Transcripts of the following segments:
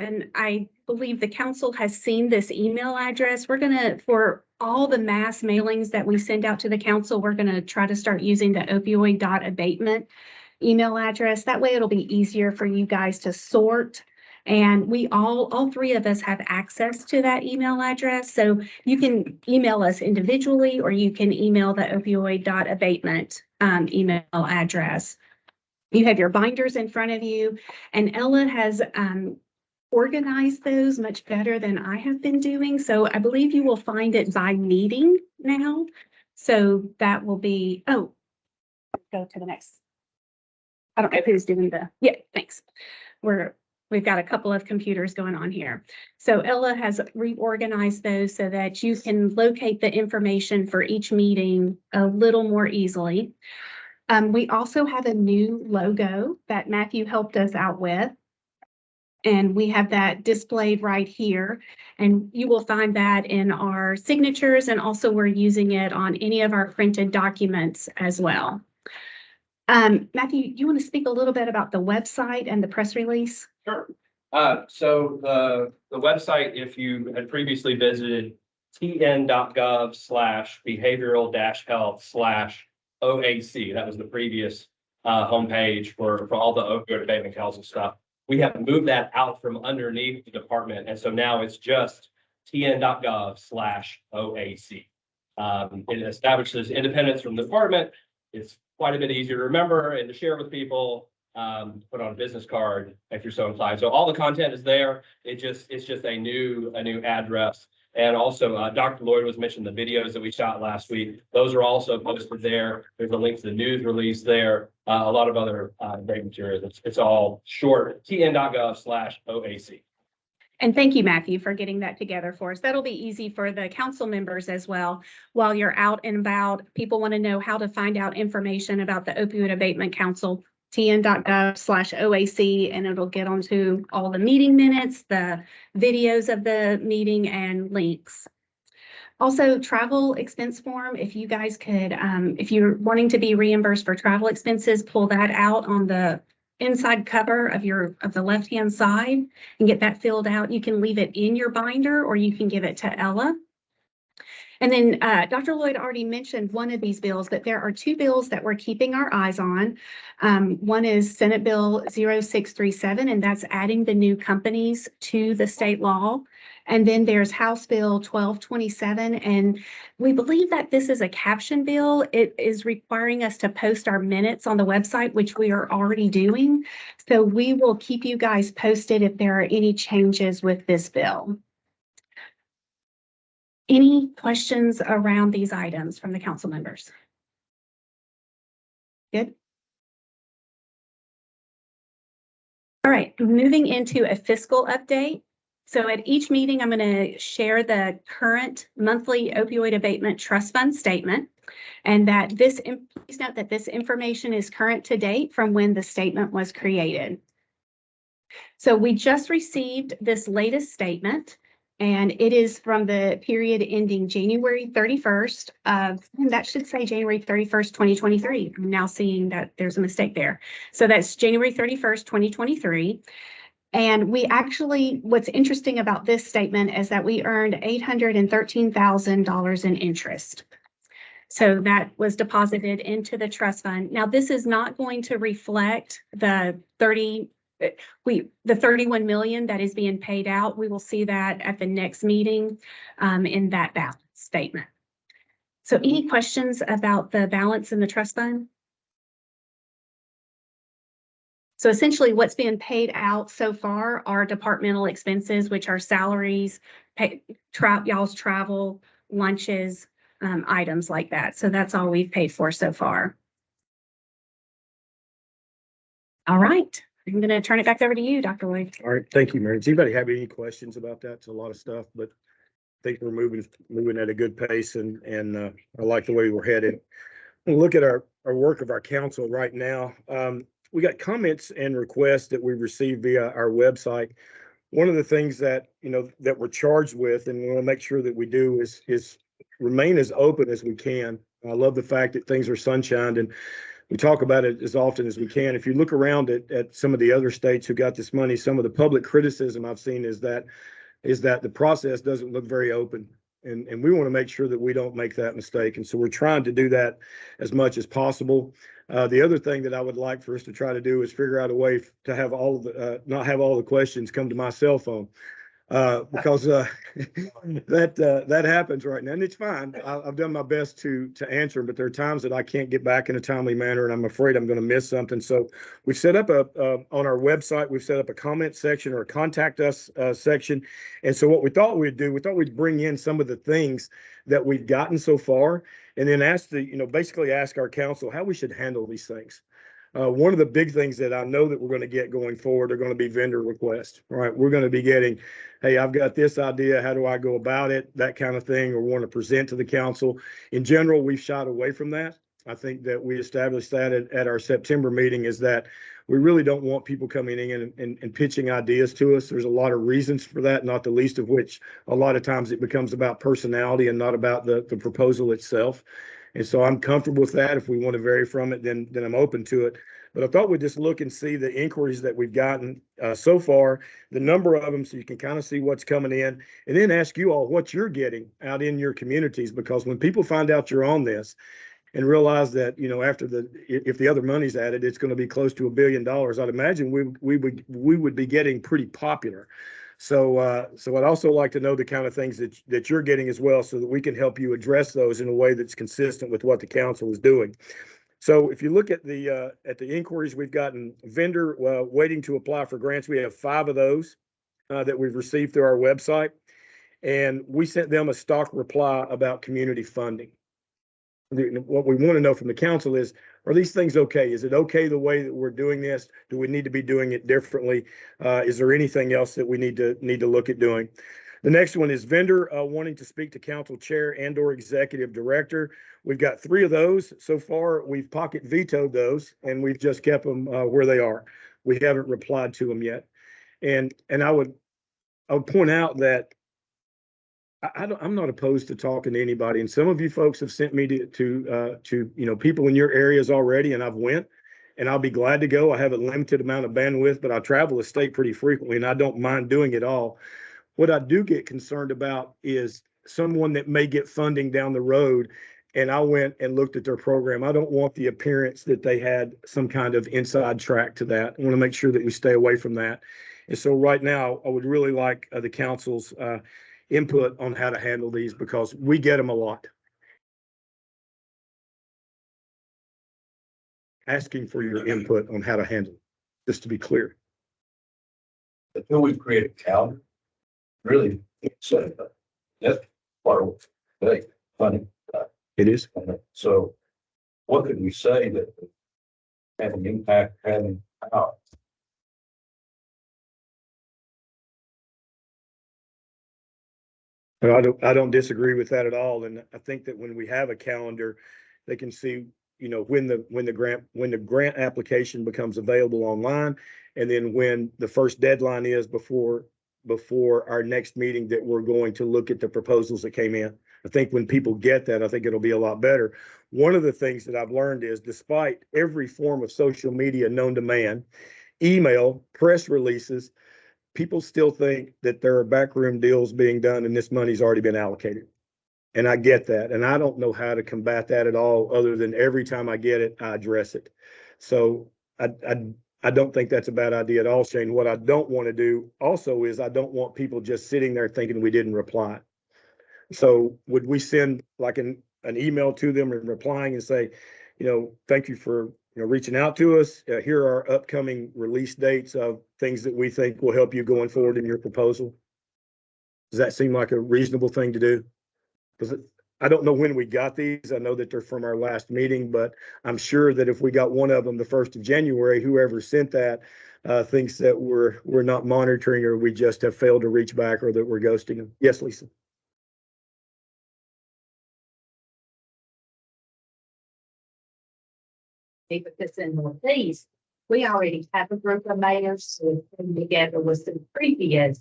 and I believe the council has seen this email address. We're gonna, for all the mass mailings that we send out to the council, we're gonna try to start using the opioid.abatement email address. That way it'll be easier for you guys to sort. And we all three of us have access to that email address. So you can email us individually, or you can email the opioid.abatement email address. You have your binders in front of you, and Ella has organized those much better than I have been doing. So I believe you will find it by meeting now. So that will be, oh, go to the next. I don't know who's doing yeah, thanks. We've got a couple of computers going on here. So Ella has reorganized those so that you can locate the information for each meeting a little more easily. We also have a new logo that Matthew helped us out with, and we have that displayed right here, and you will find that in our signatures, and also we're using it on any of our printed documents as well. Matthew, you want to speak a little bit about the website and the press release? Sure. So the website, if you had previously visited TN.gov/behavioral-health/OAC, that was the previous homepage for all the opioid abatement council stuff. We have moved that out from underneath the department, and so now it's just TN.gov/OAC. It establishes independence from the department. It's quite a bit easier to remember and to share with people. Put on a business card if you're so inclined. So all the content is there. It's just a new address. And also, Dr. Lloyd was mentioning the videos that we shot last week. Those are also posted there. There's a link to the news release there. A lot of other great materials. It's all short, tn.gov/OAC. And thank you, Matthew, for getting that together for us. That'll be easy for the council members as well. While you're out and about, people want to know how to find out information about the Opioid Abatement Council. TN.gov/OAC, and it'll get onto all the meeting minutes, the videos of the meeting, and links. Also, travel expense form, if you guys could, if you're wanting to be reimbursed for travel expenses, pull that out on the inside cover of the left-hand side and get that filled out. You can leave it in your binder, or you can give it to Ella. And then Dr. Lloyd already mentioned one of these bills, but there are two bills that we're keeping our eyes on. One is Senate Bill 0637, and that's adding the new companies to the state law. And then there's House Bill 1227, and we believe that this is a caption bill. It is requiring us to post our minutes on the website, which we are already doing. So we will keep you guys posted if there are any changes with this bill. Any questions around these items from the council members? Good. All right, moving into a fiscal update. So at each meeting, I'm going to share the current monthly opioid abatement trust fund statement, and that please note that this information is current to date from when the statement was created. So we just received this latest statement, and it is from the period ending January 31st and that should say January 31st, 2023. I'm now seeing that there's a mistake there. So that's January 31st, 2023. And we actually, what's interesting about this statement is that we earned $813,000 in interest. So that was deposited into the trust fund. Now, this is not going to reflect the 31 million that is being paid out. We will see that at the next meeting in that balance statement. So any questions about the balance in the trust fund? So essentially what's being paid out so far are departmental expenses, which are salaries, y'all's travel, lunches, items like that. So that's all we've paid for so far. All right. I'm going to turn it back over to you, Dr. Lloyd. All right. Thank you, Mary. Does anybody have any questions about that? It's a lot of stuff, but I think we're moving at a good pace, and I like the way we're headed. We'll look at our work of our council right now. We got comments and requests that we received via our website. One of the things that, that we're charged with, and we want to make sure that we do is remain as open as we can. I love the fact that things are sunshined, and we talk about it as often as we can. If you look around at some of the other states who got this money, some of the public criticism I've seen is that the process doesn't look very open. And we want to make sure that we don't make that mistake. And so we're trying to do that as much as possible. The other thing that I would like for us to try to do is figure out a way to have all of the, not have all the questions come to my cell phone. Because that happens right now, and it's fine. I've done my best to answer them, but there are times that I can't get back in a timely manner, and I'm afraid I'm going to miss something. So we've set up on our website, we've set up a comment section or a contact us section. And so what we thought we'd do, we thought we'd bring in some of the things that we've gotten so far, and then basically ask our council how we should handle these things. One of the big things that I know that we're going to get going forward are going to be vendor requests, right? We're going to be getting, hey, I've got this idea. How do I go about it? That kind of thing, or want to present to the council. In general, we've shied away from that. I think that we established that at our September meeting, is that we really don't want people coming in and pitching ideas to us. There's a lot of reasons for that, not the least of which a lot of times it becomes about personality and not about the proposal itself. And so I'm comfortable with that. If we want to vary from it, then I'm open to it. But I thought we'd just look and see the inquiries that we've gotten so far, the number of them, so you can kind of see what's coming in, and then ask you all what you're getting out in your communities. Because when people find out you're on this and realize that, if the other money's added, it's going to be close to $1 billion, I'd imagine we would be getting pretty popular. So I'd also like to know the kind of things that you're getting as well, so that we can help you address those in a way that's consistent with what the council is doing. So if you look at the inquiries we've gotten, vendor waiting to apply for grants, we have 5 of those that we've received through our website, and we sent them a stock reply about community funding. What we want to know from the council is, are these things okay? Is it okay the way that we're doing this? Do we need to be doing it differently? Is there anything else that we need to look at doing? The next one is vendor wanting to speak to council chair and or executive director. We've got 3 of those so far. We've pocket vetoed those, and we've just kept them where they are. We haven't replied to them yet. And I would point out that I'm not opposed to talking to anybody, and some of you folks have sent me to people in your areas already, and I've went, and I'll be glad to go. I have a limited amount of bandwidth, but I travel the state pretty frequently, and I don't mind doing it all. What I do get concerned about is someone that may get funding down the road, and I went and looked at their program. I don't want the appearance that they had some kind of inside track to that. I want to make sure that we stay away from that. And so right now, I would really like the council's input on how to handle these, because we get them a lot. Asking for your input on how to handle it, just to be clear. Until we create a calendar, really, so that's part of the funding. It is. So what could we say that had an impact, having out? I don't disagree with that at all. And I think that when we have a calendar, they can see, when the grant application becomes available online, and then when the first deadline is before our next meeting that we're going to look at the proposals that came in. I think when people get that, I think it'll be a lot better. One of the things that I've learned is, despite every form of social media known to man, email, press releases, people still think that there are backroom deals being done and this money's already been allocated. And I get that. And I don't know how to combat that at all, other than every time I get it, I address it. So I don't think that's a bad idea at all, Shane. What I don't want to do also is, I don't want people just sitting there thinking we didn't reply. So would we send like an email to them and replying and say, thank you for reaching out to us. Here are our upcoming release dates of things that we think will help you going forward in your proposal. Does that seem like a reasonable thing to do? Because I don't know when we got these. I know that they're from our last meeting, but I'm sure that if we got one of them the 1st of January, whoever sent that thinks that we're not monitoring, or we just have failed to reach back, or that we're ghosting them. Yes, Lisa. Because in Northeast, we already have a group of mayors who came together with some previous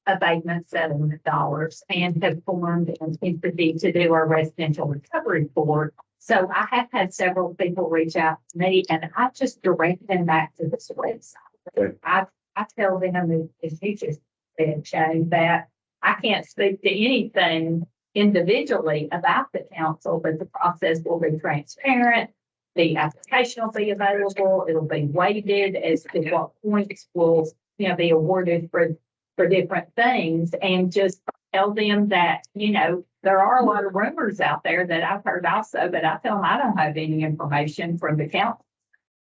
abatement settlement dollars and have formed an entity to do our residential recovery board. So I have had several people reach out to me and I just direct them back to this website. Okay. I tell them, if you just said, Shane, that I can't speak to anything individually about the council, but the process will be transparent. The application will be available. It'll be weighted as to what points will, be awarded for different things, and just tell them that, there are a lot of rumors out there that I've heard also, but I tell them I don't have any information from the council.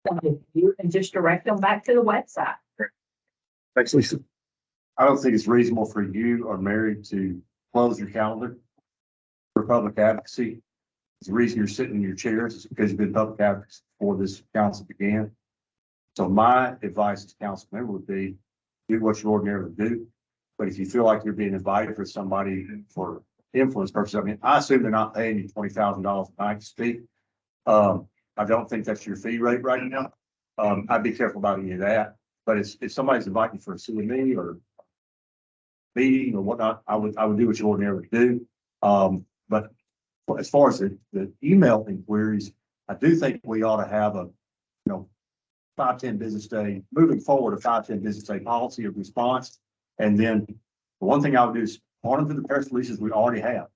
So you can just direct them back to the website. Thanks, Lisa. I don't think it's reasonable for you or Mary to close your calendar for public advocacy. The reason you're sitting in your chairs is because you've been public advocates before this council began. So my advice as a council member would be, do what you ordinarily do. But if you feel like you're being invited for somebody for influence purposes, I mean, I assume they're not paying you $20,000 a night to speak. I don't think that's your fee rate right now. I'd be careful about any of that. But if somebody's inviting you for a CME or meeting or whatnot, I would do what you ordinarily do. But as far as the email inquiries, I do think we ought to have a, 5-10 business day, moving forward, a 5-10 business day policy of response. And then the one thing I would do is point them to the press releases we already have.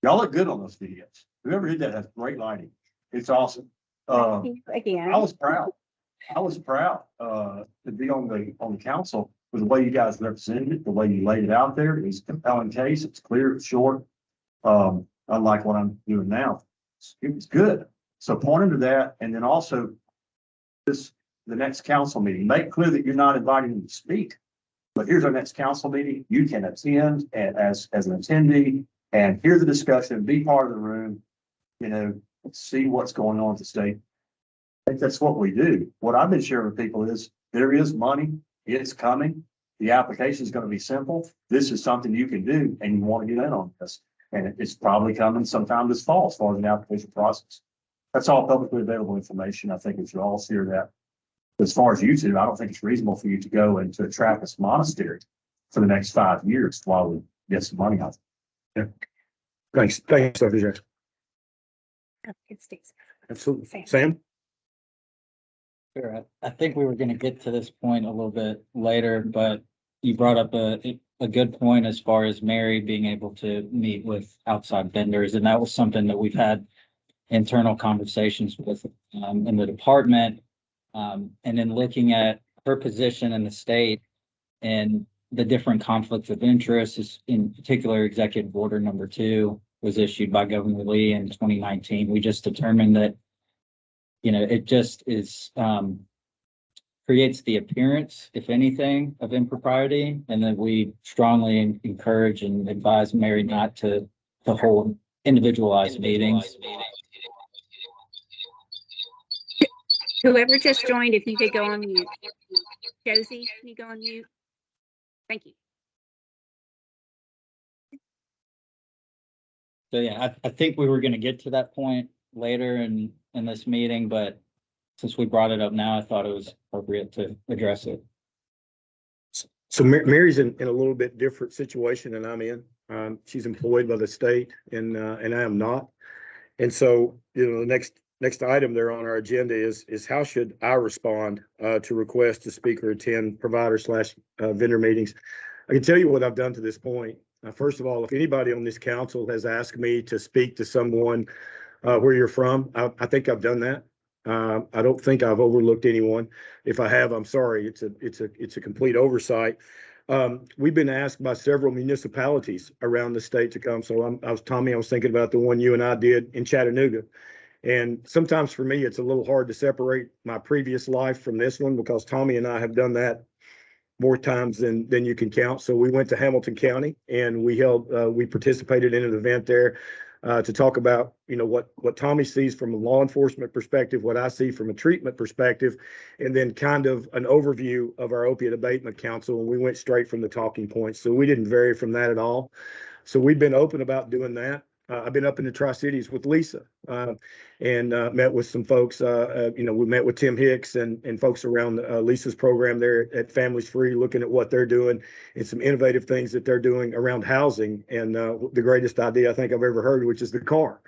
Y'all look good on those videos. Whoever did that has great lighting. It's awesome. Again. I was proud. To be on the council with the way you guys represented it, the way you laid it out there. It's a compelling case. It's clear, it's short. Unlike what I'm doing now. It was good. So point them to that. And then also the next council meeting, make clear that you're not inviting them to speak. But here's our next council meeting. You can attend as an attendee and hear the discussion, be part of the room, see what's going on at the state. I think that's what we do. What I've been sharing with people is there is money. It's coming. The application is going to be simple. This is something you can do and you want to get in on this. And it's probably coming sometime this fall as far as the application process. That's all publicly available information. I think we should all share that. As far as you two, I don't think it's reasonable for you to go into a Trappist monastery for the next 5 years while we get some money out. Yeah. Thanks, Dr. Jackson. It sticks. Absolutely. Sam? Sure. I think we were going to get to this point a little bit later, but you brought up a good point as far as Mary being able to meet with outside vendors. And that was something that we've had internal conversations with in the department. And then looking at her position in the state and the different conflicts of interest, is in particular, Executive Order number 2 was issued by Governor Lee in 2019. We just determined that, it just is, creates the appearance, if anything, of impropriety, and that we strongly encourage and advise Mary not to hold individualized meetings. Whoever just joined, if you could go on mute. Josie, can you go on mute? Thank you. So yeah, I think we were going to get to that point later in this meeting, but since we brought it up now, I thought it was appropriate to address it. So Mary's in a little bit different situation than I'm in. She's employed by the state and I am not. And so, the next item there on our agenda is how should I respond to request to speak or attend provider/vendor meetings? I can tell you what I've done to this point. First of all, if anybody on this council has asked me to speak to someone where you're from, I think I've done that. I don't think I've overlooked anyone. If I have, I'm sorry. It's a complete oversight. We've been asked by several municipalities around the state to come. So I was thinking about the one you and I did in Chattanooga. And sometimes for me, it's a little hard to separate my previous life from this one because Tommy and I have done that more times than you can count. So we went to Hamilton County and we participated in an event there to talk about, what Tommy sees from a law enforcement perspective, what I see from a treatment perspective, and then kind of an overview of our Opioid Abatement Council. And we went straight from the talking points. So we didn't vary from that at all. So we've been open about doing that. I've been up in the Tri-Cities with Lisa and met with some folks. We met with Tim Hicks and folks around Lisa's program there at Families Free, looking at what they're doing and some innovative things that they're doing around housing and the greatest idea I think I've ever heard, which is the car.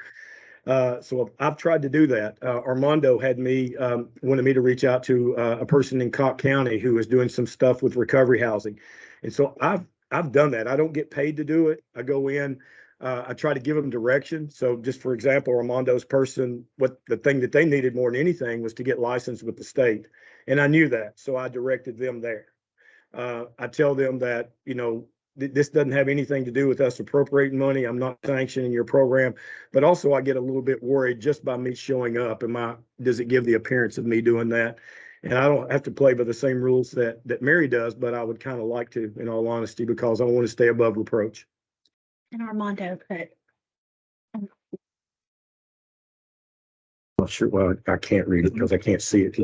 So I've tried to do that. Armando had me, wanted me to reach out to a person in Cobb County who is doing some stuff with recovery housing. And so I've done that. I don't get paid to do it. I go in, I try to give them direction. So just for example, Armando's person, what the thing that they needed more than anything was to get licensed with the state. And I knew that, so I directed them there. I tell them that, this doesn't have anything to do with us appropriating money. I'm not sanctioning your program, but also I get a little bit worried just by me showing up. Does it give the appearance of me doing that? And I don't have to play by the same rules that Mary does, but I would kind of like to, in all honesty, because I want to stay above reproach. And Armando put, Well, sure. Well, I can't read it because I can't see it.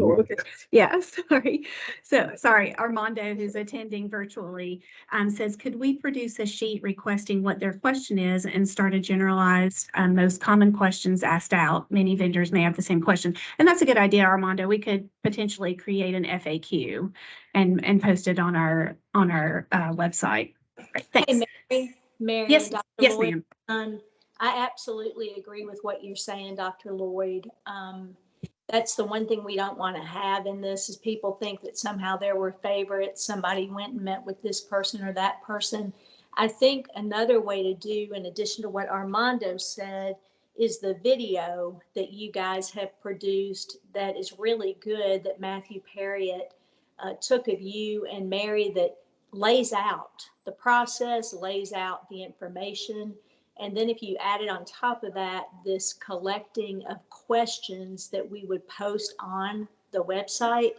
yeah, sorry. So, sorry, Armando, who's attending virtually, says, could we produce a sheet requesting what their question is and start a generalized, most common questions asked out? Many vendors may have the same question. And that's a good idea, Armando. We could potentially create an FAQ and post it on our website. Great, thanks. Hey, Mary Yes, and Dr. yes, Lloyd. ma'am. I absolutely agree with what you're saying, Dr. Lloyd. That's the one thing we don't want to have in this is people think that somehow there were favorites. Somebody went and met with this person or that person. I think another way to do, in addition to what Armando said, is the video that you guys have produced that is really good that Matthew Perriott took of you and Mary that lays out the process, lays out the information. And then if you added on top of that, this collecting of questions that we would post on the website,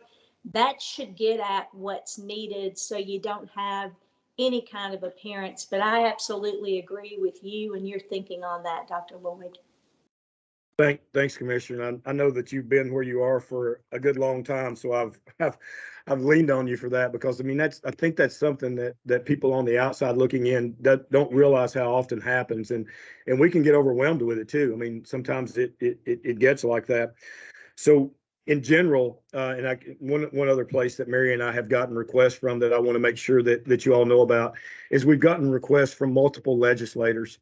that should get at what's needed so you don't have any kind of appearance. But I absolutely agree with you and your thinking on that, Dr. Lloyd. Thanks, Commissioner. I know that you've been where you are for a good long time, so I've leaned on you for that because I think that's something that people on the outside looking in don't realize how often happens, and we can get overwhelmed with it too. I mean, sometimes it gets like that. So in general, and one other place that Mary and I have gotten requests from that I want to make sure that you all know about is we've gotten requests from multiple legislators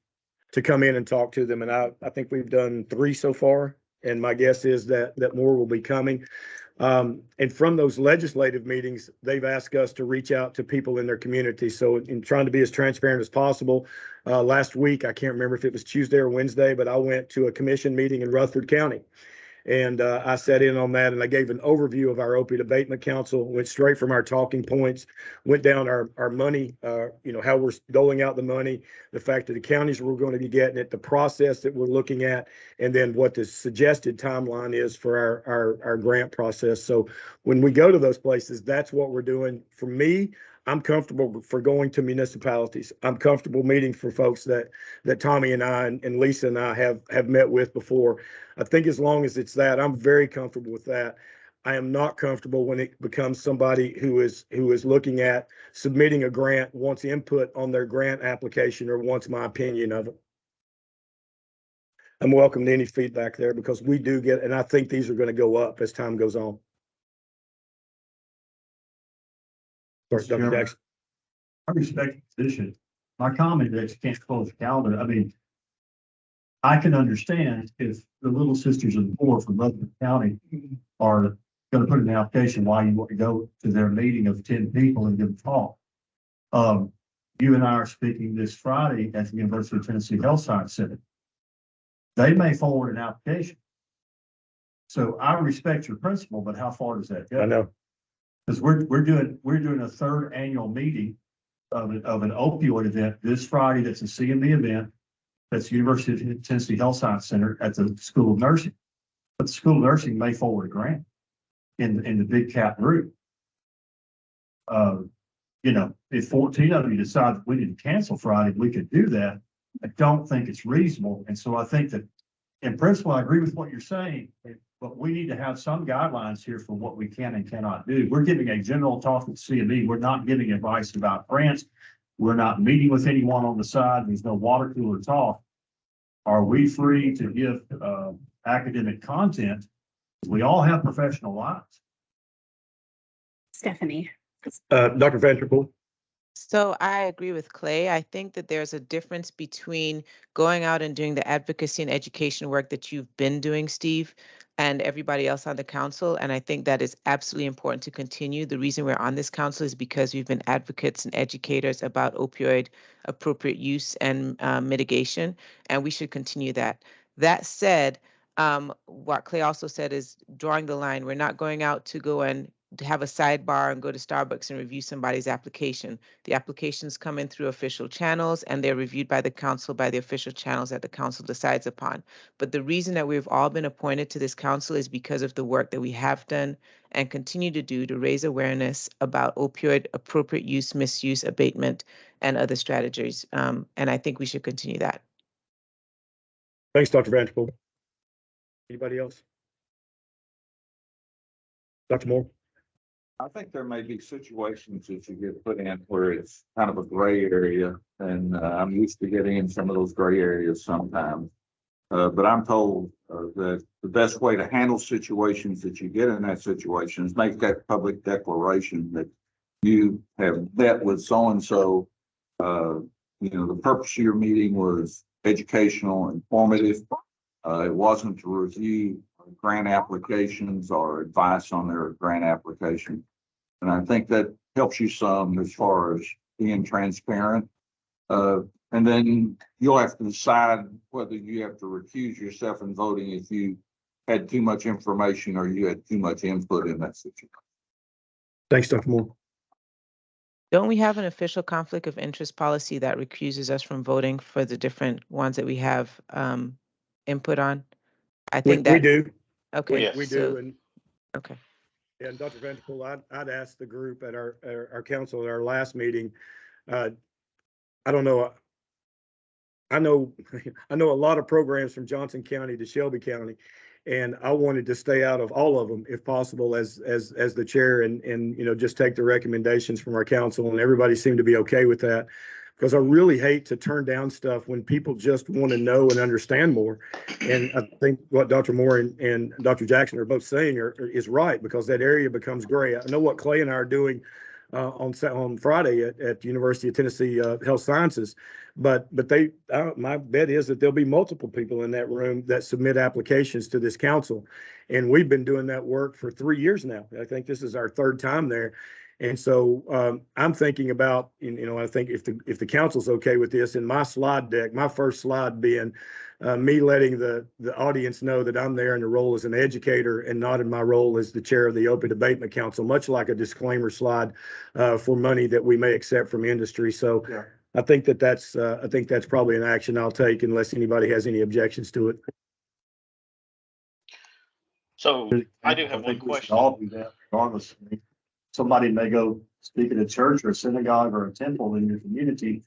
to come in and talk to them. And I think we've done 3 so far. And my guess is that more will be coming. And from those legislative meetings, they've asked us to reach out to people in their community. So in trying to be as transparent as possible, last week, I can't remember if it was Tuesday or Wednesday, but I went to a commission meeting in Rutherford County. And I sat in on that and I gave an overview of our Opioid Abatement Council, went straight from our talking points, went down our money, how we're doling out the money, the fact that the counties we're going to be getting it, the process that we're looking at, and then what the suggested timeline is for our grant process. So when we go to those places, that's what we're doing. For me, I'm comfortable for going to municipalities. I'm comfortable meeting for folks that Tommy and I and Lisa and I have met with before. I think as long as it's that, I'm very comfortable with that. I am not comfortable when it becomes somebody who is looking at submitting a grant, wants input on their grant application, or wants my opinion of it. I'm welcome to any feedback there because we do get, and I think these are going to go up as time goes on. Dr. Jackson. I respect the position. My comment that you can't close the calendar, I mean, I can understand if the Little Sisters of the Poor from Rutherford County are going to put in an application why you want to go to their meeting of 10 people and give a talk. You and I are speaking this Friday at the University of Tennessee Health Science Center. They may forward an application. So I respect your principle, but how far does that go? I know. Because we're doing a 3rd annual meeting of an opioid event this Friday. That's a CME event. That's the University of Tennessee Health Science Center at the School of Nursing. But the School of Nursing may forward a grant in the big cap group. If 14 of you decide that we need to cancel Friday, we could do that. I don't think it's reasonable. And so I think that in principle, I agree with what you're saying, but we need to have some guidelines here for what we can and cannot do. We're giving a general talk at CME. We're not giving advice about grants. We're not meeting with anyone on the side. There's no water cooler talk. Are we free to give academic content? We all have professional lives. Stephanie. Dr. Ventricle. So I agree with Clay. I think that there's a difference between going out and doing the advocacy and education work that you've been doing, Steve, and everybody else on the council. And I think that is absolutely important to continue. The reason we're on this council is because we've been advocates and educators about opioid appropriate use and mitigation, and we should continue that. That said, what Clay also said is drawing the line. We're not going out to go and to have a sidebar and go to Starbucks and review somebody's application. The applications come in through official channels and they're reviewed by the council by the official channels that the council decides upon. But the reason that we've all been appointed to this council is because of the work that we have done and continue to do to raise awareness about opioid appropriate use, misuse, abatement, and other strategies. And I think we should continue that. Thanks, Dr. Vanderpool. Anybody else? Dr. Moore? I think there may be situations that you get put in where it's kind of a gray area, and I'm used to getting in some of those gray areas sometimes. But I'm told that the best way to handle situations that you get in that situation is make that public declaration that you have met with so-and-so. The purpose of your meeting was educational, informative. It wasn't to review grant applications or advice on their grant application. And I think that helps you some as far as being transparent. And then you'll have to decide whether you have to recuse yourself in voting if you had too much information or you had too much input in that situation. Thanks, Dr. Moore. Don't we have an official conflict of interest policy that recuses us from voting for the different ones that we have input on? I think We do. Okay. We do. And okay. and Dr. Vanderpool, I'd asked the group at our council at our last meeting. I don't know. I know a lot of programs from Johnson County to Shelby County, and I wanted to stay out of all of them if possible as the chair and just take the recommendations from our council, and everybody seemed to be okay with that. Because I really hate to turn down stuff when people just want to know and understand more. And I think what Dr. Moore and Dr. Jackson are both saying is right, because that area becomes gray. I know what Clay and I are doing on Friday at the University of Tennessee Health Sciences, but my bet is that there'll be multiple people in that room that submit applications to this council, and we've been doing that work for 3 years now. I think this is our third time there. And so I'm thinking about, I think if the council's okay with this, in my slide deck, my first slide being me letting the audience know that I'm there in the role as an educator and not in my role as the chair of the Opioid Abatement Council, much like a disclaimer slide for money that we may accept from industry. So yeah. I think that's probably an action I'll take unless anybody has any objections to it. So I do have one question. All do that regardless. Somebody may go speak at a church or a synagogue or a temple in your community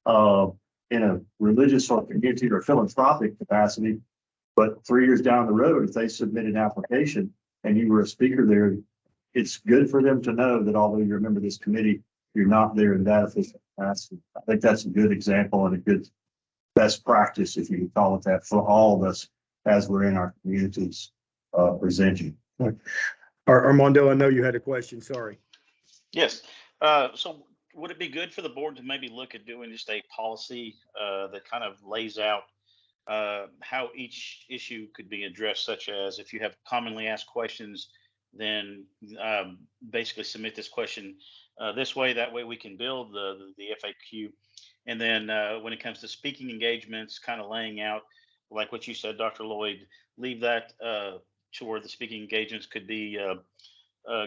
in a religious or community or philanthropic capacity. But 3 years down the road, if they submit an application and you were a speaker there, it's good for them to know that although you're a member of this committee, you're not there in that official capacity. I think that's a good example and a good best practice, if you can call it that, for all of us as we're in our communities presenting. Armando, I know you had a question. Sorry. Yes. So would it be good for the board to maybe look at doing just a policy that kind of lays out how each issue could be addressed, such as if you have commonly asked questions, then basically submit this question this way. That way we can build the FAQ. And then when it comes to speaking engagements, kind of laying out, like what you said, Dr. Lloyd, leave that to where the speaking engagements could be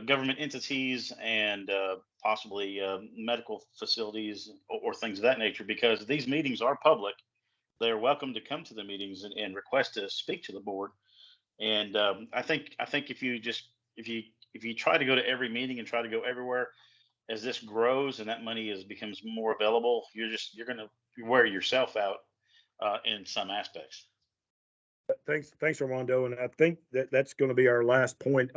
government entities and possibly medical facilities or things of that nature, because these meetings are public. They're welcome to come to the meetings and request to speak to the board. And I think if you try to go to every meeting and try to go everywhere, as this grows and that money becomes more available, you're going to wear yourself out in some aspects. Thanks, Armando. And I think that's going to be our last point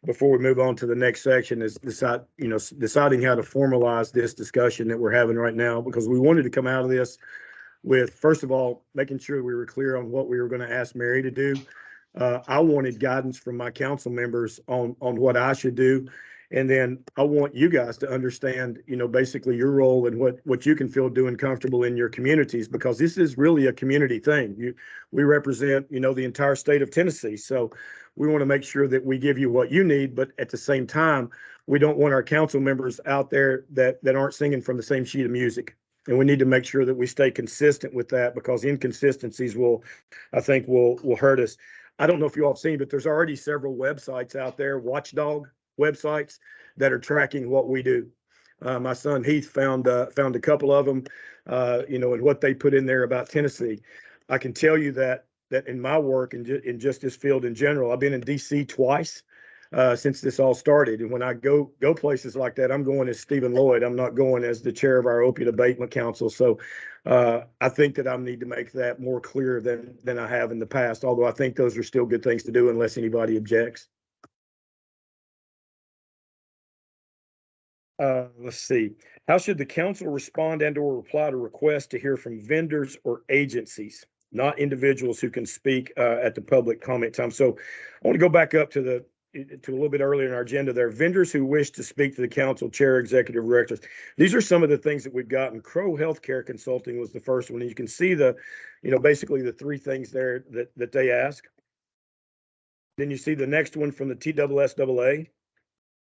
before we move on to the next section, is deciding how to formalize this discussion that we're having right now, because we wanted to come out of this with, first of all, making sure we were clear on what we were going to ask Mary to do. I wanted guidance from my council members on what I should do. And then I want you guys to understand, basically your role and what you can feel doing comfortable in your communities, because this is really a community thing. We represent, the entire state of Tennessee. So we want to make sure that we give you what you need, but at the same time, we don't want our council members out there that aren't singing from the same sheet of music. And we need to make sure that we stay consistent with that, because inconsistencies I think will hurt us. I don't know if you all have seen, but there's already several websites out there, watchdog websites, that are tracking what we do. My son Heath found a couple of them, and what they put in there about Tennessee. I can tell you that in my work and in just this field in general, I've been in DC twice since this all started. And when I go places like that, I'm going as Stephen Lloyd. I'm not going as the chair of our Opioid Abatement Council. So I think that I need to make that more clear than I have in the past, although I think those are still good things to do unless anybody objects. Let's see. How should the council respond and/or reply to requests to hear from vendors or agencies, not individuals who can speak at the public comment time? So I want to go back up to a little bit earlier in our agenda there. Vendors who wish to speak to the council, chair, executive directors. These are some of the things that we've gotten. Crow Healthcare Consulting was the first one. And you can see basically the three things there that they ask. Then you see the next one from the TSSAA.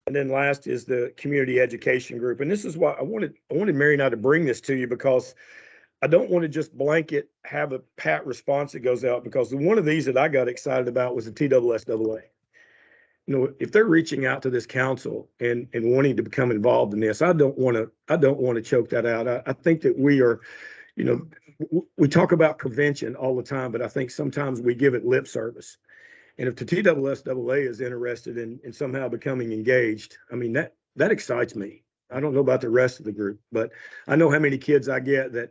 And then last is the community education group. And this is why I wanted Mary and I to bring this to you, because I don't want to just blanket have a pat response that goes out, because one of these that I got excited about was the TSSAA. If they're reaching out to this council and wanting to become involved in this, I don't want to choke that out. I think that we are, we talk about prevention all the time, but I think sometimes we give it lip service. And if the TSSAA is interested in somehow becoming engaged, I mean, that excites me. I don't know about the rest of the group, but I know how many kids I get that,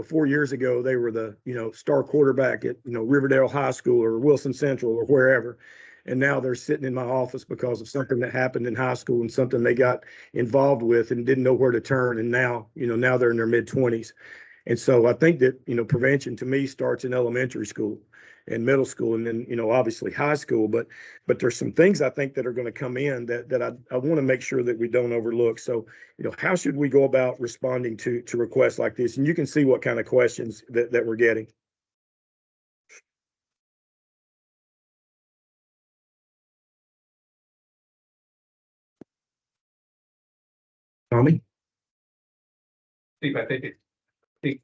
4 years ago, they were the, star quarterback at, Riverdale High School or Wilson Central or wherever. And now they're sitting in my office because of something that happened in high school and something they got involved with and didn't know where to turn. And now, now they're in their mid-20s. And so I think that, prevention to me starts in elementary school and middle school, and then, obviously high school. But there's some things I think that are going to come in that I want to make sure that we don't overlook. So, how should we go about responding to requests like this? And you can see what kind of questions that we're getting. Tommy? Steve, I think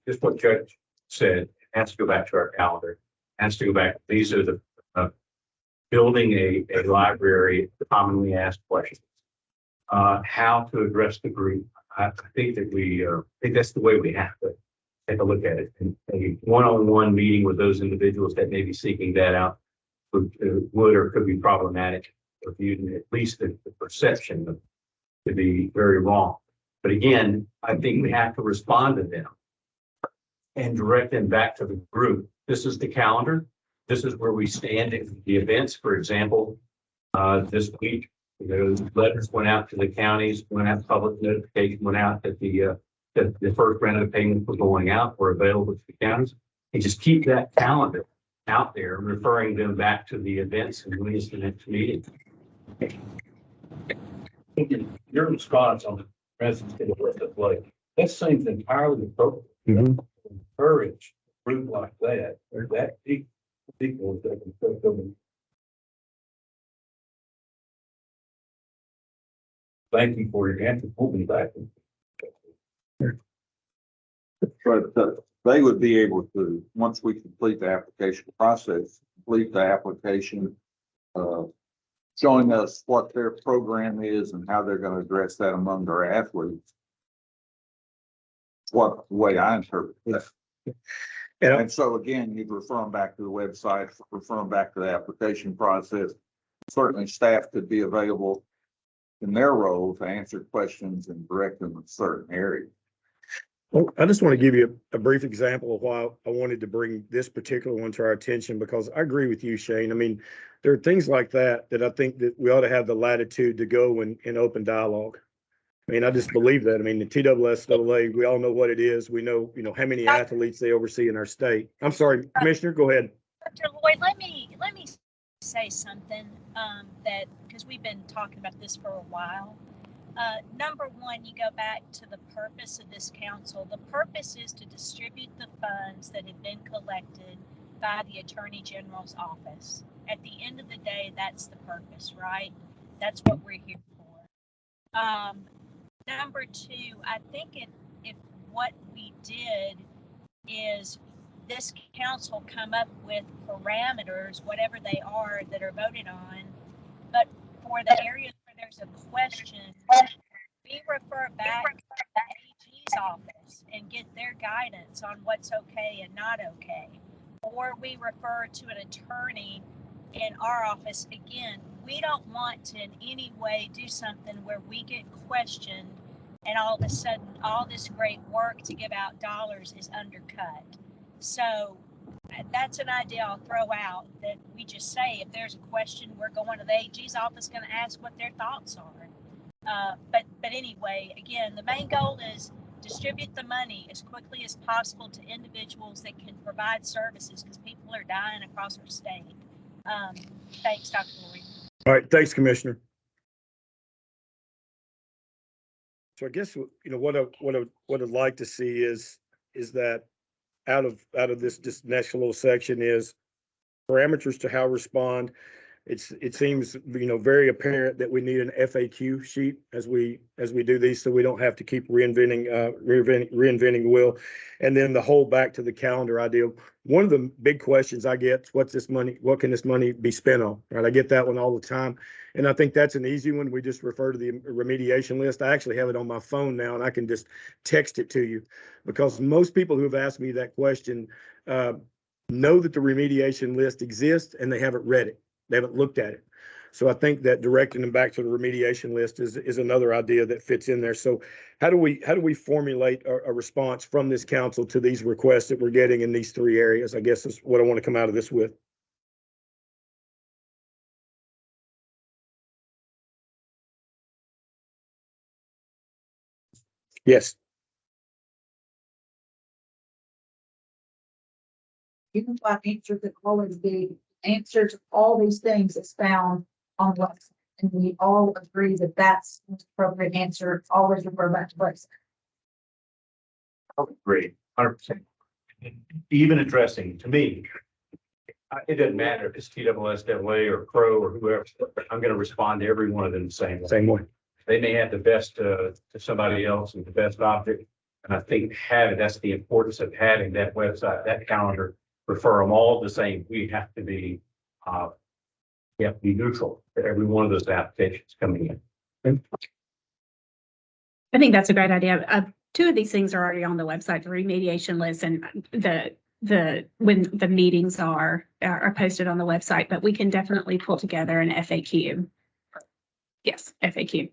just what Judge said, has to go back to our calendar, has to go back. These are the building a library, commonly asked questions. How to address the group. I think that I think that's the way we have to take a look at it. And a one-on-one meeting with those individuals that may be seeking that out would or could be problematic, or viewed at least the perception of to be very wrong. But again, I think we have to respond to them and direct them back to the group. This is the calendar. This is where we stand in the events. For example, this week, letters went out to the counties, went out, public notification went out that the first round of payments were going out, were available to the counties. And just keep that calendar out there, referring them back to the events and when is the next meeting. Your response on the residents to the list of like, that seems entirely appropriate. Mm-hmm. Encourage a group like that, or that people that can. Thank you for your answer. We'll be back. But they would be able to, once we complete the application process, complete the application, showing us what their program is and how they're going to address that among their athletes. What the way I interpret it. And so again, you'd refer them back to the website, refer them back to the application process. Certainly staff could be available in their role to answer questions and direct them in certain areas. Well, I just want to give you a brief example of why I wanted to bring this particular one to our attention, because I agree with you, Shane. I mean, there are things like that I think that we ought to have the latitude to go in open dialogue. I mean, I just believe that. I mean, the TSSAA, we all know what it is. We know, how many athletes they oversee in our state. I'm sorry, Commissioner, go ahead. Dr. Lloyd, let me say something that, because we've been talking about this for a while. Number one, you go back to the purpose of this council. The purpose is to distribute the funds that have been collected by the Attorney General's office. At the end of the day, that's the purpose, right? That's what we're here for. Number two, I think if what we did is this council come up with parameters, whatever they are, that are voted on, but for the areas where there's a question, we refer back to the AG's office and get their guidance on what's okay and not okay. Or we refer to an attorney in our office. Again, we don't want to in any way do something where we get questioned and all of a sudden all this great work to give out dollars is undercut. So that's an idea I'll throw out, that we just say if there's a question, we're going to the AG's office, going to ask what their thoughts are. But anyway, again, the main goal is distribute the money as quickly as possible to individuals that can provide services, because people are dying across our state. Thanks, Dr. Lloyd. All right, thanks, Commissioner. So I guess, you know, what I'd like to see is that out of this next little section is parameters to how respond. It seems, you know, very apparent that we need an FAQ sheet as we do these, so we don't have to keep reinventing the wheel. And then the whole back to the calendar idea. One of the big questions I get is, what's this money? What can this money be spent on? Right, I get that one all the time, and I think that's an easy one. We just refer to the remediation list. I actually have it on my phone now, and I can just text it to you, because most people who have asked me that question know that the remediation list exists and they haven't read it. They haven't looked at it. So I think that directing them back to the remediation list is another idea that fits in there. So how do we formulate a response from this council to these requests that we're getting in these three areas? I guess is what I want to come out of this with. Yes. You can find answers that always be answer to all these things is found on the website. And we all agree that that's the appropriate answer. Always refer back to website. Great, 100%. Even addressing, to me, it doesn't matter if it's TSSAA or Crow or whoever, I'm going to respond to every one of them the same way. Same way. They may have the best to somebody else and the best object. And I think that's the importance of having that website, that calendar, refer them all the same. We have to be neutral for every one of those applications coming in. I think that's a great idea. Two of these things are already on the website, the remediation list and when the meetings are posted on the website, but we can definitely pull together an FAQ. Yes, FAQ.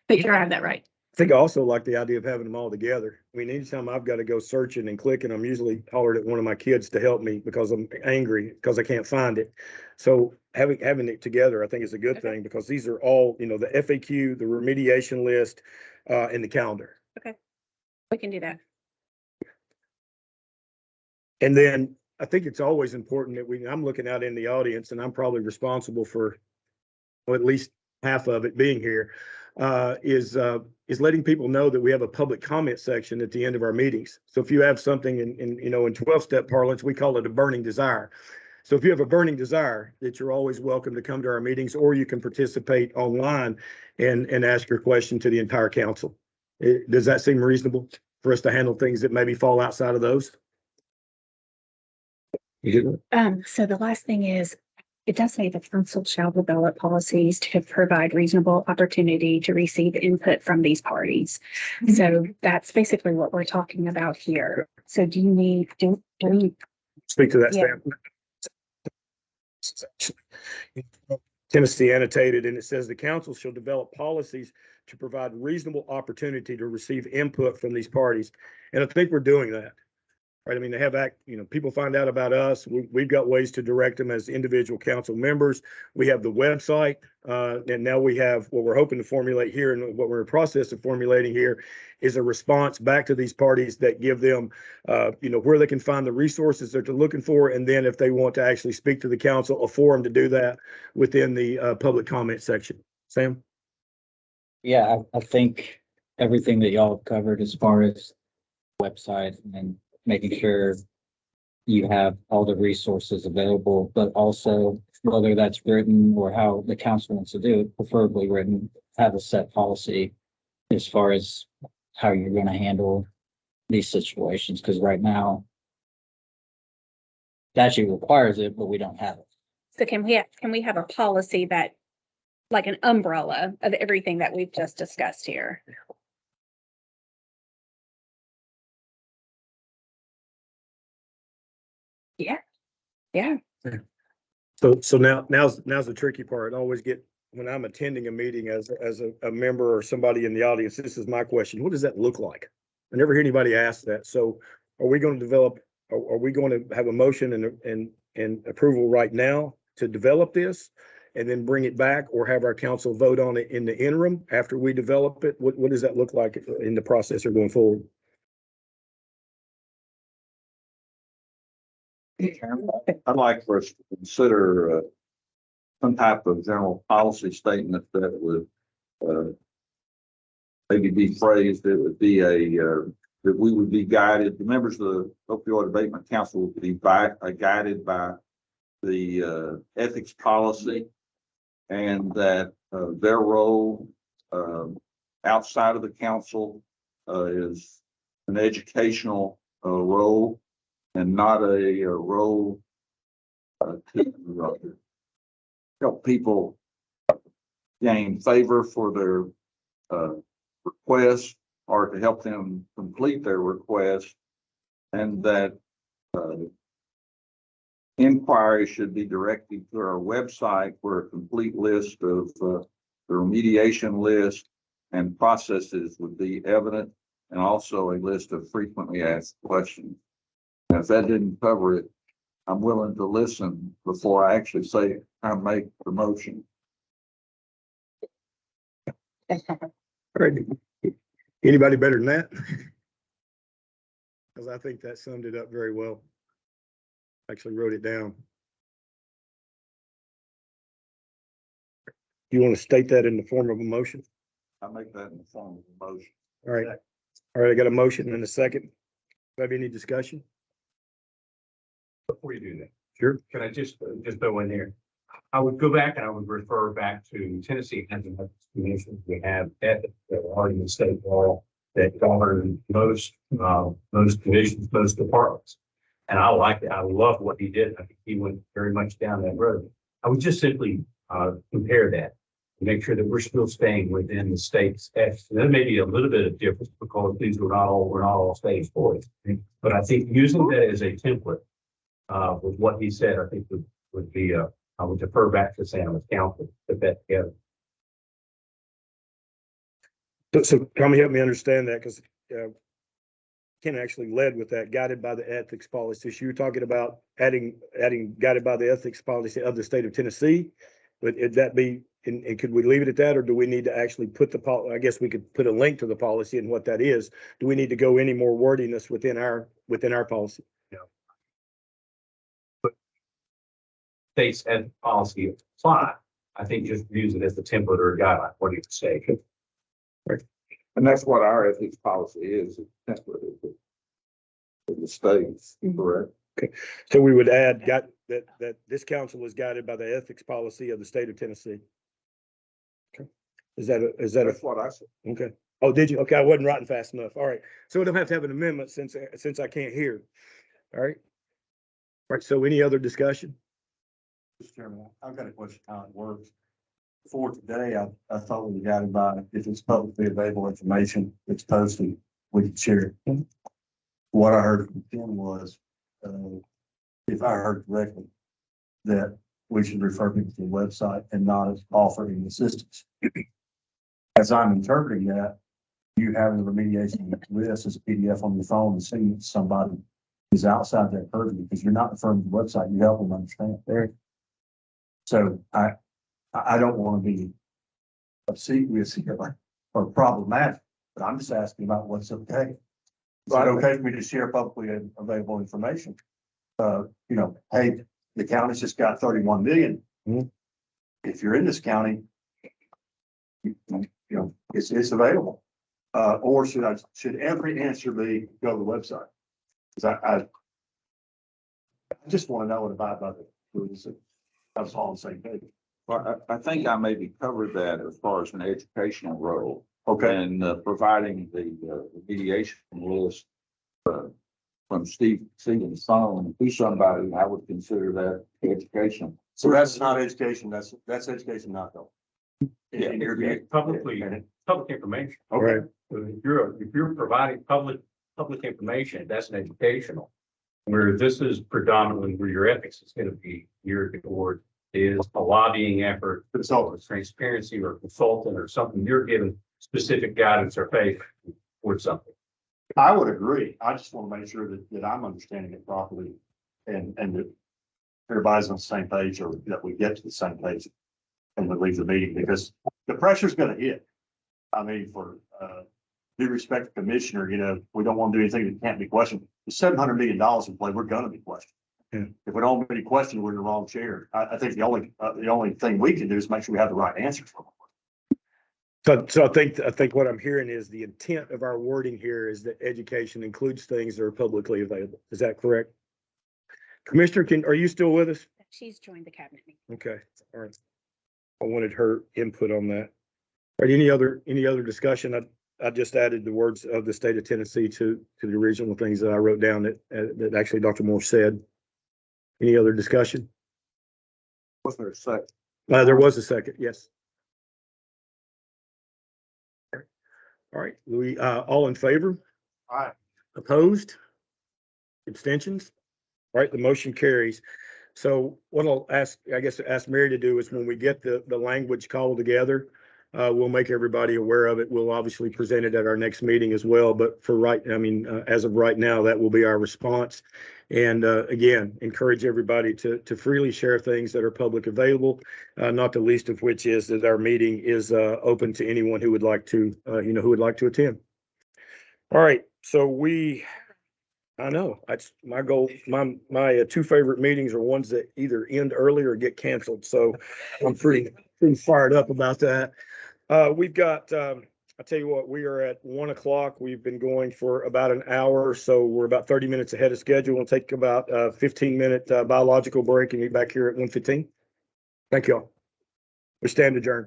Make sure I have that right. I think I also like the idea of having them all together. I mean, anytime I've got to go searching and clicking, I'm usually hollered at one of my kids to help me because I'm angry because I can't find it. So having it together, I think is a good thing, because these are all, you know, the FAQ, the remediation list, and the calendar. Okay, we can do that. And then I think it's always important that I'm looking out in the audience, and I'm probably responsible for at least half of it being here, is letting people know that we have a public comment section at the end of our meetings. So if you have something in 12-step parlance, we call it a burning desire. So if you have a burning desire, that you're always welcome to come to our meetings, or you can participate online and ask your question to the entire council. Does that seem reasonable for us to handle things that maybe fall outside of those? So the last thing is, it does say the council shall develop policies to provide reasonable opportunity to receive input from these parties. So that's basically what we're talking about here. So do we speak to that? Yeah. Tennessee annotated, and it says the council shall develop policies to provide reasonable opportunity to receive input from these parties. And I think we're doing that. right? I mean, they have people find out about us. We've got ways to direct them as individual council members. We have the website, and now we have what we're hoping to formulate here, and what we're in the process of formulating here is a response back to these parties that give them, where they can find the resources that they're looking for, and then if they want to actually speak to the council, a forum to do that within the public comment section. Sam? Yeah, I think everything that y'all have covered as far as website and making sure you have all the resources available, but also whether that's written or how the council wants to do it, preferably written, have a set policy as far as how you're going to handle these situations. Because right now, statute requires it, but we don't have it. So can we have a policy that, like an umbrella of everything that we've just discussed here? Yeah, yeah. So now's the tricky part. I always get, when I'm attending a meeting as a member or somebody in the audience, this is my question: what does that look like? I never hear anybody ask that. So are we going to develop? Are we going to have a motion and approval right now to develop this, and then bring it back, or have our council vote on it in the interim after we develop it? What does that look like in the process or going forward? I'd like for us to consider some type of general policy statement that would maybe be phrased. It would be that we would be guided. The members of the Opioid Abatement Council would be guided by the ethics policy, and that their role outside of the council is an educational role, and not a role to help people gain favor for their requests, or to help them complete their request, and that inquiry should be directed to our website, where a complete list of the remediation list and processes would be evident, and also a list of frequently asked questions. And if that didn't cover it, I'm willing to listen before I actually say I make the motion. All right. Anybody better than that? Because I think that summed it up very well. Actually wrote it down. You want to state that in the form of a motion? I make that in the form of a motion. All right. All right, I got a motion and a second. Have any discussion? Before you do that, Sure. can I just throw in there? I would go back and I would refer back to Tennessee has an ethics commission. We have ethics that are already in state law that govern most commissions, most departments. And I like it. I love what he did. I think he went very much down that road. I would just simply compare that to make sure that we're still staying within the state's ethics. And there may be a little bit of difference because these we're not all state employees. But I think using that as a template with what he said, I think would be I would defer back to Sam as counsel to put that together. So Tommy, help me understand that, because Ken actually led with that, guided by the ethics policy. So you're talking about adding guided by the ethics policy of the state of Tennessee. Would that be, and could we leave it at that, or do we need to actually put I guess we could put a link to the policy and what that is. Do we need to go any more wordiness within our policy? Yeah. But states and policy apply. I think just use it as the template or a guideline. What do you say? Right. And that's what our ethics policy is. That's what it is. In the states, correct? Okay, so we would add that this council is guided by the ethics policy of the state of Tennessee. Okay, is that That's what I said. okay? Oh, did you? Okay, I wasn't writing fast enough. All right, so we don't have to have an amendment since I can't hear. All right. All right. So any other discussion? Mr. Chairman, I've got a question how it works. For today, I thought we got by, if it's publicly available information, it's posted, we can share it. What I heard from Tim was, if I heard correctly, that we should refer people to the website and not offer any assistance. As I'm interpreting that, you having the remediation list as a PDF on your phone and sending it to somebody is outside that purview, because you're not referring to the website, you help them understand there. So I don't want to be obsequious here or problematic, but I'm just asking about what's okay. Is it okay for me to share publicly available information? You know, hey, the county's just got 31 million. If you're in this county, you know, it's available. Or should every answer be go to the website? Because I just want to know what about the rules. That's all I'm saying. Well, I think I maybe covered that as far as an educational role. Okay. And providing the mediation list from Stephen Solomon to somebody, I would consider that education. So that's not education, that's education, not though. Yeah, public information. Okay. So if you're providing public information, that's an educational. Where this is predominantly where your ethics is going to be geared toward is a lobbying effort, consultant, transparency or consultant or something. You're given specific guidance or faith or something. I would agree. I just want to make sure that I'm understanding it properly and that everybody's on the same page, or that we get to the same page and we leave the meeting, because the pressure's going to hit. I mean, for due respect to Commissioner, you know, we don't want to do anything that can't be questioned. With $700 million in play, we're going to be questioned. Yeah. If we don't be questioned, we're in the wrong chair. I think the only thing we can do is make sure we have the right answers for them. So I think what I'm hearing is the intent of our wording here is that education includes things that are publicly available. Is that correct? Commissioner, are you still with us? She's joined the cabinet meeting. Okay, all right. I wanted her input on that. All right, any other discussion? I just added the words of the state of Tennessee to the original things that I wrote down that actually Dr. Moore said. Any other discussion? Was there a second? There was a second, yes. All right, Louis, all in favor? Aye. Opposed? Abstentions? All right, the motion carries. So what I'll ask Mary to do is when we get the language called together, we'll make everybody aware of it. We'll obviously present it at our next meeting as well. But as of right now, that will be our response. And again, encourage everybody to freely share things that are public available, not the least of which is that our meeting is open to anyone who would like to, attend. All right, so I know that's my goal. My two favorite meetings are ones that either end early or get canceled. So I'm pretty fired up about that. We've got, I tell you what, we are at 1 o'clock. We've been going for about an hour. So we're about 30 minutes ahead of schedule. We'll take about a 15-minute biological break and be back here at 1:15. Thank you all. We stand adjourned.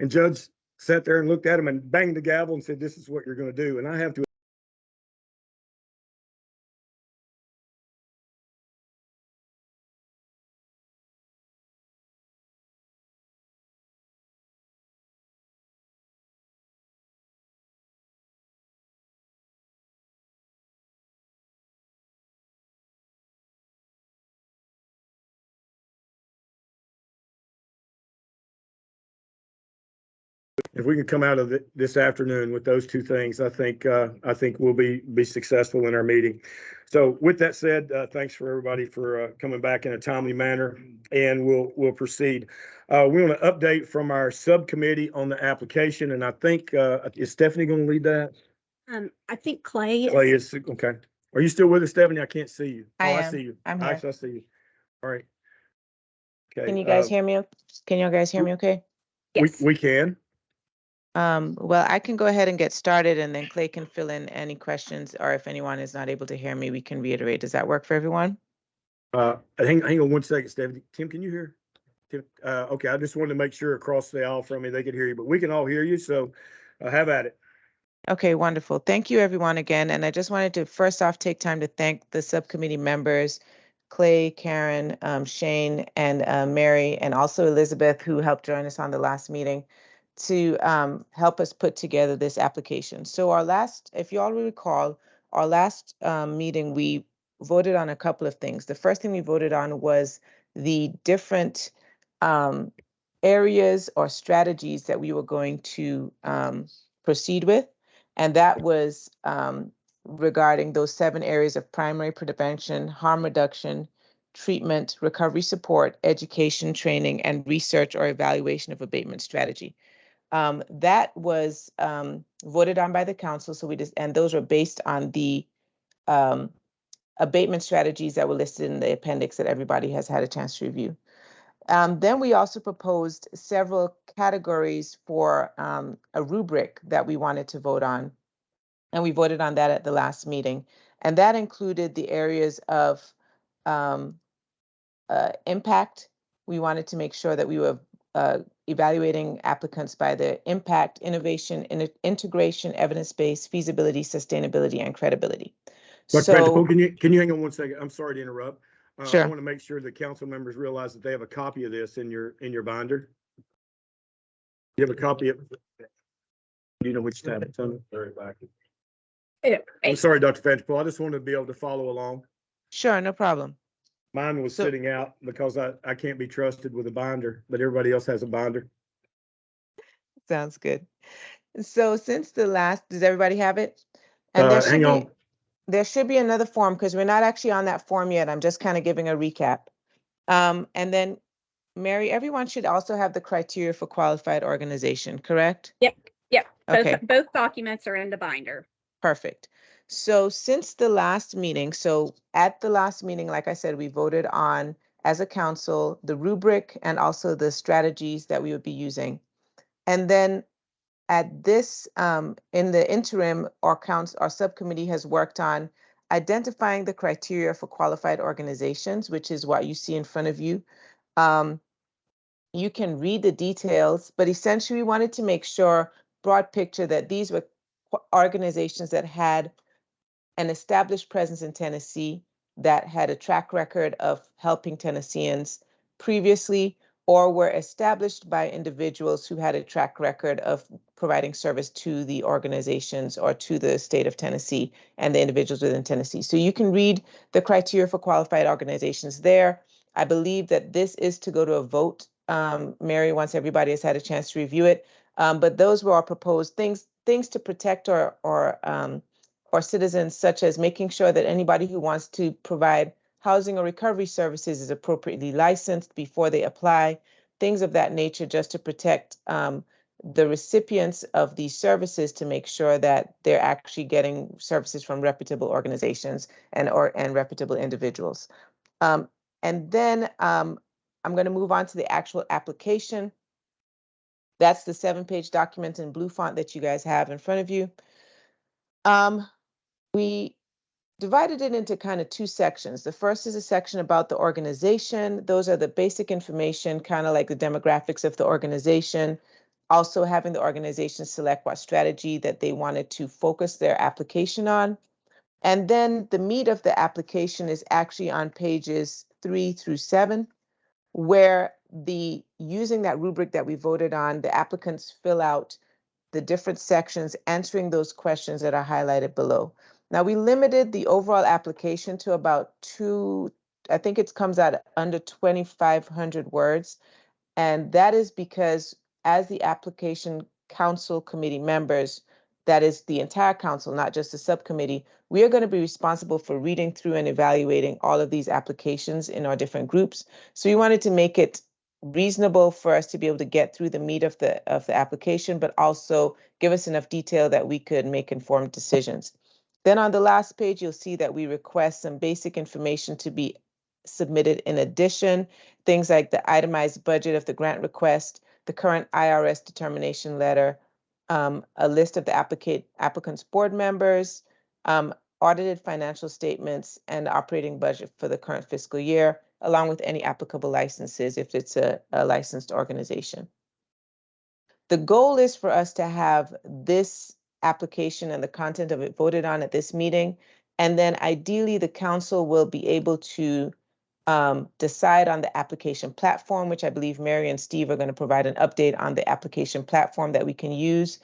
And Judge sat there and looked at him and banged the gavel and said, "This is what you're going to do." And I have to if we can come out of this afternoon with those two things, I think we'll be successful in our meeting. So with that said, thanks for everybody for coming back in a timely manner, and we'll proceed. We want to update from our subcommittee on the application, and I think is Stephanie going to lead that? I think Clay is. Clay is okay. Are you still with us, Stephanie? I can't see you. I I am. see you. I'm here. I see you. All right. Okay. Can you guys hear me? Can you guys hear me okay? Yes. We can. Well, I can go ahead and get started and then Clay can fill in any questions, or if anyone is not able to hear me, we can reiterate. Does that work for everyone? Hang on one second, Stephanie. Tim, can you hear? Tim, okay, I just wanted to make sure across the aisle from me they could hear you, but we can all hear you, so have at it. Okay, wonderful. Thank you, everyone, again. And I just wanted to first off take time to thank the subcommittee members, Clay, Karen, Shane, and Mary, and also Elizabeth, who helped join us on the last meeting to help us put together this application. So our last, if you all recall, our last meeting, we voted on a couple of things. The first thing we voted on was the different areas or strategies that we were going to proceed with. And that was regarding those 7 areas of primary prevention, harm reduction, treatment, recovery support, education, training, and research or evaluation of abatement strategy. That was voted on by the council. So and those were based on the abatement strategies that were listed in the appendix that everybody has had a chance to review. Then we also proposed several categories for a rubric that we wanted to vote on. And we voted on that at the last meeting. And that included the areas of impact. We wanted to make sure that we were evaluating applicants by their impact, innovation, integration, evidence-based, feasibility, sustainability, and credibility. Dr. Vanderpool, can you hang on one second? I'm sorry to interrupt. Sure. I want to make sure the council members realize that they have a copy of this in your binder. You have a copy of. Do you know which tab it's on? Very back. I'm sorry, Dr. Vanderpool. I just wanted to be able to follow along. Sure, no problem. Mine was sitting out because I can't be trusted with a binder, but everybody else has a binder. Sounds good. So since the last, does everybody have it? And Hang on. There should be another form because we're not actually on that form yet. I'm just kind of giving a recap. And then, Mary, everyone should also have the criteria for qualified organization, correct? Yep. Okay. Both documents are in the binder. Perfect. So since the last meeting, so at the last meeting, like I said, we voted on, as a council, the rubric and also the strategies that we would be using. And then at this, in the interim, our subcommittee has worked on identifying the criteria for qualified organizations, which is what you see in front of you. You can read the details, but essentially we wanted to make sure, broad picture, that these were organizations that had an established presence in Tennessee, that had a track record of helping Tennesseans previously, or were established by individuals who had a track record of providing service to the organizations or to the state of Tennessee and the individuals within Tennessee. So you can read the criteria for qualified organizations there. I believe that this is to go to a vote, Mary, once everybody has had a chance to review it. But those were our proposed things to protect or citizens, such as making sure that anybody who wants to provide housing or recovery services is appropriately licensed before they apply, things of that nature, just to protect the recipients of these services, to make sure that they're actually getting services from reputable organizations and reputable individuals. And then I'm going to move on to the actual application. That's the 7-page document in blue font that you guys have in front of you. We divided it into kind of two sections. The first is a section about the organization. Those are the basic information, kind of like the demographics of the organization. Also having the organization select what strategy that they wanted to focus their application on. And then the meat of the application is actually on pages 3 through 7, where using that rubric that we voted on, the applicants fill out the different sections answering those questions that are highlighted below. Now, we limited the overall application to about I think it comes out under 2,500 words. And that is because as the application council committee members, that is the entire council, not just the subcommittee, we are going to be responsible for reading through and evaluating all of these applications in our different groups. So we wanted to make it reasonable for us to be able to get through the meat of the application, but also give us enough detail that we could make informed decisions. Then on the last page, you'll see that we request some basic information to be submitted in addition, things like the itemized budget of the grant request, the current IRS determination letter, a list of the applicant's board members, audited financial statements, and the operating budget for the current fiscal year, along with any applicable licenses if it's a licensed organization. The goal is for us to have this application and the content of it voted on at this meeting, and then ideally the council will be able to decide on the application platform, which I believe Mary and Steve are going to provide an update on the application platform that we can use.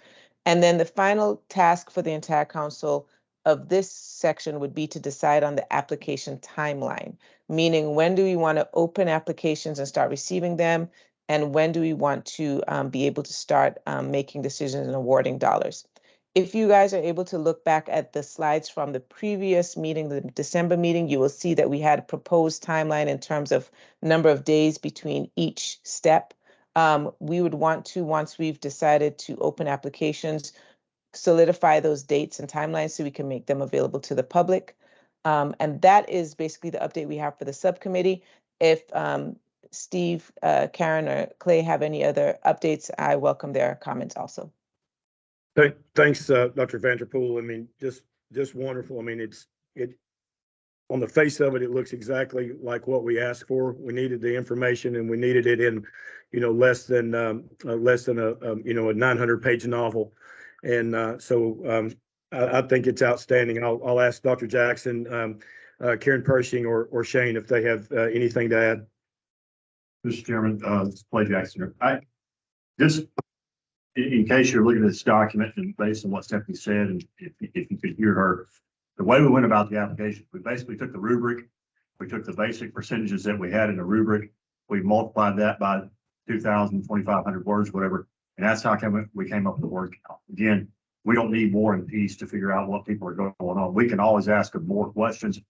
And then the final task for the entire council of this section would be to decide on the application timeline, meaning when do we want to open applications and start receiving them, and when do we want to be able to start making decisions and awarding dollars. If you guys are able to look back at the slides from the previous meeting, the December meeting, you will see that we had a proposed timeline in terms of number of days between each step. We would want to, once we've decided to open applications, solidify those dates and timelines so we can make them available to the public. And that is basically the update we have for the subcommittee. If Steve, Karen, or Clay have any other updates, I welcome their comments also. Thanks, Dr. Vanderpool. I mean, just wonderful. I mean, it on the face of it, it looks exactly like what we asked for. We needed the information, and we needed it in, less than a 900-page novel. And so I think it's outstanding. I'll ask Dr. Jackson, Karen Pershing, or Shane if they have anything to add. Mr. Chairman, this is Clay Jackson. In case you're looking at this document and based on what Stephanie said, and if you could hear her, the way we went about the application, we basically took the rubric, we took the basic percentages that we had in the rubric, we multiplied that by 2,000, 2,500 words, whatever, and that's how we came up with the word count. Again, we don't need War and Peace to figure out what people are going on. We can always ask them more questions,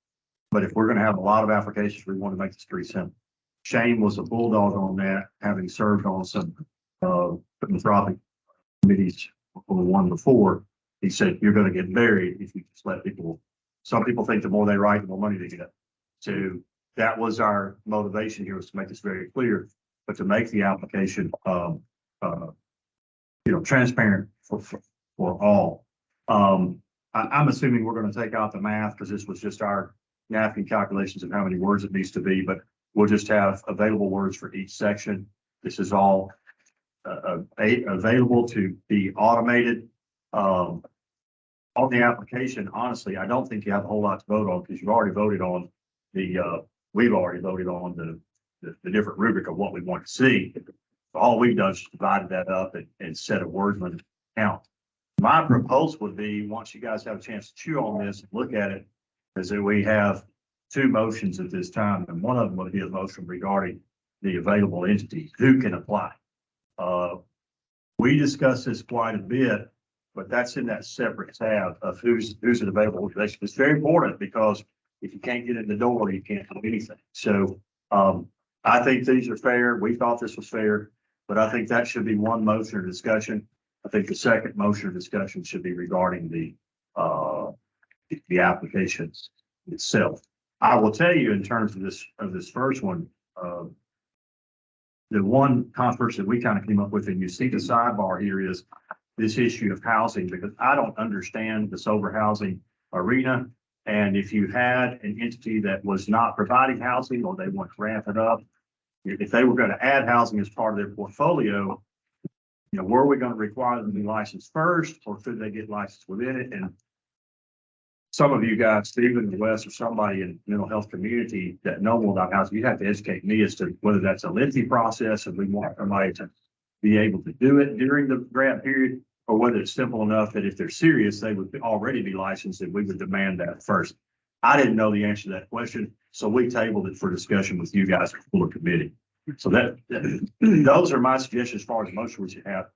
but if we're going to have a lot of applications, we want to make this pretty simple. Shane was a bulldog on that, having served on some philanthropic committees for the one before. He said, you're going to get buried if you just let people. Some people think the more they write, the more money they get. So that was our motivation here, was to make this very clear, but to make the application, transparent for all. I'm assuming we're going to take out the math because this was just our napkin calculations of how many words it needs to be, but we'll just have available words for each section. This is all available to be automated. On the application, honestly, I don't think you have a whole lot to vote on because you've already voted on we've already voted on the different rubric of what we want to see. All we've done is divided that up and set a word limit count. My proposal would be, once you guys have a chance to chew on this and look at it, is that we have two motions at this time, and one of them would be a motion regarding the available entities who can apply. We discussed this quite a bit, but that's in that separate tab of who's an available organization. It's very important because if you can't get in the door, you can't do anything. So I think these are fair. We thought this was fair, but I think that should be one motion or discussion. I think the second motion or discussion should be regarding the application itself. I will tell you in terms of this first one, the one controversy that we kind of came up with, and you see the sidebar here, is this issue of housing, because I don't understand the sober housing arena. And if you had an entity that was not providing housing or they want to ramp it up, if they were going to add housing as part of their portfolio, you know, were we going to require them to be licensed first, or could they get licensed within it? And some of you guys, Stephen and Wes, or somebody in mental health community that know more about housing, you have to educate me as to whether that's a lengthy process and we want somebody to be able to do it during the grant period, or whether it's simple enough that if they're serious, they would already be licensed and we would demand that first. I didn't know the answer to that question, so we tabled it for discussion with you guys for committee. So those are my suggestions as far as motion we should have.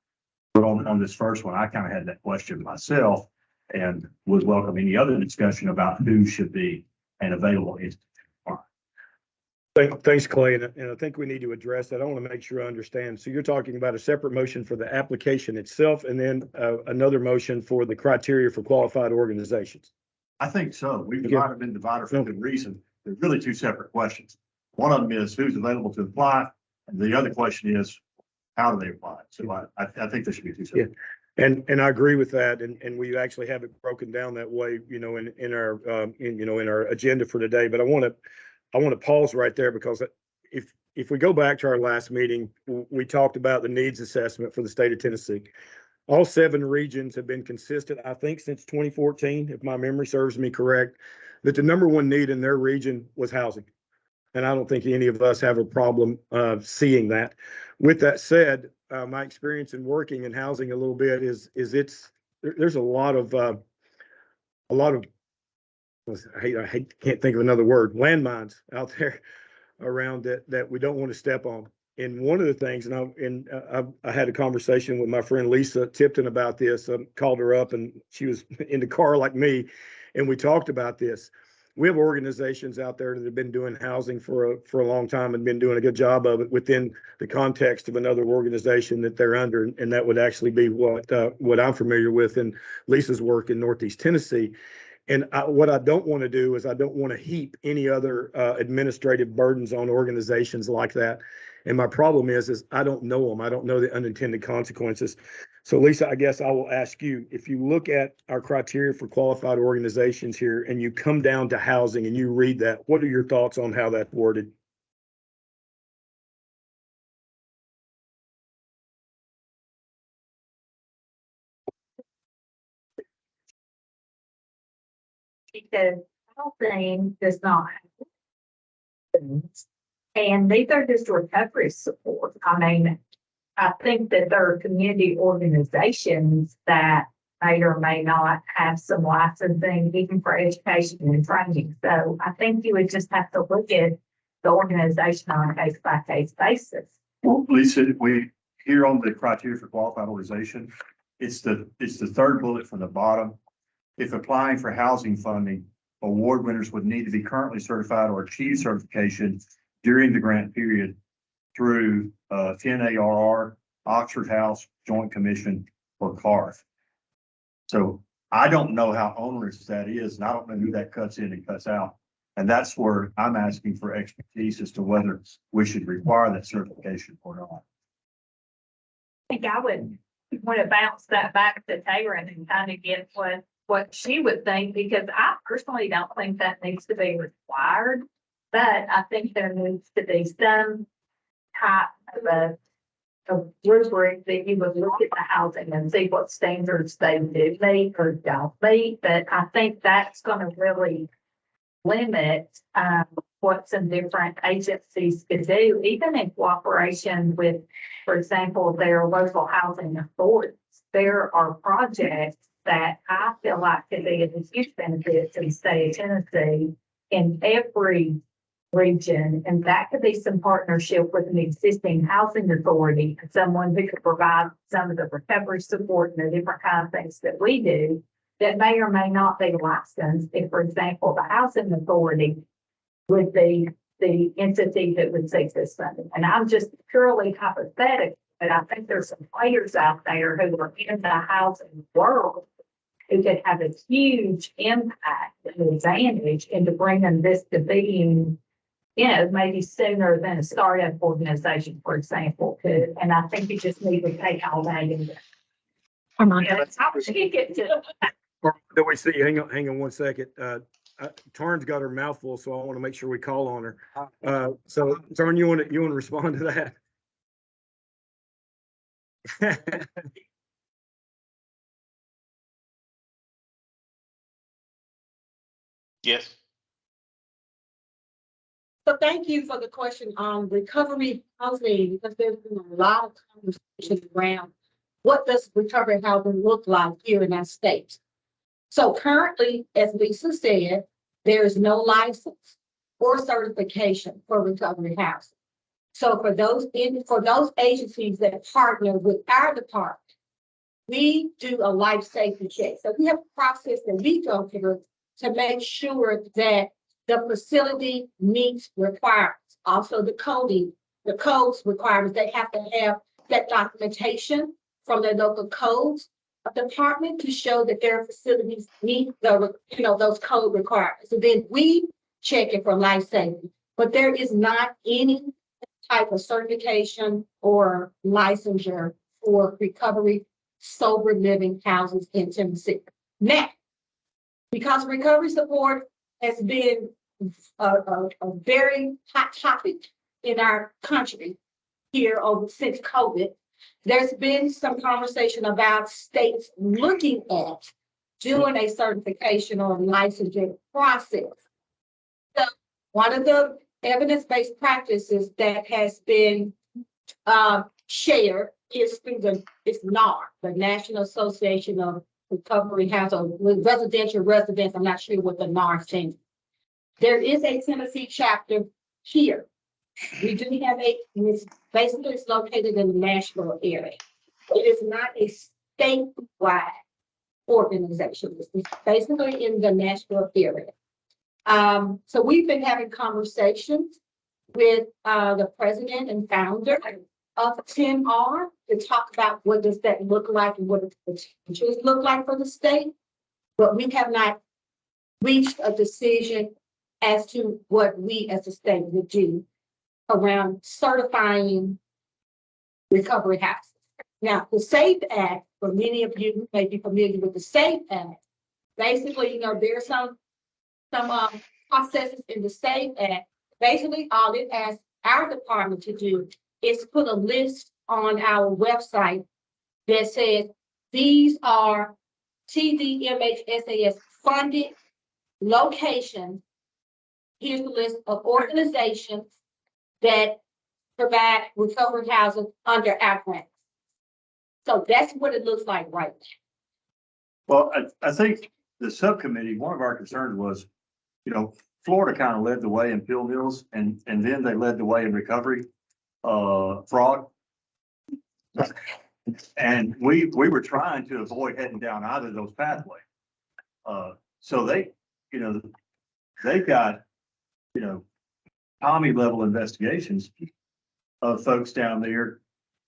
But on this first one, I kind of had that question myself and would welcome any other discussion about who should be an available entity. Thanks, Clay. And I think we need to address that. I want to make sure I understand. So you're talking about a separate motion for the application itself and then another motion for the criteria for qualified organizations. I think so. We've been divided for good reason. There's really two separate questions. One of them is who's available to apply. And the other question is, how do they apply? So I think there should be two separate. Yeah. And I agree with that. And we actually have it broken down that way, you know, in our agenda for today. But I want to pause right there because if we go back to our last meeting, we talked about the needs assessment for the state of Tennessee. All 7 regions have been consistent, I think, since 2014, if my memory serves me correct, that the number one need in their region was housing. And I don't think any of us have a problem seeing that. With that said, my experience in working in housing a little bit is there's a lot of I can't think of another word, landmines out there around that we don't want to step on. And one of the things, and I had a conversation with my friend Lisa Tipton about this. I called her up and she was in the car like me, and we talked about this. We have organizations out there that have been doing housing for a long time and been doing a good job of it within the context of another organization that they're under, and that would actually be what I'm familiar with in Lisa's work in Northeast Tennessee. And what I don't want to do is I don't want to heap any other administrative burdens on organizations like that. And my problem is I don't know them. I don't know the unintended consequences. So Lisa, I guess I will ask you, if you look at our criteria for qualified organizations here and you come down to housing and you read that, what are your thoughts on how that's worded? Because housing does not have things, and neither does recovery support. I mean, I think that there are community organizations that may or may not have some licensing even for education and training. So I think you would just have to look at the organization on a case by case basis. Well, Lisa, we here on the criteria for qualified organization, it's the third bullet from the bottom. If applying for housing funding, award winners would need to be currently certified or achieve certification during the grant period through 10ARR, Oxford House, Joint Commission, or CARF. So I don't know how onerous that is, and I don't know who that cuts in and cuts out. And that's where I'm asking for expertise as to whether we should require that certification or not. I think I would want to bounce that back to Taryn and kind of get what she would think, because I personally don't think that needs to be required. But I think there needs to be some type of a rubric that you would look at the housing and see what standards they do meet or don't meet. But I think that's going to really limit what some different agencies could do, even in cooperation with, for example, their local housing authorities. There are projects that I feel like could be a huge benefit to the state of Tennessee in every region, and that could be some partnership with an existing housing authority, someone who could provide some of the recovery support and the different kind of things that we do that may or may not be licensed. If, for example, the housing authority would be the entity that would seek this funding. And I'm just purely hypothetical, but I think there's some players out there who are in the housing world who could have a huge impact and advantage into bringing this to being, you know, maybe sooner than a startup organization, for example, could. And I think you just need to take all that into. Do we see, hang on 1 second. Taryn's got her mouth full, so I want to make sure we call on her. So Taryn, you want to respond to that? Yes. So thank you for the question on recovery housing, because there's been a lot of conversation around what does recovery housing look like here in our state. So currently, as Lisa said, there is no license or certification for recovery housing. So for those agencies that partner with our department, we do a life safety check. So we have a process that we go through to make sure that the facility meets requirements. Also the codes requirements, they have to have that documentation from their local codes department to show that their facilities meet the, those code requirements. So then we check it for life safety, but there is not any type of certification or licensure for recovery sober living houses in Tennessee. Now, because recovery support has been a very hot topic in our country here since COVID, there's been some conversation about states looking at doing a certification or licensure process. So one of the evidence-based practices that has been shared is through it's NAR, the National Association of Recovery Housing Residential Residents. I'm not sure what the NAR stands. There is a Tennessee chapter here. We do have basically it's located in the Nashville area. It is not a statewide organization. It's basically in the Nashville area. So we've been having conversations with the president and founder of TNR to talk about what does that look like and what does the potentials look like for the state. But we have not reached a decision as to what we as a state would do around certifying recovery houses. Now, the SAFE Act, for many of you who may be familiar with the SAFE Act, basically, there's some processes in the SAFE Act. Basically, all it asks our department to do is put a list on our website that says these are TDMHSAS funded locations. Here's the list of organizations that provide recovery housing under our grant. So that's what it looks like right now. Well, I think the subcommittee, one of our concerns was, Florida kind of led the way in pill mills and then they led the way in recovery fraud. And we were trying to avoid heading down either of those pathways. So they've got, Tommy level investigations of folks down there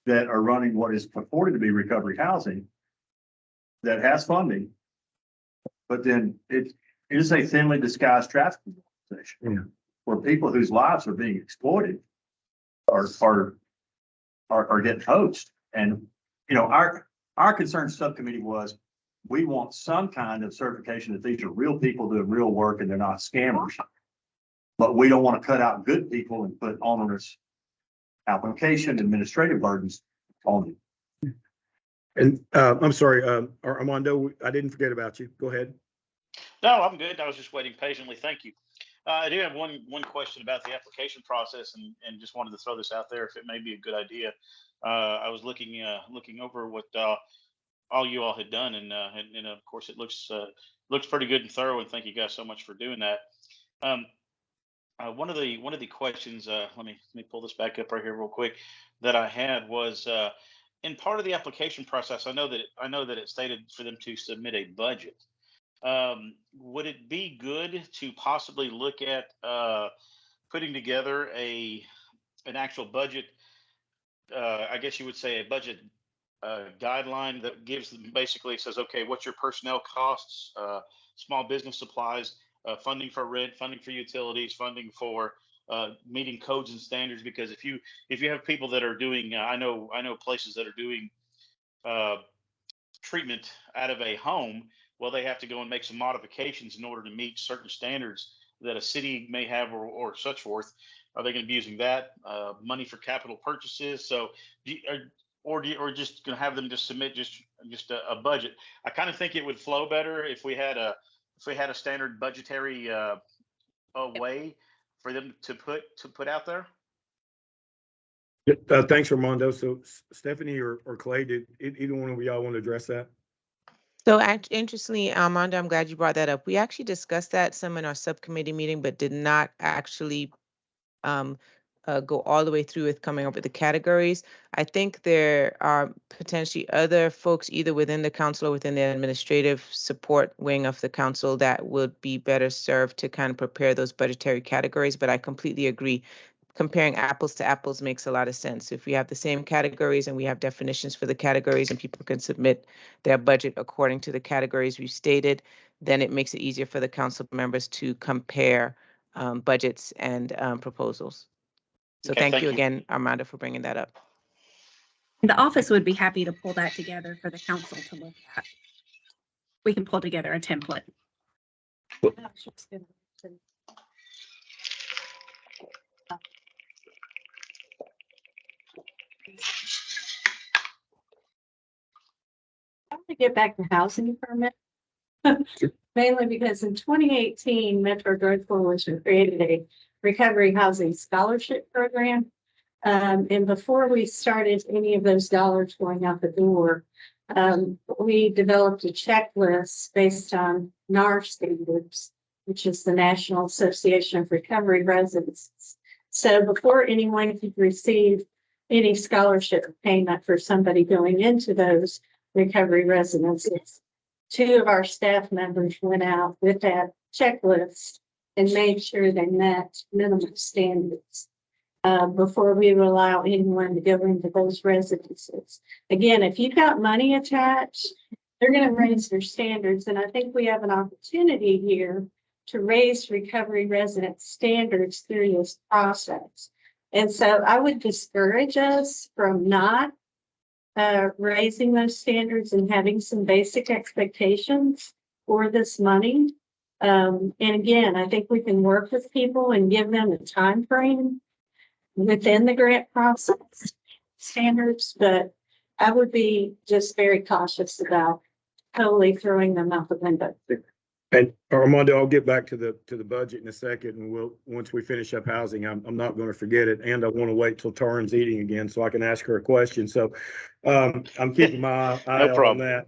that are running what is purported to be recovery housing that has funding, but then it is a thinly disguised trafficking organization where people whose lives are being exploited are getting hoached. And our concern subcommittee was we want some kind of certification that these are real people doing real work and they're not scammers. But we don't want to cut out good people and put onerous application administrative burdens on them. And I'm sorry, Armando, I didn't forget about you. Go ahead. No, I'm good. I was just waiting patiently. Thank you. I do have one question about the application process, and just wanted to throw this out there if it may be a good idea. I was looking over what all you all had done, and of course it looks pretty good and thorough. And thank you guys so much for doing that. One of the questions, let me pull this back up right here real quick, that I had was in part of the application process. I know that it stated for them to submit a budget. Would it be good to possibly look at putting together an actual budget? I guess you would say a budget guideline that basically says, okay, what's your personnel costs, small business supplies, funding for rent, funding for utilities, funding for meeting codes and standards. Because if you have people that are doing, I know places that are doing treatment out of a home, well, they have to go and make some modifications in order to meet certain standards that a city may have or such forth. Are they going to be using that money for capital purchases? So, or just going to have them just submit just a budget? I kind of think it would flow better if we had a standard budgetary a way for them to put out there. Thanks, Armando. So Stephanie or Clay, did either one of y'all want to address that? So interestingly, Armando, I'm glad you brought that up. We actually discussed that some in our subcommittee meeting, but did not actually go all the way through with coming up with the categories. I think there are potentially other folks either within the council or within the administrative support wing of the council that would be better served to kind of prepare those budgetary categories. But I completely agree. Comparing apples to apples makes a lot of sense. If we have the same categories and we have definitions for the categories and people can submit their budget according to the categories we've stated, then it makes it easier for the council members to compare budgets and proposals. So Okay, thank you again, Armando, for bringing that up. The office would be happy to pull that together for the council to look at. We can pull together a template. I want to get back to housing permit. Mainly because in 2018, Metro Growth Coalition created a recovery housing scholarship program. And before we started any of those dollars going out the door, we developed a checklist based on NAR standards, which is the National Association of Recovery Residences. So before anyone could receive any scholarship payment for somebody going into those recovery residences, 2 of our staff members went out with that checklist and made sure they met minimum standards before we would allow anyone to go into those residences. Again, if you've got money attached, they're going to raise their standards. And I think we have an opportunity here to raise recovery resident standards through this process. And so I would discourage us from not raising those standards and having some basic expectations for this money. And again, I think we can work with people and give them a time frame within the grant process standards, but I would be just very cautious about totally throwing them out the window. And Armando, I'll get back to the budget in a second, and once we finish up housing, I'm not going to forget it, and I want to wait till Taryn's eating again so I can ask her a question. So I'm keeping my eye on that.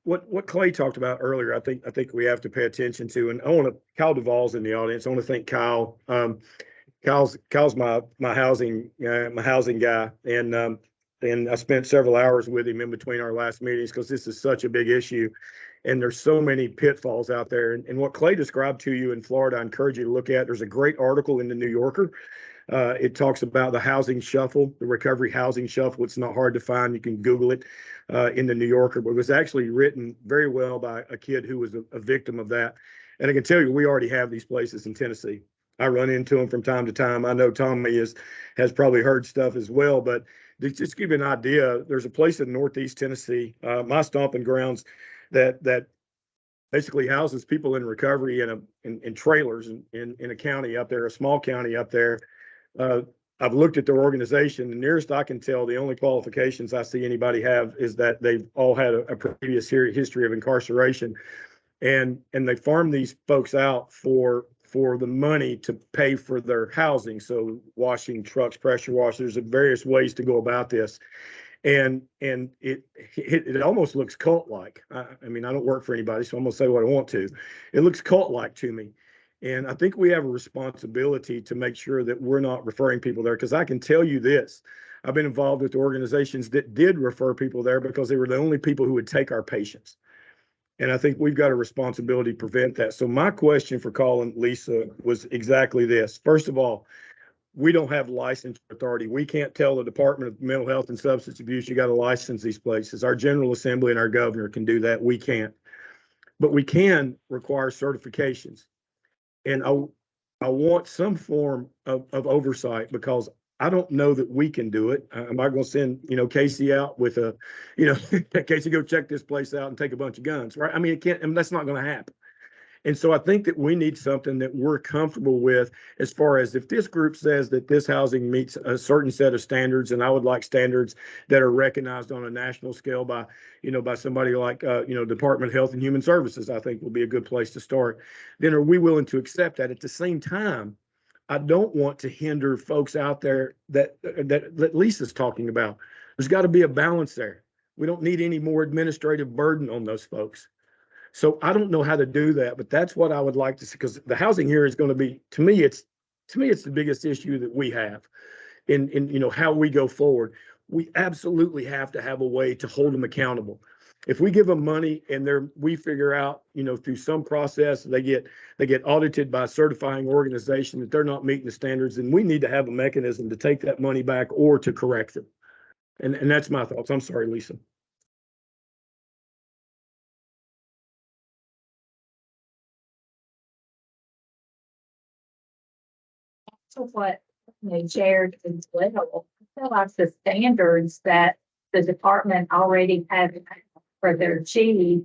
What Clay talked about earlier, I think we have to pay attention to, and Kyle Duvall's in the audience. I want to thank Kyle. Kyle's my housing guy, and I spent several hours with him in between our last meetings because this is such a big issue, and there's so many pitfalls out there. And what Clay described to you in Florida, I encourage you to look at. There's a great article in the New Yorker. It talks about the housing shuffle, the recovery housing shuffle. It's not hard to find. You can Google it in the New Yorker, but it was actually written very well by a kid who was a victim of that. And I can tell you, we already have these places in Tennessee. I run into them from time to time. I know Tommy has probably heard stuff as well, but just to give you an idea, there's a place in Northeast Tennessee, my stomping grounds, that basically houses people in recovery in trailers in a county up there, a small county up there. I've looked at their organization. The nearest I can tell, the only qualifications I see anybody have is that they've all had a previous history of incarceration, and they farm these folks out for the money to pay for their housing. So washing trucks, pressure washers, there's various ways to go about this. And it almost looks cult-like. I mean, I don't work for anybody, so I'm gonna say what I want to. It looks cult-like to me. And I think we have a responsibility to make sure that we're not referring people there, because I can tell you this, I've been involved with organizations that did refer people there because they were the only people who would take our patients. And I think we've got a responsibility to prevent that. So my question for Colin, Lisa, was exactly this. First of all, we don't have license authority. We can't tell the Department of Mental Health and Substance Abuse, you got to license these places. Our General Assembly and our governor can do that. We can't. But we can require certifications. And I want some form of oversight, because I don't know that we can do it. Am I gonna send, Casey out with a, Casey, go check this place out and take a bunch of guns, right? I mean, it can't, that's not gonna happen. And so I think that we need something that we're comfortable with as far as if this group says that this housing meets a certain set of standards, and I would like standards that are recognized on a national scale by, by somebody like, Department of Health and Human Services, I think will be a good place to start. Then are we willing to accept that? At the same time, I don't want to hinder folks out there that Lisa's talking about. There's got to be a balance there. We don't need any more administrative burden on those folks. So I don't know how to do that, but that's what I would like to see, because the housing here is going to be, to me, it's the biggest issue that we have in how we go forward. We absolutely have to have a way to hold them accountable. If we give them money and we figure out, through some process, they get audited by a certifying organization that they're not meeting the standards, then we need to have a mechanism to take that money back or to correct them. And that's my thoughts. I'm sorry, Lisa. So what they shared as well, I feel like the standards that the department already has for their chief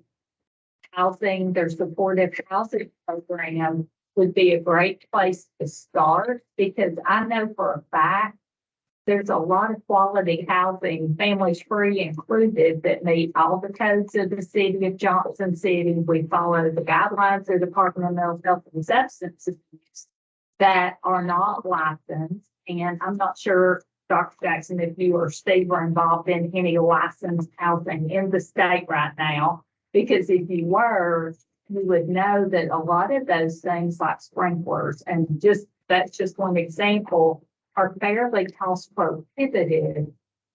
housing, their supportive housing program would be a great place to start, because I know for a fact there's a lot of quality housing, families free included, that meet all the codes of the city of Johnson City. We follow the guidelines of the Department of Mental Health and Substance Abuse that are not licensed. And I'm not sure, Dr. Jackson, if you or Steve are involved in any licensed housing in the state right now, because if you were, you would know that a lot of those things like sprinklers, and that's just one example, are fairly cost prohibitive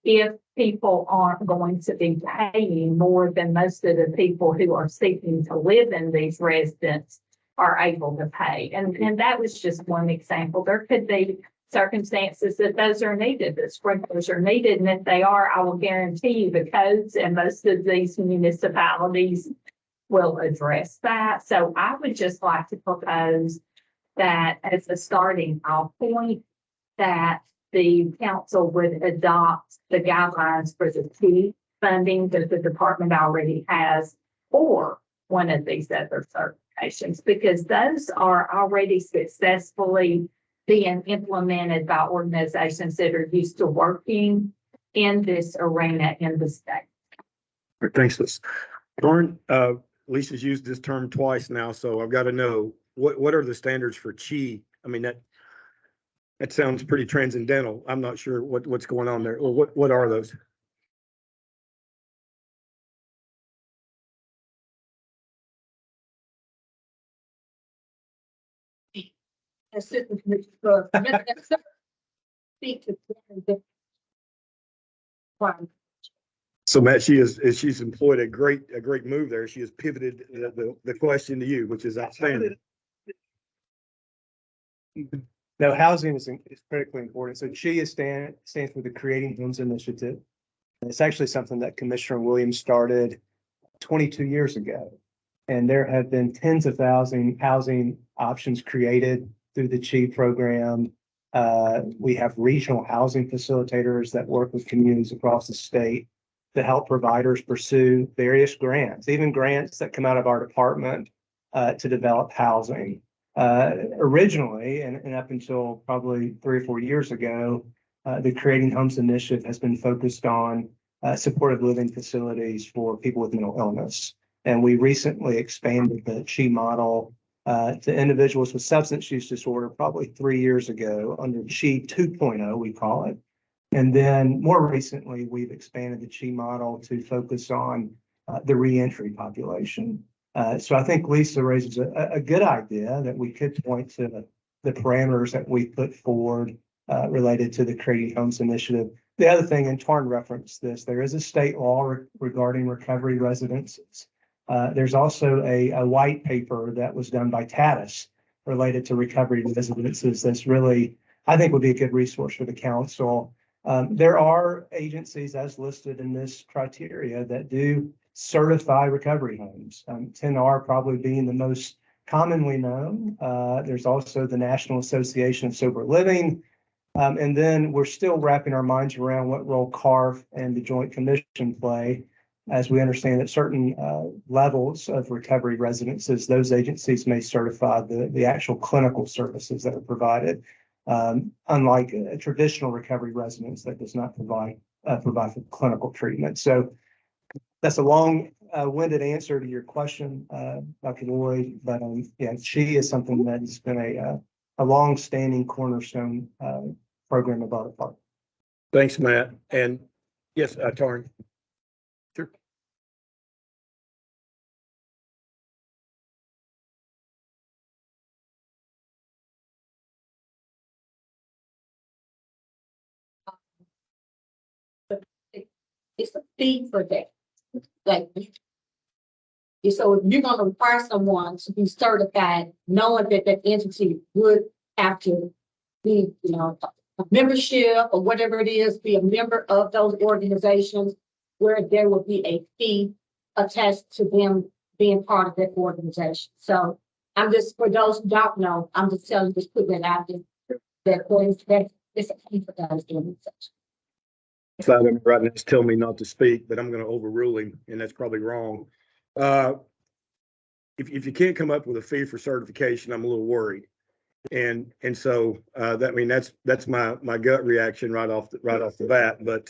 if people aren't going to be paying more than most of the people who are seeking to live in these residences are able to pay. And that was just one example. There could be circumstances that those are needed, that sprinklers are needed. And if they are, I will guarantee you the codes and most of these municipalities will address that. So I would just like to propose that as a starting off point, that the council would adopt the guidelines for the key funding that the department already has, or one of these other certifications, because those are already successfully being implemented by organizations that are used to working in this arena in the state. Thanks, Liz. Lauren, Lisa's used this term twice now, so I've got to know what are the standards for chi? I mean, that sounds pretty transcendental. I'm not sure what's going on there, or what are those? Assistant Commissioner, speak to the So Matt, she's employed a great move there. She has pivoted the question to you, which is outstanding. No, housing is critically important. So CHI stands for the Creating Homes Initiative. And it's actually something that Commissioner Williams started 22 years ago. And there have been tens of thousands housing options created through the CHI program. We have regional housing facilitators that work with communities across the state to help providers pursue various grants, even grants that come out of our department to develop housing. Originally, and up until probably 3 or 4 years ago, the Creating Homes Initiative has been focused on supportive living facilities for people with mental illness. And we recently expanded the CHI model to individuals with substance use disorder probably 3 years ago under CHI 2.0, we call it. And then more recently, we've expanded the CHI model to focus on the reentry population. So I think Lisa raises a good idea that we could point to the parameters that we put forward related to the Creating Homes Initiative. The other thing, and Tarn referenced this, there is a state law regarding recovery residences. There's also a white paper that was done by TATUS related to recovery residences that's really, I think, would be a good resource for the council. There are agencies as listed in this criteria that do certify recovery homes. 10R probably being the most commonly known. There's also the National Association of Sober Living. And then we're still wrapping our minds around what role CARF and the Joint Commission play, as we understand that certain levels of recovery residences, those agencies may certify the actual clinical services that are provided, unlike a traditional recovery residence that does not provide for clinical treatment. So that's a long winded answer to your question, Dr. Lloyd, but yeah, she is something that has been a long-standing cornerstone program of our department. Thanks, Matt. And yes, Taryn. Sure. It's a fee for that. Like, so if you're gonna require someone to be certified, knowing that that entity would have to be, a membership or whatever it is, be a member of those organizations where there will be a fee attached to them being part of that organization. So I'm just, for those who don't know, I'm just telling you, just put that out there. That it's a fee for those organizations. Side of me right now is telling me not to speak, but I'm going to overrule him, and that's probably wrong. If you can't come up with a fee for certification, I'm a little worried, and so that's my gut reaction right off the bat. But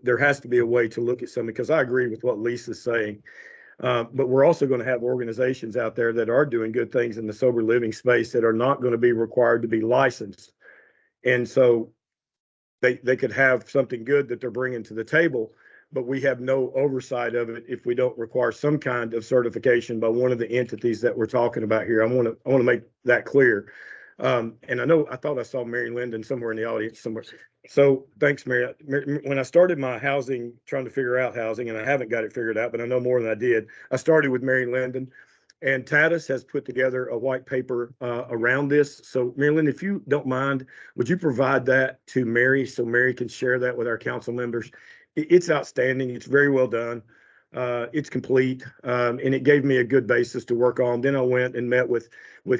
there has to be a way to look at something, because I agree with what Lisa's saying. But we're also going to have organizations out there that are doing good things in the sober living space that are not going to be required to be licensed, and so they could have something good that they're bringing to the table, but we have no oversight of it if we don't require some kind of certification by one of the entities that we're talking about here. I want to make that clear. And I thought I saw Mary Linden somewhere in the audience somewhere. So thanks, Mary. When I started my trying to figure out housing, and I haven't got it figured out, but I know more than I did. I started with Mary Linden. And Tatis has put together a white paper around this. So, Marilyn, if you don't mind, would you provide that to Mary so Mary can share that with our council members? It's outstanding. It's very well done. It's complete, and it gave me a good basis to work on. Then I went and met with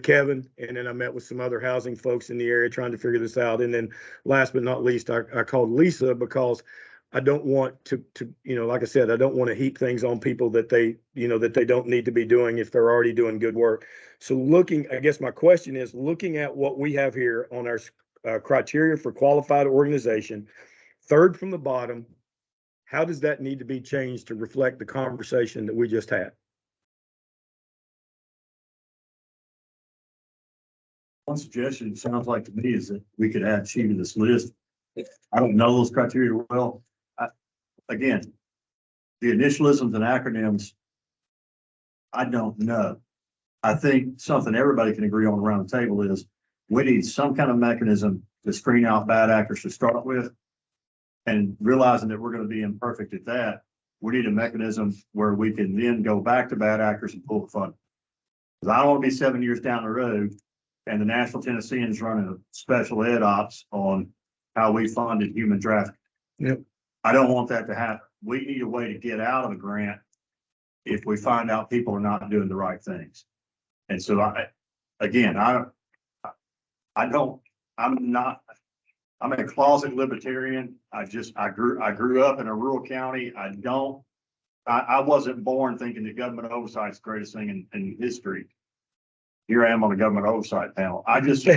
Kevin, and then I met with some other housing folks in the area trying to figure this out. And then last but not least, I called Lisa, because I don't want to, like I said, I don't want to heap things on people that they don't need to be doing if they're already doing good work. So I guess my question is, looking at what we have here on our criteria for qualified organization, third from the bottom, how does that need to be changed to reflect the conversation that we just had? One suggestion, it sounds like to me, is that we could add she to this list. I don't know those criteria well. Again, the initialisms and acronyms, I don't know. I think something everybody can agree on around the table is we need some kind of mechanism to screen out bad actors to start with. And realizing that we're going to be imperfect at that, we need a mechanism where we can then go back to bad actors and pull the fund. Because I don't want to be 7 years down the road and the Nashville Tennesseans running a special ed ops on how we funded human trafficking. Yep. I don't want that to happen. We need a way to get out of the grant if we find out people are not doing the right things. And so I'm a closet libertarian. I grew up in a rural county. I wasn't born thinking that government oversight is the greatest thing in history. Here I am on the government oversight panel. I just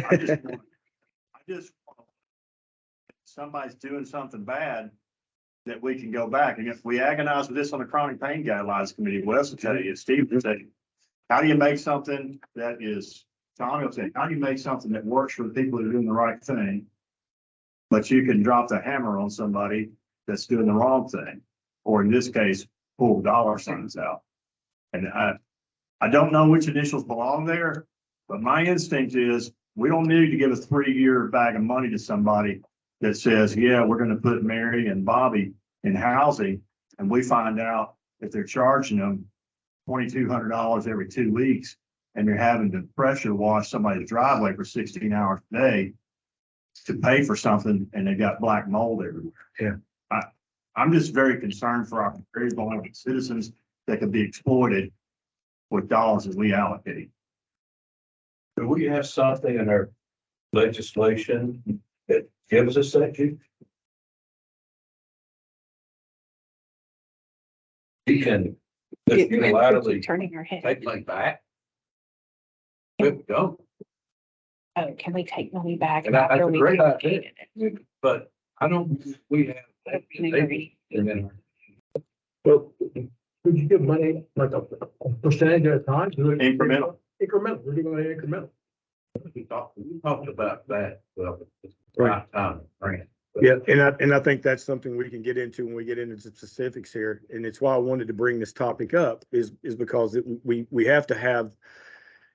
somebody's doing something bad, that we can go back. And if we agonize with this on the chronic pain guidelines committee, Wes will tell you, Steve will tell you, how do you make something that is, Tommy will say, how do you make something that works for the people that are doing the right thing, but you can drop the hammer on somebody that's doing the wrong thing, or in this case, pull dollar signs out. And I don't know which initials belong there, but my instinct is we don't need to give a 3-year bag of money to somebody that says, yeah, we're going to put Mary and Bobby in housing, and we find out that they're charging them $2,200 every 2 weeks, and they're having to pressure wash somebody's driveway for 16 hours a day to pay for something, and they got black mold everywhere. Yeah. I'm just very concerned for our very vulnerable citizens that could be exploited with dollars that we allocate. Do we have something in our legislation that gives us that juice. We can just unilaterally Turning our head. take money back. We don't. Oh, can we take money back? And that's after a we great idea. duplicated it? But I don't, we have. I agree. And then Well, could you give money like a percentage at a time? Do it Incremental. Incremental, we're doing it incremental. we talked about that, well, it's Right. right time, grant. Yeah, and I think that's something we can get into when we get into the specifics here. And it's why I wanted to bring this topic up is because we have to have,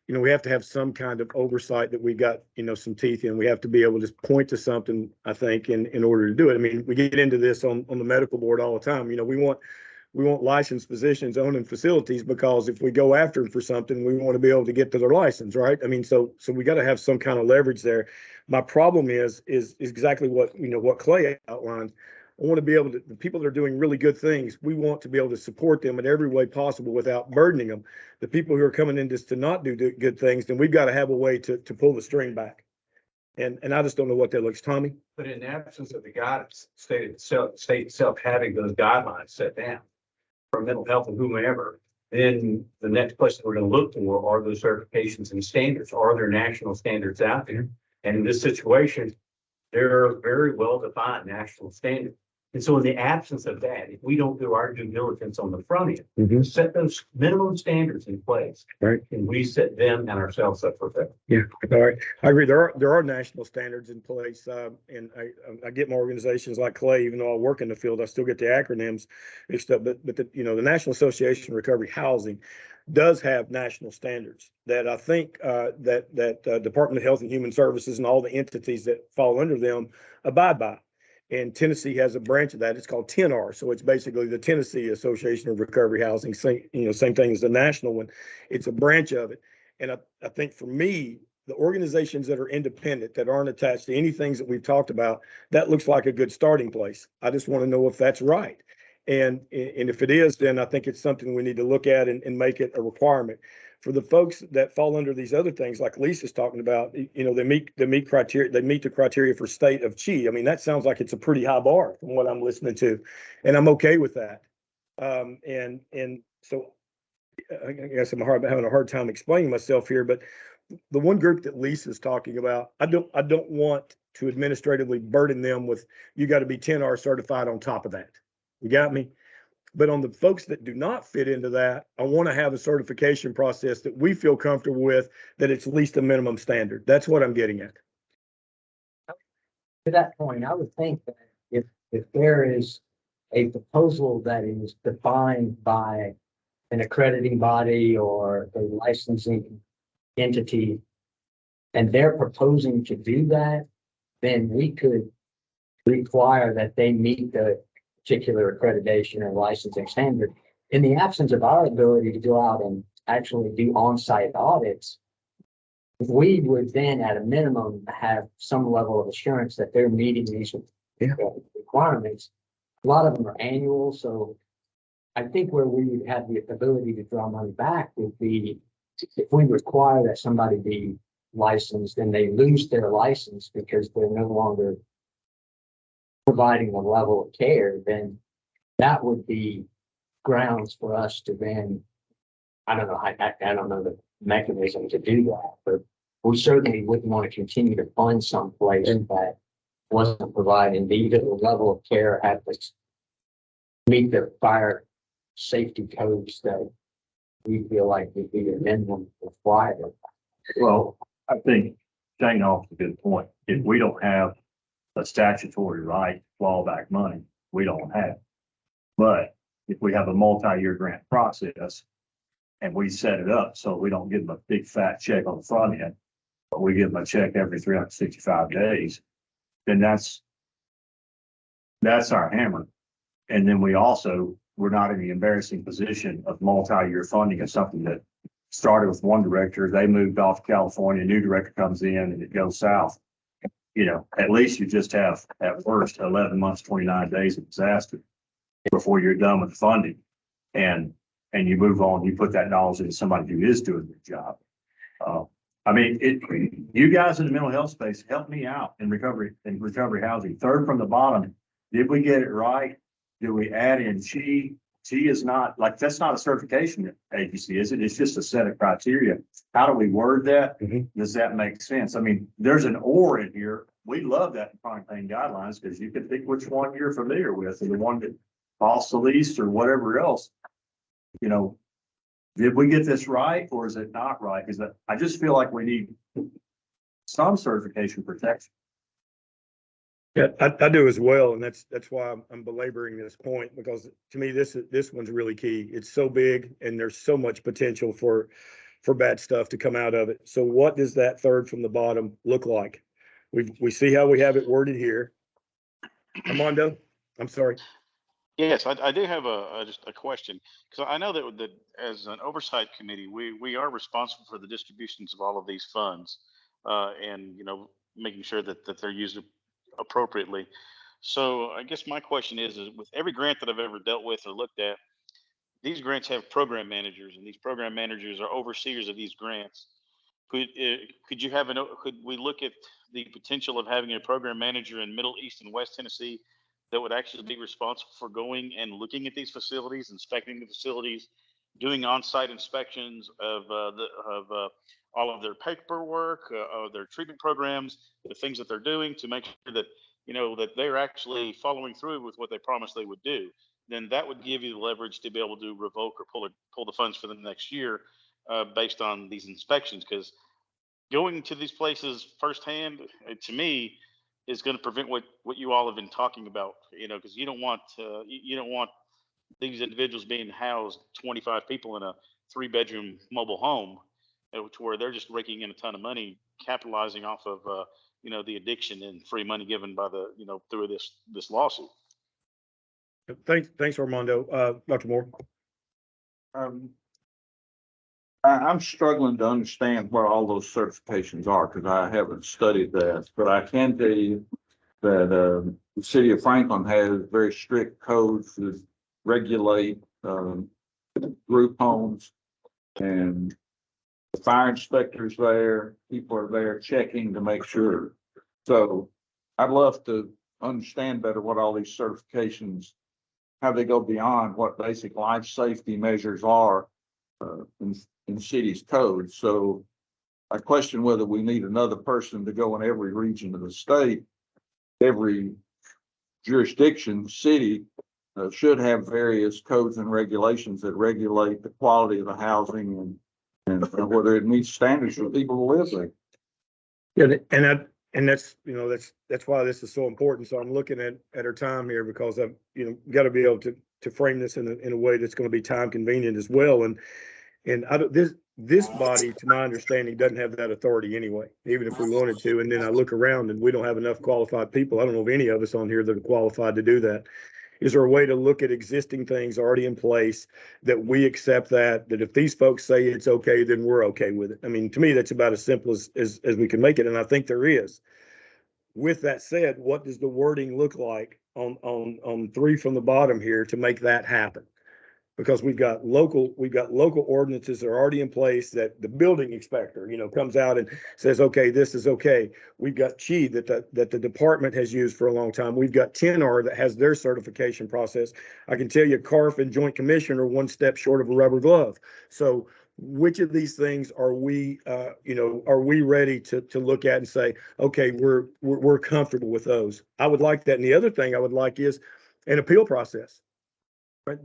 we have to have some kind of oversight that we got, some teeth in. We have to be able to point to something, I think, in order to do it. I mean, we get into this on the medical board all the time. We want licensed physicians owning facilities because if we go after them for something, we want to be able to get to their license, right? I mean, so we got to have some kind of leverage there. My problem is exactly what Clay outlined. I want to be able to, the people that are doing really good things, we want to be able to support them in every way possible without burdening them. The people who are coming in just to not do good things, then we've got to have a way to pull the string back. And I just don't know what that looks. Tommy? But in the absence of the guidance, state itself having those guidelines set down for mental health and whomever, then the next place that we're going to look for are those certifications and standards. Are there national standards out there? And in this situation, there are very well-defined national standards. And so in the absence of that, if we don't do our due diligence on the front end, set those minimum standards in place. Right. And we set them and ourselves up for failure. Yeah, all right. I agree. There are national standards in place. And I get my organizations like Clay, even though I work in the field, I still get the acronyms mixed up. But the National Association of Recovery Housing does have national standards that I think that Department of Health and Human Services and all the entities that fall under them abide by. And Tennessee has a branch of that. It's called TNR. So it's basically the Tennessee Association of Recovery Housing. Same thing as the national one. It's a branch of it. And I think for me, the organizations that are independent, that aren't attached to any things that we've talked about, that looks like a good starting place. I just want to know if that's right. And if it is, then I think it's something we need to look at and make it a requirement. For the folks that fall under these other things, like Lisa's talking about, they meet the criteria for state of chi. I mean, that sounds like it's a pretty high bar from what I'm listening to, and I'm okay with that. And so I guess I'm having a hard time explaining myself here, but the one group that Lisa's talking about, I don't want to administratively burden them with, you got to be 10R certified on top of that. You got me? But on the folks that do not fit into that, I want to have a certification process that we feel comfortable with, that it's at least a minimum standard. That's what I'm getting at. To that point, I would think that if there is a proposal that is defined by an accrediting body or a licensing entity, and they're proposing to do that, then we could require that they meet the particular accreditation or licensing standard. In the absence of our ability to go out and actually do on-site audits, we would then at a minimum have some level of assurance that they're meeting these requirements. A lot of them are annual, so I think where we would have the ability to draw money back would be if we require that somebody be licensed and they lose their license because they're no longer providing the level of care, then that would be grounds for us to then, I don't know the mechanism to do that, but we certainly wouldn't want to continue to fund someplace that wasn't providing either the level of care at the meet the fire safety codes that we feel like would be a minimum required. Well, I think Shane offers a good point. If we don't have a statutory right to claw back money, we don't have it. But if we have a multi-year grant process and we set it up so we don't give them a big fat check on the front end, but we give them a check every 365 days, then that's our hammer. And then we're not in the embarrassing position of multi-year funding of something that started with one director, they moved off to California, a new director comes in and it goes south. At least you just have at worst 11 months, 29 days of disaster before you're done with the funding. And you move on, you put that knowledge into somebody who is doing their job. I mean, you guys in the mental health space, help me out in recovery housing. Third from the bottom, did we get it right? Do we add in she? She is not, like, that's not a certification agency, is it? It's just a set of criteria. How do we word that? Does that make sense? I mean, there's an or in here. We love that in chronic pain guidelines because you can pick which one you're familiar with, or the one that costs the least or whatever else. You know, did we get this right or is it not right? Because I just feel like we need some certification protection. Yeah, I do as well, and that's why I'm belaboring this point, because to me, this one's really key. It's so big and there's so much potential for bad stuff to come out of it. So what does that third from the bottom look like? We see how we have it worded here. Armando, I'm sorry. Yes, I do have just a question, because I know that as an oversight committee, we are responsible for the distributions of all of these funds, and making sure that they're used appropriately. So I guess my question is with every grant that I've ever dealt with or looked at, these grants have program managers, and these program managers are overseers of these grants. Could you have could we look at the potential of having a program manager in Middle East and West Tennessee that would actually be responsible for going and looking at these facilities, inspecting the facilities, doing on-site inspections of all of their paperwork, of their treatment programs, the things that they're doing to make sure that that they're actually following through with what they promised they would do? Then that would give you the leverage to be able to revoke or pull the funds for the next year based on these inspections. Because going to these places firsthand, to me, is going to prevent what you all have been talking about. Because you don't want these individuals being housed 25 people in a 3-bedroom mobile home, to where they're just raking in a ton of money, capitalizing off of the addiction and free money given by the through this lawsuit. Thanks, Armando. Dr. Moore. I'm struggling to understand where all those certifications are because I haven't studied that, but I can tell you that the city of Franklin has very strict codes that regulate group homes, and the fire inspectors there, people are there checking to make sure. So I'd love to understand better what all these certifications, how they go beyond what basic life safety measures are in city's code. So I question whether we need another person to go in every region of the state. Every jurisdiction, city should have various codes and regulations that regulate the quality of the housing and whether it meets standards for people to live there. Yeah, and that's that's why this is so important. So I'm looking at our time here because I've got to be able to frame this in a way that's going to be time convenient as well. And this body, to my understanding, doesn't have that authority anyway, even if we wanted to. And then I look around and we don't have enough qualified people. I don't know of any of us on here that are qualified to do that. Is there a way to look at existing things already in place that we accept that if these folks say it's okay, then we're okay with it? I mean, to me, that's about as simple as we can make it. And I think there is. With that said, what does the wording look like on 3 from the bottom here to make that happen? Because we've got local ordinances that are already in place that the building inspector, comes out and says, okay, this is okay. We've got CHI that the department has used for a long time. We've got TNR that has their certification process. I can tell you CARF and Joint Commission are one step short of a rubber glove. So which of these things are we ready to look at and say, okay, we're comfortable with those? I would like that. And the other thing I would like is an appeal process. Right.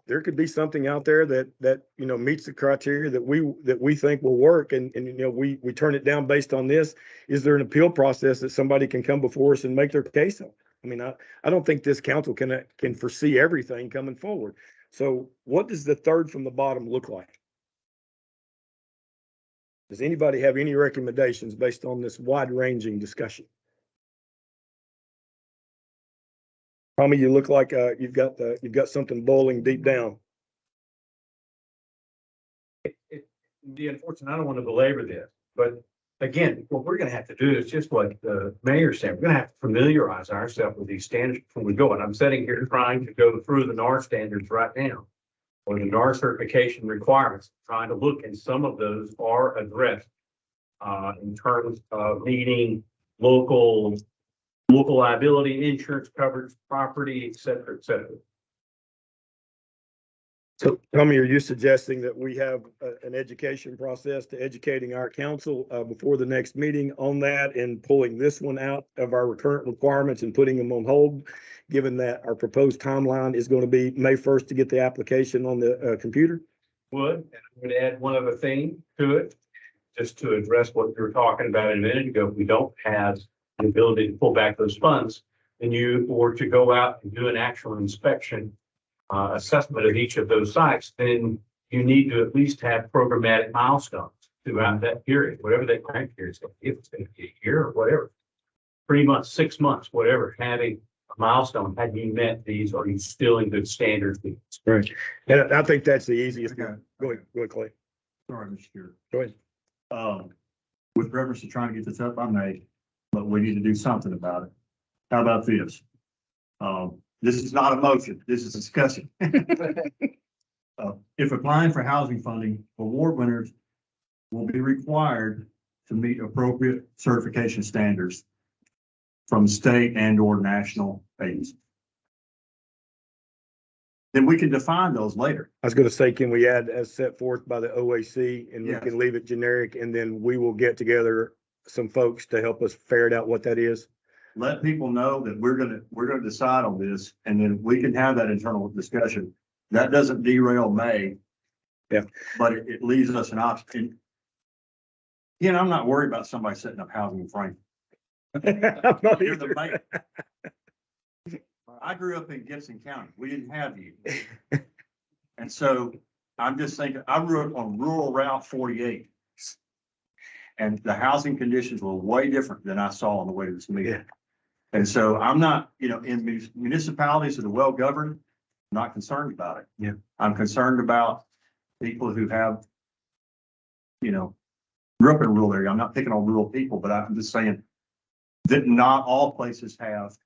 There could be something out there that meets the criteria that we think will work, and we turn it down based on this. Is there an appeal process that somebody can come before us and make their case on? I mean, I don't think this council can foresee everything coming forward. So what does the third from the bottom look like? Does anybody have any recommendations based on this wide-ranging discussion? Tommy, you look like you've got something boiling deep down. The unfortunate, I don't want to belabor this, but again, what we're going to have to do is just what the mayor said. We're going to have to familiarize ourselves with these standards before we go. And I'm sitting here trying to go through the NAR standards right now, or the NAR certification requirements, trying to look, and some of those are addressed in terms of needing local liability insurance coverage, property, et cetera, et cetera. So Tommy, are you suggesting that we have an education process to educating our council before the next meeting on that and pulling this one out of our current requirements and putting them on hold, given that our proposed timeline is going to be May 1st to get the application on the computer? Would, and I'm going to add one other thing to it, just to address what you were talking about a minute ago. If we don't have the ability to pull back those funds, then you were to go out and do an actual inspection, assessment of each of those sites, then you need to at least have programmatic milestones throughout that period, whatever that grant period is. If it's going to be a year or whatever, 3 months, 6 months, whatever, having a milestone. Have you met these? Are you still in good standards? Right. And I think that's the easiest. Okay. Go ahead, Clay. Sorry, Mr. Chair. Go ahead. With reference to trying to get this up, I may, but we need to do something about it. How about this? This is not a motion, this is discussion. If applying for housing funding, award winners will be required to meet appropriate certification standards from state and or national agencies. Then we can define those later. I was going to say, can we add as set forth by the OAC and we Yes. can leave it generic and then we will get together some folks to help us ferret out what that is? Let people know that we're gonna decide on this, and then we can have that internal discussion. That doesn't derail May. Yeah. But it leaves us an option. Again, I'm not worried about somebody setting up housing in Franklin. I'm not You're the either. mayor. I grew up in Gibson County. We didn't have you. And so I'm just thinking, I grew up on rural Route 48. And the housing conditions were way different than I saw on the way to this meeting. Yeah. And so I'm not, in municipalities that are well governed, I'm not concerned about it. Yeah. I'm concerned about people who have, grew up in a rural area. I'm not picking on rural people, but I'm just saying that not all places have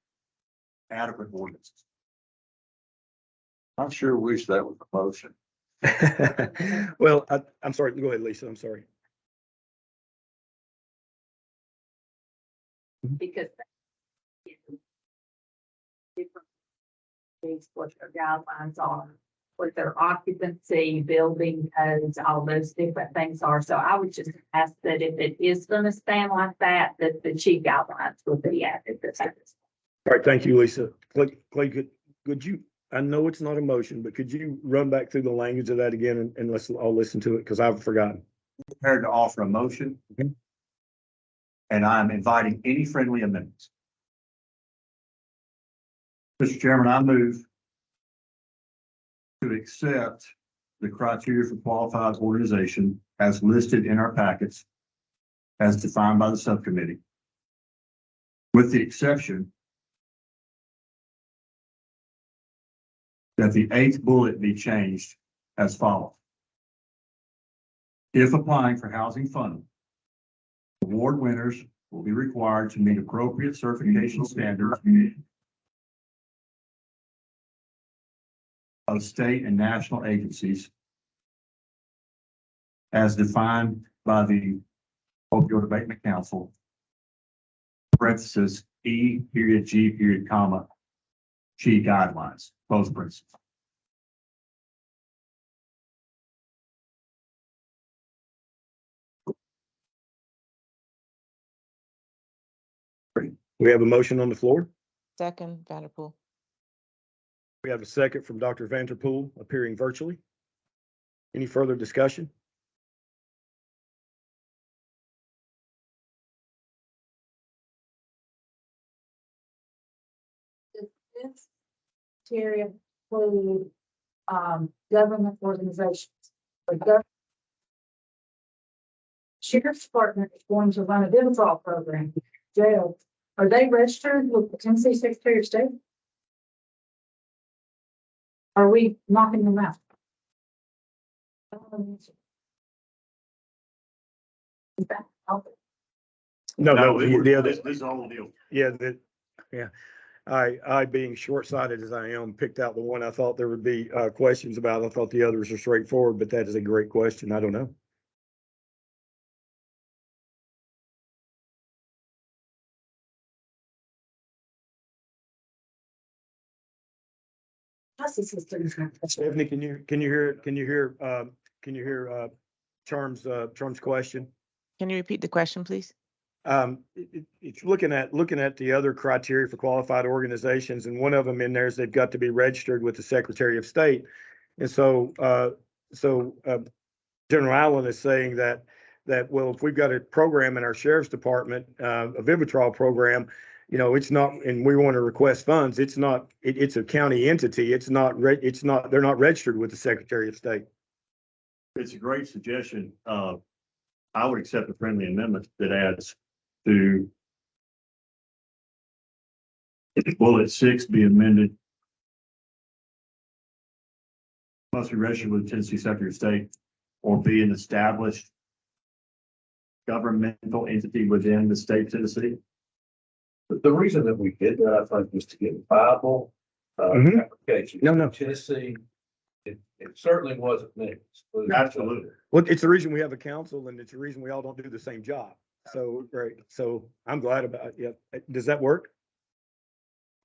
adequate ordinances. I sure wish that was a motion. Well, I'm sorry. Go ahead, Lisa. I'm sorry. Because different things, what their guidelines are, what their occupancy, building codes, all those different things are. So I would just ask that if it is going to stand like that, that the chief guidelines will be added. All right. Thank you, Lisa. Clay, could you, I know it's not a motion, but could you run back through the language of that again and let's all listen to it because I've forgotten. Prepared to offer a motion. Okay. And I'm inviting any friendly amendments. Mr. Chairman, I move to accept the criteria for qualified organization as listed in our packets as defined by the subcommittee, with the exception that the 8th bullet be changed as follows. If applying for housing funding, award winners will be required to meet appropriate certification standards of state and national agencies as defined by the Opioid Abatement Council, parenthesis, E period, G period, comma, G guidelines, close parenthesis. We have a motion on the floor. Second, Vanderpool. We have a second from Dr. Vanderpool appearing virtually. Any further discussion? This criteria include, government organizations. The Sheriff's Department is going to run a withdrawal program, jail. Are they registered with the Tennessee Secretary of State? Are we knocking them out? No, This is the whole deal. Yeah. I being short-sighted as I am, picked out the one I thought there would be questions about. I thought the others are straightforward, but that is a great question. I don't know. justice system. Stephanie, can you hear Charm's question? Can you repeat the question, please? It's looking at the other criteria for qualified organizations, and one of them in there is they've got to be registered with the Secretary of State. And so, General Allen is saying that, well, if we've got a program in our sheriff's department, a Vivitrol program, it's not, and we want to request funds, it's a county entity. They're not registered with the Secretary of State. It's a great suggestion. I would accept a friendly amendment that adds to bullet 6 be amended. Must be registered with the Tennessee Secretary of State or be an established governmental entity within the state of Tennessee. But the reason that we did that, I think, was to get viable applications. No. Tennessee, it certainly wasn't mixed. Absolutely. Well, it's the reason we have a council, and it's the reason we all don't do the same job. So, right. So I'm glad about it. Yeah. Does that work?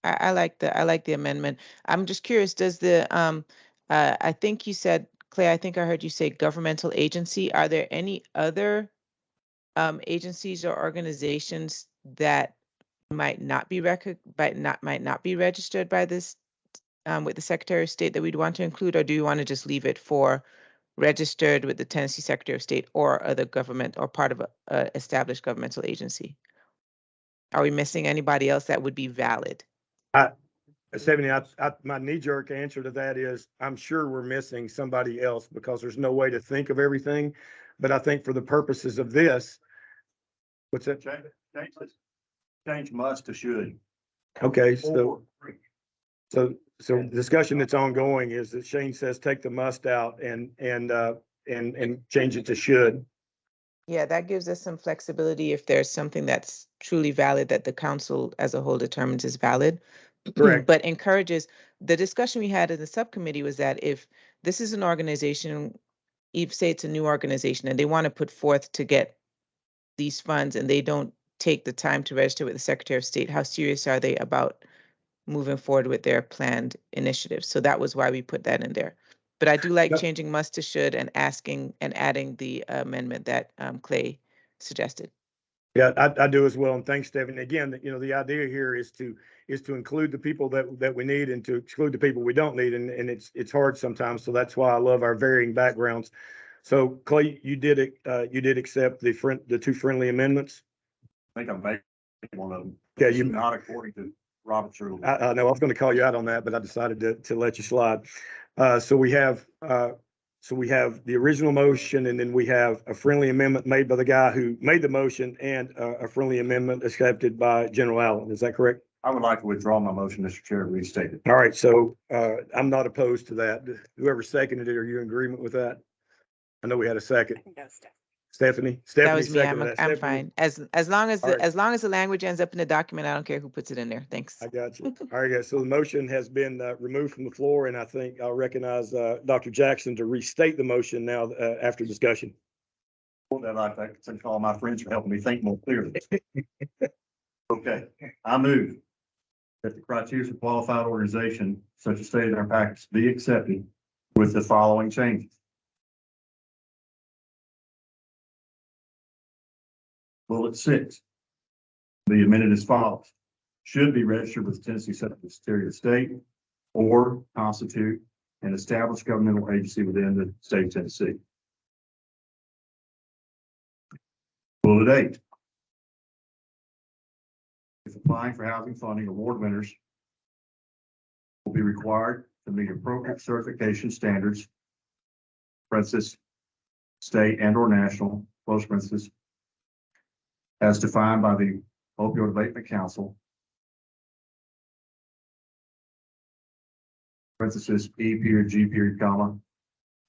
I like the amendment. I'm just curious, does the, I think you said, Clay, I think I heard you say governmental agency. Are there any other agencies or organizations that might not be might not be registered by this with the Secretary of State that we'd want to include, or do you want to just leave it for registered with the Tennessee Secretary of State or other government or part of a established governmental agency? Are we missing anybody else that would be valid? Stephanie, my knee-jerk answer to that is I'm sure we're missing somebody else because there's no way to think of everything. But I think for the purposes of this, what's that? Change must to should. Okay, so discussion that's ongoing is that Shane says take the must out and change it to should. Yeah, that gives us some flexibility if there's something that's truly valid that the council as a whole determines is valid. Correct. But encourages, the discussion we had in the subcommittee was that if this is an organization, if say it's a new organization and they want to put forth to get these funds and they don't take the time to register with the Secretary of State, how serious are they about moving forward with their planned initiatives? So that was why we put that in there. But I do like Yep. changing must to should and asking and adding the amendment that Clay suggested. Yeah, I do as well. And thanks, Stephanie. Again, the idea here is to include the people that we need and to exclude the people we don't need. And it's hard sometimes. So that's why I love our varying backgrounds. So Clay, you did accept the two friendly amendments? I think I'm making one of them. Yeah, It's not according to Robert's rule. I know I was going to call you out on that, but I decided to let you slide. So we have the original motion, and then we have a friendly amendment made by the guy who made the motion and a friendly amendment accepted by General Allen. Is that correct? I would like to withdraw my motion, Mr. Chair, restated. All right. So I'm not opposed to that. Whoever seconded it, are you in agreement with that? I know we had a second. Stephanie. That was me. Seconded that. I'm Stephanie? fine. As long as All right. as long as the language ends up in the document, I don't care who puts it in there. Thanks. I got you. All right, guys. So the motion has been removed from the floor, and I think I'll recognize Dr. Jackson to restate the motion now after discussion. That I thank all my friends for helping me think more clearly. Okay, I move that the criteria for qualified organization, such as stated in our package, be accepted with the following changes. Bullet 6 be amended as follows: should be registered with the Tennessee Secretary of State or constitute an established governmental agency within the state of Tennessee. Bullet 8. If applying for housing funding, award winners will be required to meet appropriate certification standards, parentheses, state and or national, close parentheses, as defined by the Opioid Abatement Council, parentheses, E period, G period, comma,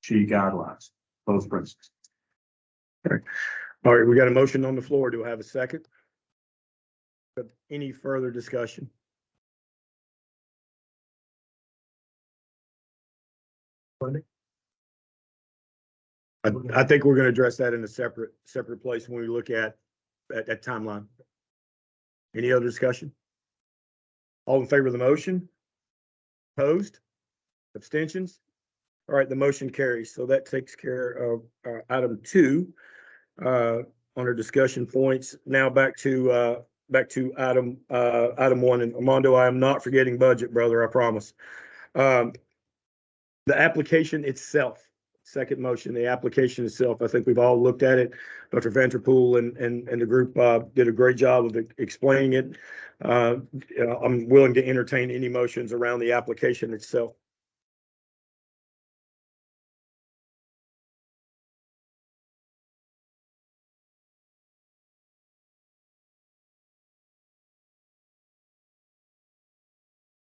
G guidelines, close parentheses. All right, we got a motion on the floor. Do I have a second? Any further discussion? I think we're going to address that in a separate place when we look at timeline. Any other discussion? All in favor of the motion? Opposed? Abstentions? All right, the motion carries. So that takes care of item 2 on our discussion points. Now back to item 1. And Armando, I am not forgetting budget, brother, I promise. The application itself, second motion, the application itself, I think we've all looked at it. Dr. Vanterpool and the group did a great job of explaining it. I'm willing to entertain any motions around the application itself.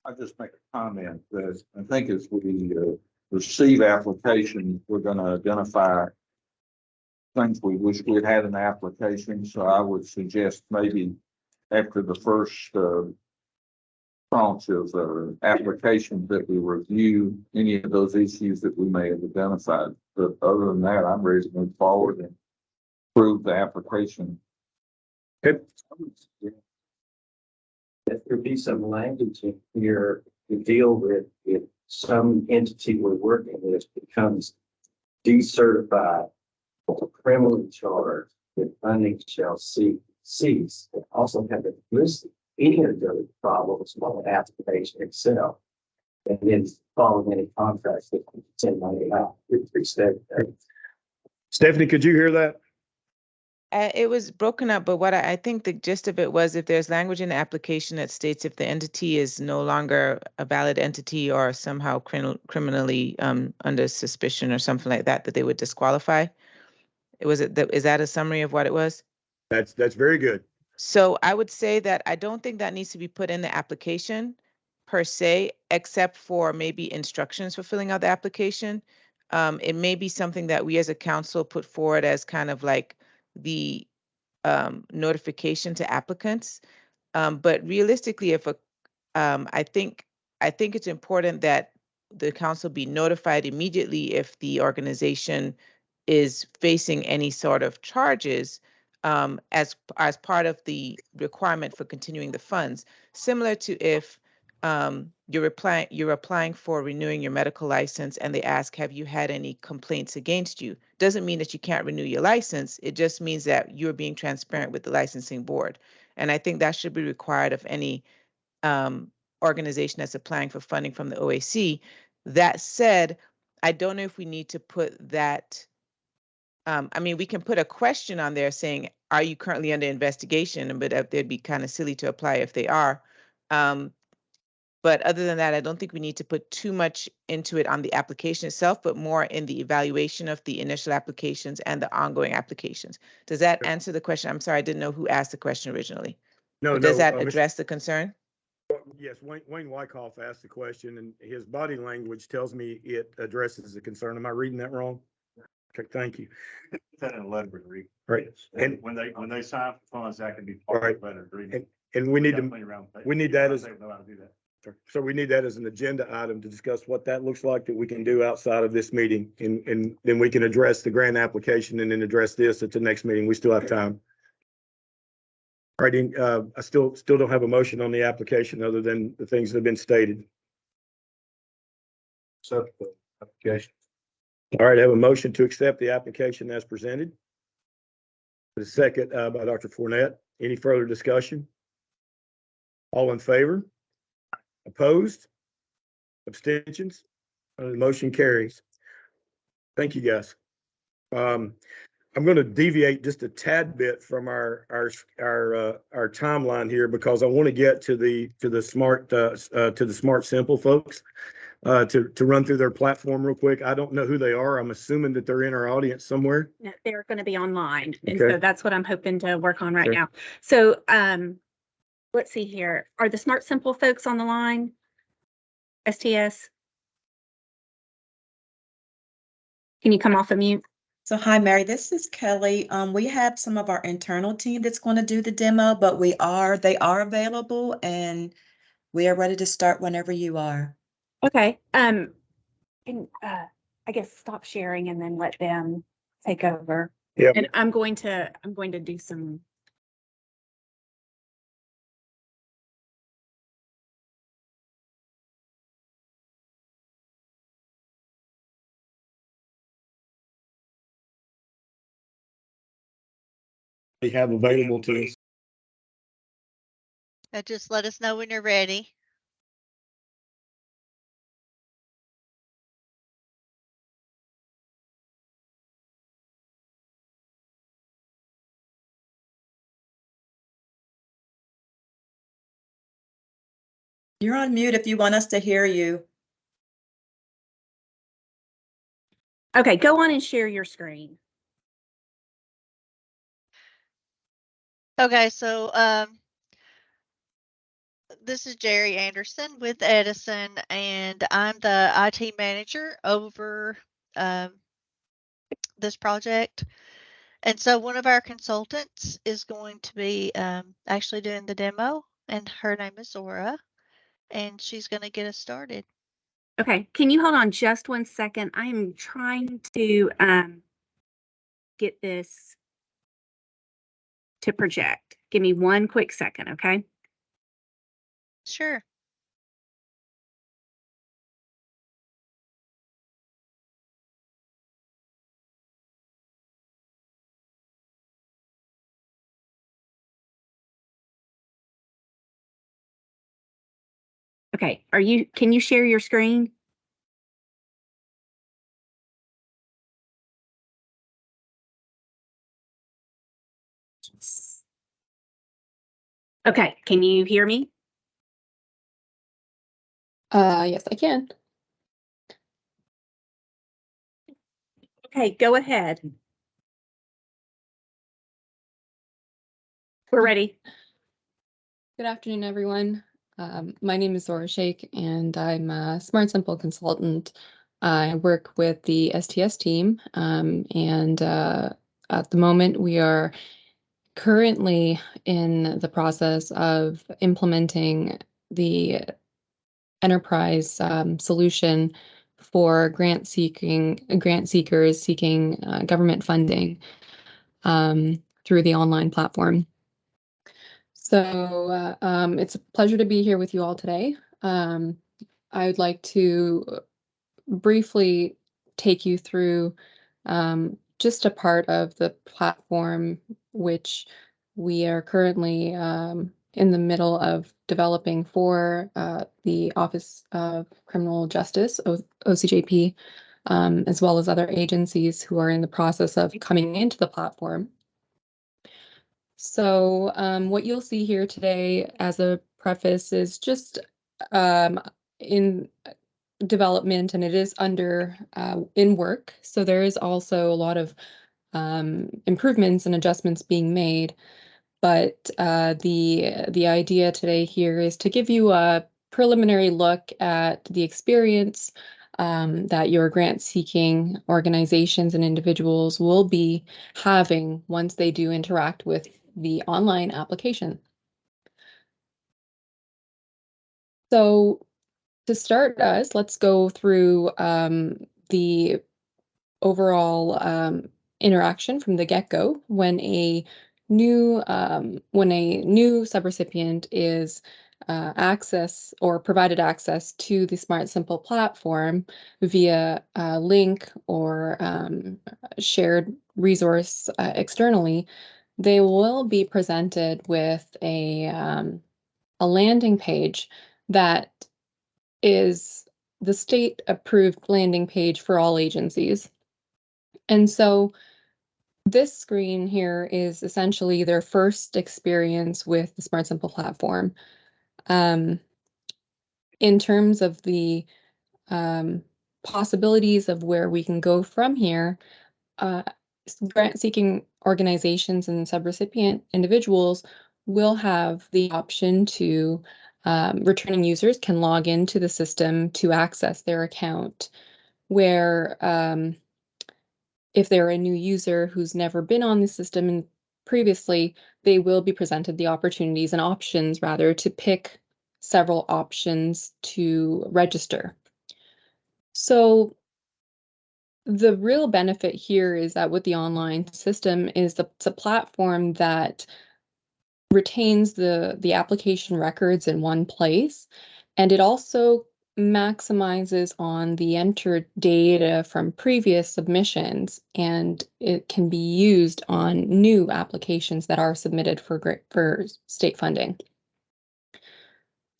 I just make a comment that I think as we receive applications, we're going to identify things we wish we had had in the application. So I would suggest maybe after the first tranche of applications that we review any of those issues that we may have identified. But other than that, I'm ready to move forward and approve the application. Okay. If there be some language in here to deal with if some entity we're working with becomes decertified or criminally charged, that funding shall cease. It also have to list any of those problems on the application itself. And then following any contracts that can send money out. Stephanie, could you hear that? It was broken up, but what I think the gist of it was if there's language in the application that states if the entity is no longer a valid entity or somehow criminally under suspicion or something like that, that they would disqualify. Is that a summary of what it was? That's very good. So I would say that I don't think that needs to be put in the application per se, except for maybe instructions for filling out the application. It may be something that we as a council put forward as kind of like the notification to applicants. But realistically, I think it's important that the council be notified immediately if the organization is facing any sort of charges as part of the requirement for continuing the funds, similar to if you're applying for renewing your medical license and they ask, have you had any complaints against you? Doesn't mean that you can't renew your license. It just means that you're being transparent with the licensing board. And I think that should be required of any organization that's applying for funding from the OAC. That said, I don't know if we need to put that. I mean, we can put a question on there saying, are you currently under investigation? But they'd be kind of silly to apply if they are. But other than that, I don't think we need to put too much into it on the application itself, but more in the evaluation of the initial applications and the ongoing applications. Does that answer the question? I'm sorry, I didn't know who asked the question originally. No, but does no, that address the concern? Yes, Wayne Wyckoff asked the question and his body language tells me it addresses the concern. Am I reading that wrong? Okay, thank you. That in a letter agreement. Right. And when they sign for funds, that can be part of the letter agreement. And we need that as, Know how to do that. so we need that as an agenda item to discuss what that looks like that we can do outside of this meeting. And then we can address the grant application and then address this at the next meeting. We still have time. All right, I still don't have a motion on the application other than the things that have been stated. So, application. All right, I have a motion to accept the application as presented. The second by Dr. Fournette. Any further discussion? All in favor? Opposed? Abstentions? The motion carries. Thank you, guys. I'm going to deviate just a tad bit from our timeline here because I want to get to the Smart Simple folks to run through their platform real quick. I don't know who they are. I'm assuming that they're in our audience somewhere. No, they're going to be online. And Okay. so that's what I'm hoping to work on right Okay. now. So let's see here. Are the Smart Simple folks on the line? STS? Can you come off of mute? So hi, Mary, this is Kelly. We have some of our internal team that's going to do the demo, but they are available and we are ready to start whenever you are. Okay. And I guess stop sharing and then let them take over. Yeah. And I'm going to do some we have available to us. Just let us know when you're ready. You're on mute if you want us to hear you. Okay, go on and share your screen. Okay, so this is Jerry Anderson with Edison, and I'm the IT manager over this project. And so one of our consultants is going to be actually doing the demo, and her name is Zora, and she's going to get us started. Okay, can you hold on just 1 second? I am trying to get this to project. Give me 1 quick second, okay? Sure. Okay, can you share your screen? Okay, can you hear me? Yes, I can. Okay, go ahead. We're ready. Good afternoon, everyone. My name is Zora Sheikh, and I'm a Smart Simple consultant. I work with the STS team, and at the moment, we are currently in the process of implementing the enterprise solution for grant seekers seeking government funding through the online platform. So it's a pleasure to be here with you all today. I would like to briefly take you through just a part of the platform which we are currently in the middle of developing for the Office of Criminal Justice, OCJP, as well as other agencies who are in the process of coming into the platform. So what you'll see here today as a preface is just in development, and it is under in work. So there is also a lot of improvements and adjustments being made. But the idea today here is to give you a preliminary look at the experience that your grant-seeking organizations and individuals will be having once they do interact with the online application. So to start us, let's go through the overall interaction from the get-go when a new subrecipient is access or provided access to the Smart Simple platform via a link or shared resource externally, they will be presented with a landing page that is the state-approved landing page for all agencies. And so this screen here is essentially their first experience with the Smart Simple platform. In terms of the possibilities of where we can go from here, grant-seeking organizations and subrecipient individuals will have the option to returning users can log into the system to access their account, where if they're a new user who's never been on the system previously, they will be presented the opportunities and options rather to pick several options to register. So the real benefit here is that with the online system is it's a platform that retains the application records in one place, and it also maximizes on the entered data from previous submissions, and it can be used on new applications that are submitted for state funding.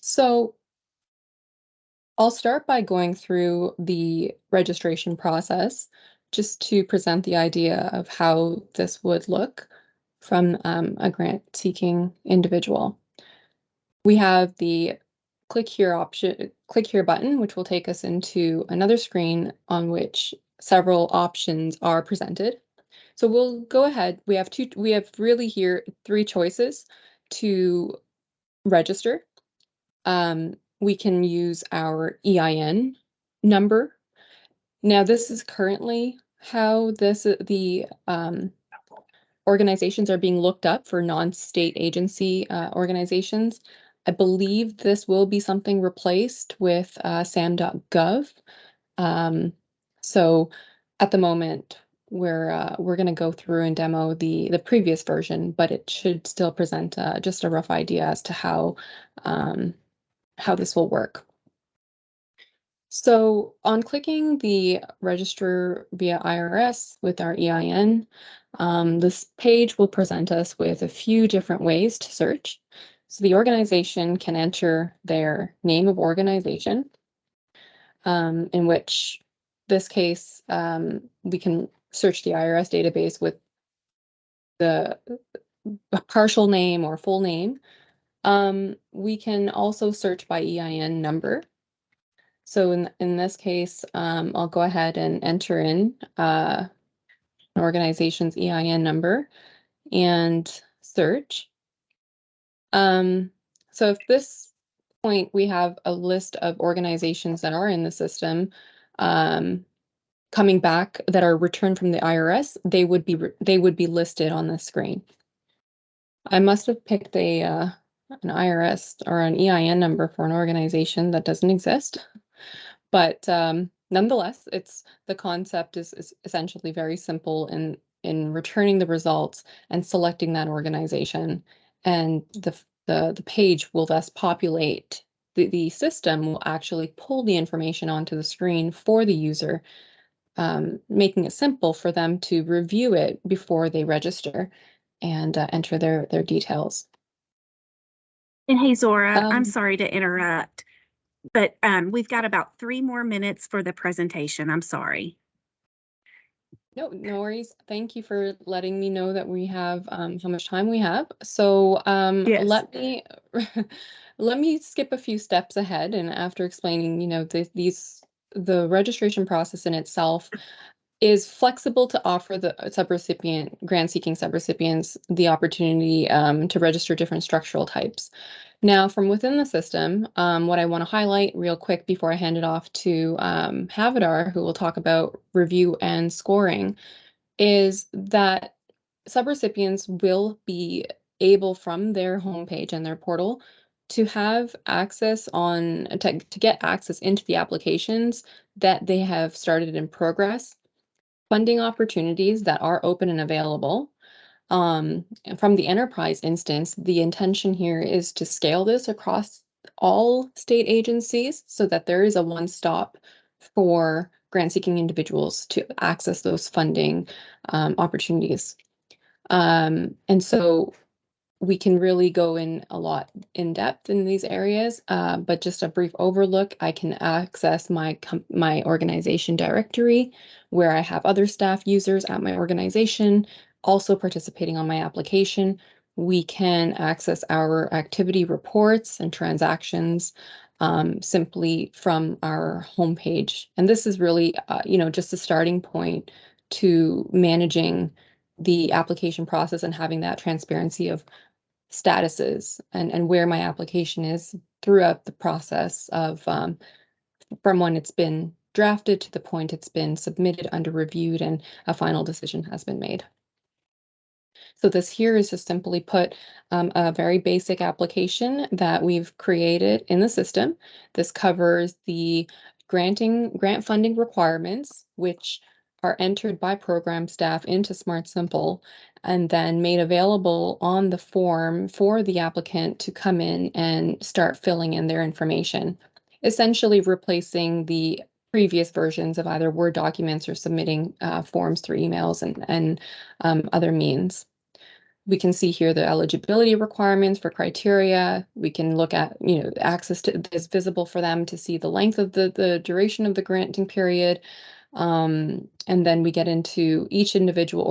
So I'll start by going through the registration process just to present the idea of how this would look from a grant seeking individual. We have the click here button, which will take us into another screen on which several options are presented. So we'll go ahead. We have really here 3 choices to register. We can use our EIN number. Now, this is currently how the organizations are being looked up for non-state agency organizations. I believe this will be something replaced with TN.gov. So at the moment, we're going to go through and demo the previous version, but it should still present just a rough idea as to how this will work. So on clicking the register via IRS with our EIN, this page will present us with a few different ways to search. So the organization can enter their name of organization, in which this case, we can search the IRS database with the partial name or full name. We can also search by EIN number. So in this case, I'll go ahead and enter in an organization's EIN number and search. So if this point we have a list of organizations that are in the system coming back that are returned from the IRS, they would be listed on the screen. I must have picked an IRS or an EIN number for an organization that doesn't exist. But nonetheless, the concept is essentially very simple in returning the results and selecting that organization, and the page will thus populate. The system will actually pull the information onto the screen for the user, making it simple for them to review it before they register and enter their details. And hey, Zora, I'm sorry to interrupt, but we've got about 3 more minutes for the presentation. I'm sorry. No worries. Thank you for letting me know that we have how much time we have. So Yes. let me skip a few steps ahead, and after explaining, the registration process in itself is flexible to offer the grant-seeking subrecipients the opportunity to register different structural types. Now, from within the system, what I want to highlight real quick before I hand it off to Havadar, who will talk about review and scoring, is that subrecipients will be able from their homepage and their portal to have access to get access into the applications that they have started in progress, funding opportunities that are open and available. From the enterprise instance, the intention here is to scale this across all state agencies so that there is a one-stop for grant-seeking individuals to access those funding opportunities. And so we can really go in a lot in depth in these areas, but just a brief overlook. I can access my organization directory where I have other staff users at my organization also participating on my application. We can access our activity reports and transactions simply from our homepage. And this is really, just a starting point to managing the application process and having that transparency of statuses and where my application is throughout the process of from when it's been drafted to the point it's been submitted, under reviewed, and a final decision has been made. So this here is just simply put a very basic application that we've created in the system. This covers the grant funding requirements, which are entered by program staff into Smart Simple and then made available on the form for the applicant to come in and start filling in their information. essentially replacing the previous versions of either Word documents or submitting forms through emails and other means. We can see here the eligibility requirements for criteria. We can look at, access to is visible for them to see the length of the duration of the granting period. And then we get into each individual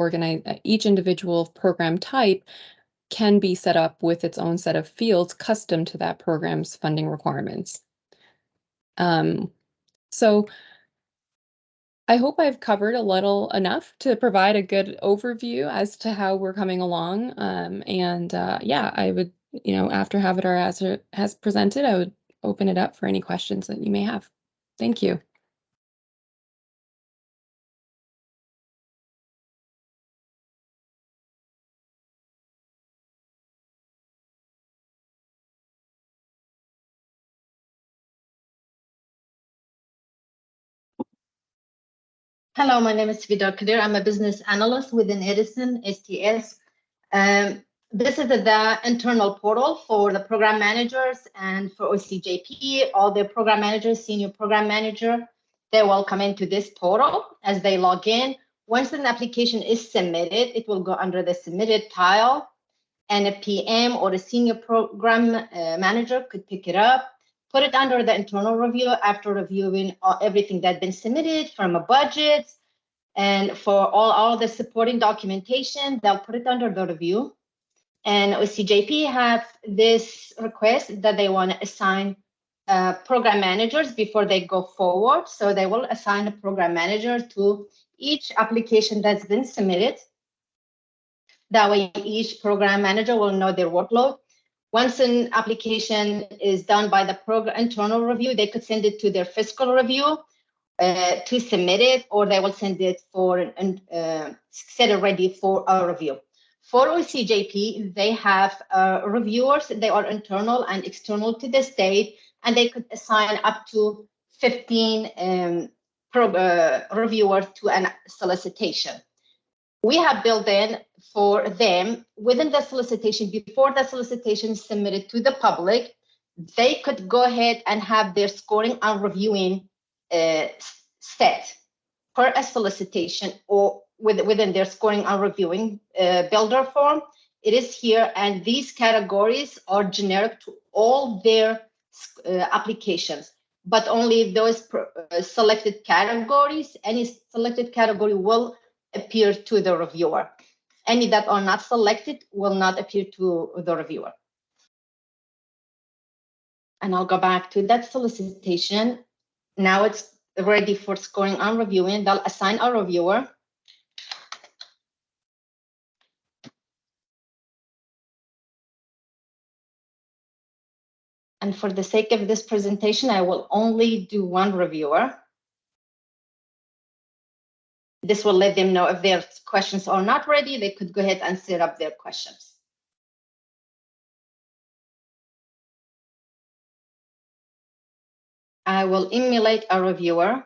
program type can be set up with its own set of fields custom to that program's funding requirements. So I hope I've covered a little enough to provide a good overview as to how we're coming along. Yeah, I would, after Havadar has presented, I would open it up for any questions that you may have. Thank you. Hello, my name is Vidar Kadir. I'm a business analyst within Edison STS. This is the internal portal for the program managers and for OCJP. All the program managers, senior program manager, they will come into this portal as they log in. Once an application is submitted, it will go under the submitted tile, and a PM or a senior program manager could pick it up, put it under the internal review after reviewing everything that's been submitted from a budget and for all the supporting documentation, they'll put it under the review. And OCJP have this request that they want to assign program managers before they go forward. So they will assign a program manager to each application that's been submitted. That way, each program manager will know their workload. Once an application is done by the program internal review, they could send it to their fiscal review to submit it, or they will send it for and set it ready for a review. For OCJP, they have reviewers. They are internal and external to the state, and they could assign up to 15 reviewers to a solicitation. We have built in for them within the solicitation, before the solicitation is submitted to the public, they could go ahead and have their scoring and reviewing set for a solicitation or within their scoring and reviewing builder form. It is here, and these categories are generic to all their applications, but only those selected categories, any selected category will appear to the reviewer. Any that are not selected will not appear to the reviewer. And I'll go back to that solicitation. Now it's ready for scoring and reviewing. They'll assign a reviewer. And for the sake of this presentation, I will only do one reviewer. This will let them know if their questions are not ready, they could go ahead and set up their questions. I will emulate a reviewer.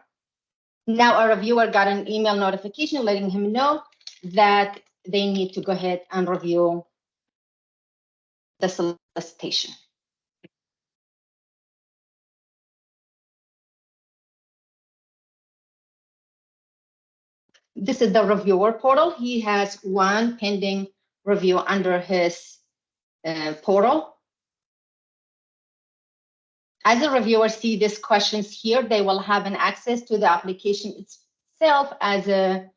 Now a reviewer got an email notification letting him know that they need to go ahead and review the solicitation. This is the reviewer portal. He has one pending review under his portal. As the reviewer see these questions here, they will have an access to the application itself as a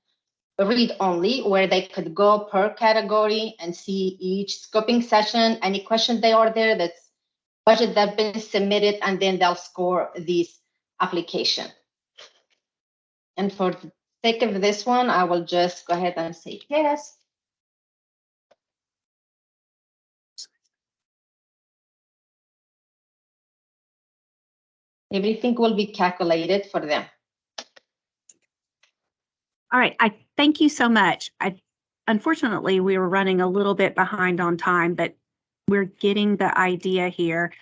read only, where they could go per category and see each scoping session, any questions they are there, that's budget that been submitted, and then they'll score these application. And for the sake of this one, I will just go ahead and say yes. Everything will be calculated for them. All right, I thank you so much. Unfortunately, we were running a little bit behind on time, but we're getting the idea here.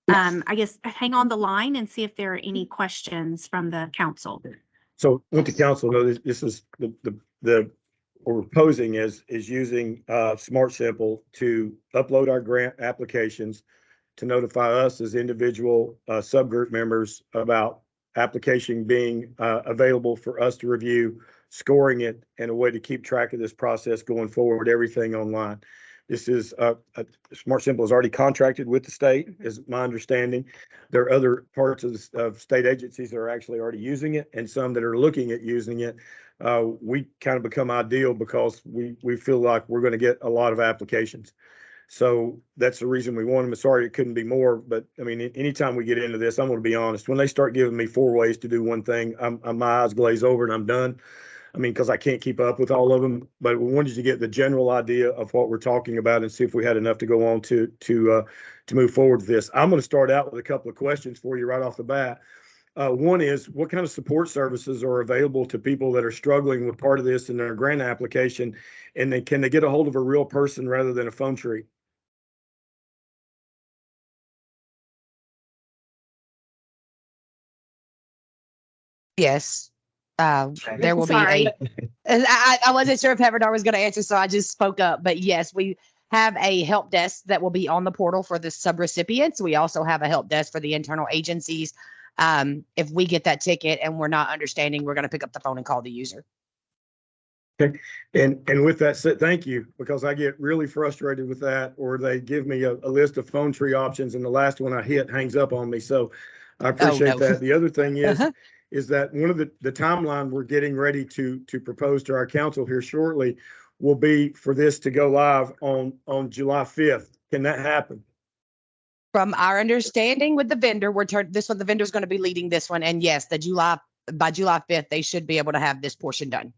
I guess hang on the line and see if there are any questions from the council. So what the council knows, this is the what we're proposing is using Smart Simple to upload our grant applications to notify us as individual subgroup members about application being available for us to review, scoring it, and a way to keep track of this process going forward, everything online. This is Smart Simple is already contracted with the state, is my understanding. There are other parts of state agencies that are actually already using it, and some that are looking at using it. We kind of become ideal because we feel like we're going to get a lot of applications. So that's the reason we want them. Sorry, it couldn't be more, but I mean, anytime we get into this, I'm going to be honest. When they start giving me 4 ways to do one thing, my eyes glaze over and I'm done. I mean, because I can't keep up with all of them, but we wanted to get the general idea of what we're talking about and see if we had enough to go on to move forward with this. I'm going to start out with a couple of questions for you right off the bat. One is, what kind of support services are available to people that are struggling with part of this in their grant application, and then can they get a hold of a real person rather than a phone tree? Yes. There will be Sorry. I wasn't sure if Everdar was going to answer, so I just spoke up. But yes, we have a help desk that will be on the portal for the subrecipients. We also have a help desk for the internal agencies. If we get that ticket and we're not understanding, we're going to pick up the phone and call the user. Okay. And with that said, thank you, because I get really frustrated with that, or they give me a list of phone tree options and the last one I hit hangs up on me. So I appreciate that. The other thing is that one of the timeline we're getting ready to propose to our council here shortly will be for this to go live on July 5th. Can that happen? From our understanding with the vendor, the vendor's going to be leading this one. And yes, by July 5th, they should be able to have this portion done.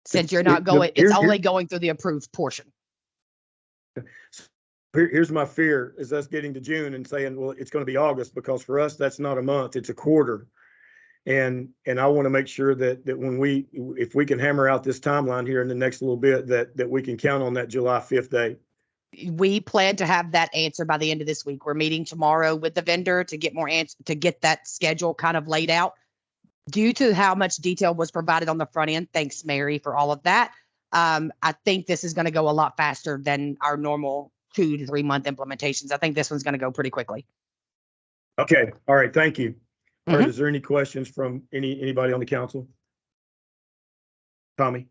Since you're not going, it's only going through the approved portion. Here's my fear, is us getting to June and saying, well, it's going to be August, because for us, that's not a month, it's a quarter. And I want to make sure that if we can hammer out this timeline here in the next little bit, that we can count on that July 5th date. We plan to have that answer by the end of this week. We're meeting tomorrow with the vendor to get more to get that schedule kind of laid out. Due to how much detail was provided on the front end, thanks, Mary, for all of that. I think this is going to go a lot faster than our normal 2 to 3 month implementations. I think this one's going to go pretty quickly. Okay. All right. Thank you. All right. Is there any questions from anybody on the council? Tommy?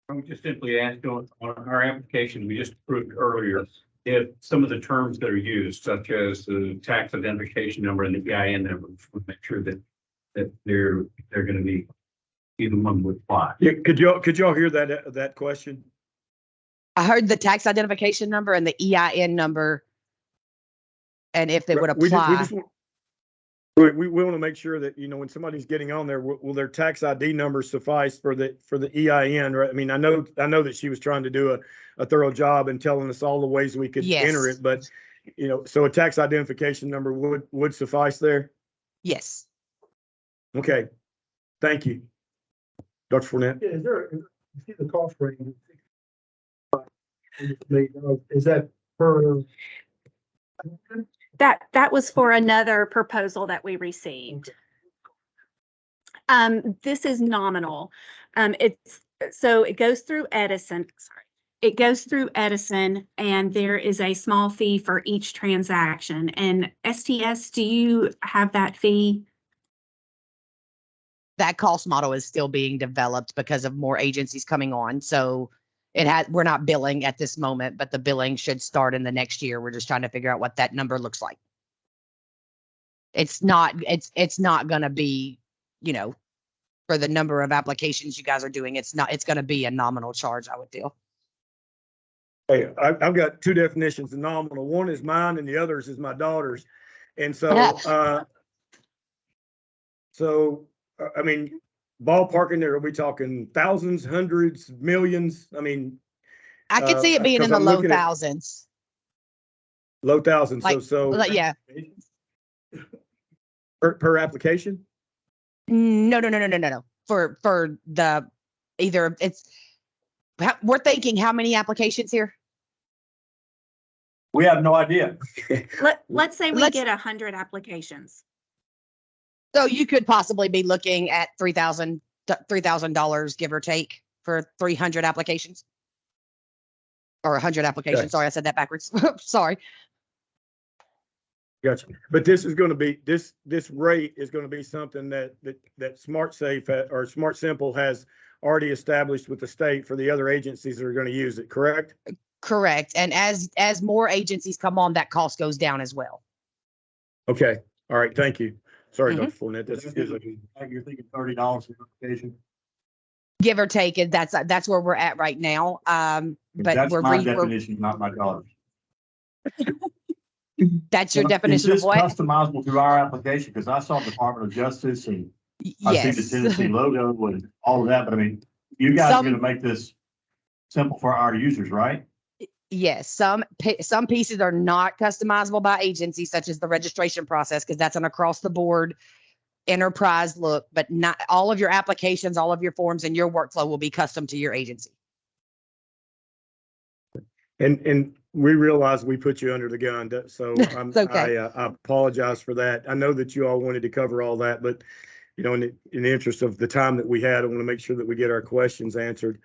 I would just simply ask on our application we just approved earlier, if some of the terms that are used, such as the tax identification number and the EIN number, we'll make sure that they're going to be either one would apply. Yeah, could y'all hear that question? I heard the tax identification number and the EIN number, and if they would apply. We want to make sure that, when somebody's getting on there, will their tax ID number suffice for the EIN, right? I mean, I know that she was trying to do a thorough job and telling us all the ways we could enter it, but so a tax identification number would suffice there? Yes. Okay. Thank you. Dr. Fournette? Yeah, you see the cost range? Is that per? That was for another proposal that we received. This is nominal. So it goes through Edison. Sorry. It goes through Edison, and there is a small fee for each transaction. And STS, do you have that fee? That cost model is still being developed because of more agencies coming on. So we're not billing at this moment, but the billing should start in the next year. We're just trying to figure out what that number looks like. It's not going to be, for the number of applications you guys are doing, it's going to be a nominal charge, I would feel. Hey, I've got 2 definitions of nominal. One is mine and the others is my daughter's. And so, I mean, ballparking there, are we talking thousands, hundreds, millions? I mean, I could see it being in the low thousands. Low thousands. Yeah. Per application? No. For the we're thinking how many applications here? We have no idea. Let's say we get 100 applications. So you could possibly be looking at $3,000, give or take, for 300 applications. Or 100 applications. Okay. Sorry, I said that backwards. Sorry. Gotcha. But this is going to be, this rate is going to be something that Smart Safe or Smart Simple has already established with the state for the other agencies that are going to use it, correct? Correct. And as more agencies come on, that cost goes down as well. Okay. All right. Thank you. Sorry, Mhm. Dr. Fournette. That's You're thinking $30 for application? Give or take, and that's where we're at right now. But That's we're my we're definition, not my dollars. that's your Is definition of this what? customizable through our application? Because I saw Department of Justice and I see the Yes. Tennessee logo and all of that, but I mean, you guys are Some- gonna make this simple for our users, right? Yes, some pieces are not customizable by agency, such as the registration process, because that's an across the board enterprise look, but not all of your applications, all of your forms and your workflow will be custom to your agency. And we realize we put you under the gun, so Okay. I apologize for that. I know that you all wanted to cover all that, but you know, in the interest of the time that we had, I want to make sure that we get our questions answered.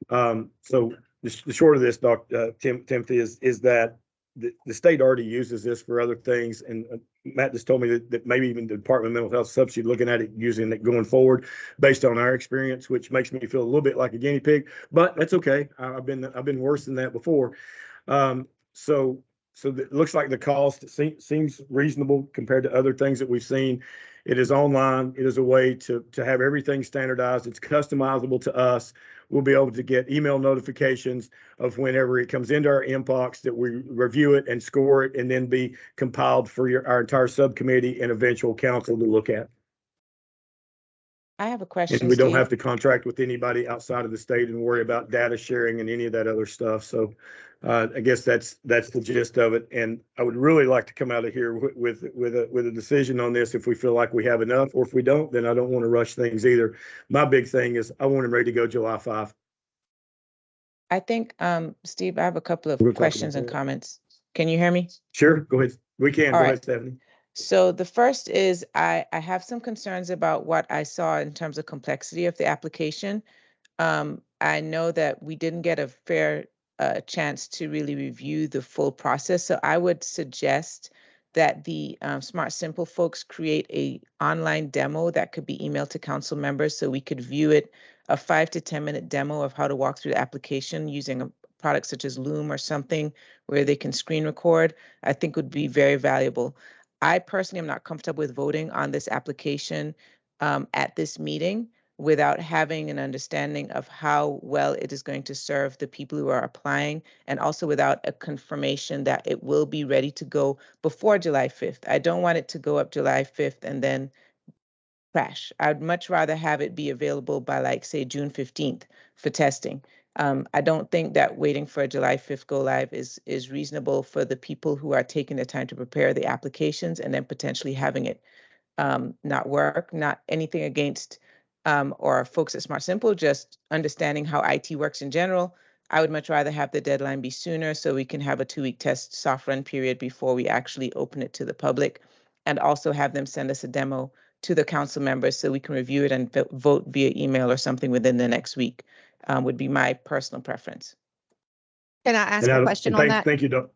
So the short of this, Timothy, is that the state already uses this for other things, and Matt just told me that maybe even the Department of Mental Health Subsidy looking at it, using it going forward, based on our experience, which makes me feel a little bit like a guinea pig, but that's okay. I've been worse than that before. So it looks like the cost seems reasonable compared to other things that we've seen. It is online. It is a way to have everything standardized. It's customizable to us. We'll be able to get email notifications of whenever it comes into our inbox, that we review it and score it, and then be compiled for our entire subcommittee and eventual council to look at. I have a question, And we don't Steve. have to contract with anybody outside of the state and worry about data sharing and any of that other stuff. So I guess that's the gist of it. And I would really like to come out of here with a decision on this if we feel like we have enough, or if we don't, then I don't want to rush things either. My big thing is I want them ready to go July 5. I think, Steve, I have a couple of We'll talk about questions and that. comments. Can you hear me? Sure, go ahead. We can. All Go right. ahead, Stephanie. So the first is I have some concerns about what I saw in terms of complexity of the application. I know that we didn't get a fair chance to really review the full process. So I would suggest that the Smart Simple folks create a online demo that could be emailed to council members so we could view it, a 5 to 10 minute demo of how to walk through the application using a product such as Loom or something where they can screen record, I think would be very valuable. I personally am not comfortable with voting on this application at this meeting without having an understanding of how well it is going to serve the people who are applying, and also without a confirmation that it will be ready to go before July 5th. I don't want it to go up July 5th and then crash. I'd much rather have it be available by, like, say, June 15th for testing. I don't think that waiting for a July 5th go live is reasonable for the people who are taking the time to prepare the applications and then potentially having it not work. Not anything against or folks at Smart Simple, just understanding how IT works in general. I would much rather have the deadline be sooner so we can have a 2-week test soft run period before we actually open it to the public, and also have them send us a demo to the council members so we can review it and vote via email or something within the next week, would be my personal preference. Can I ask a question on that? Thank you, Doc.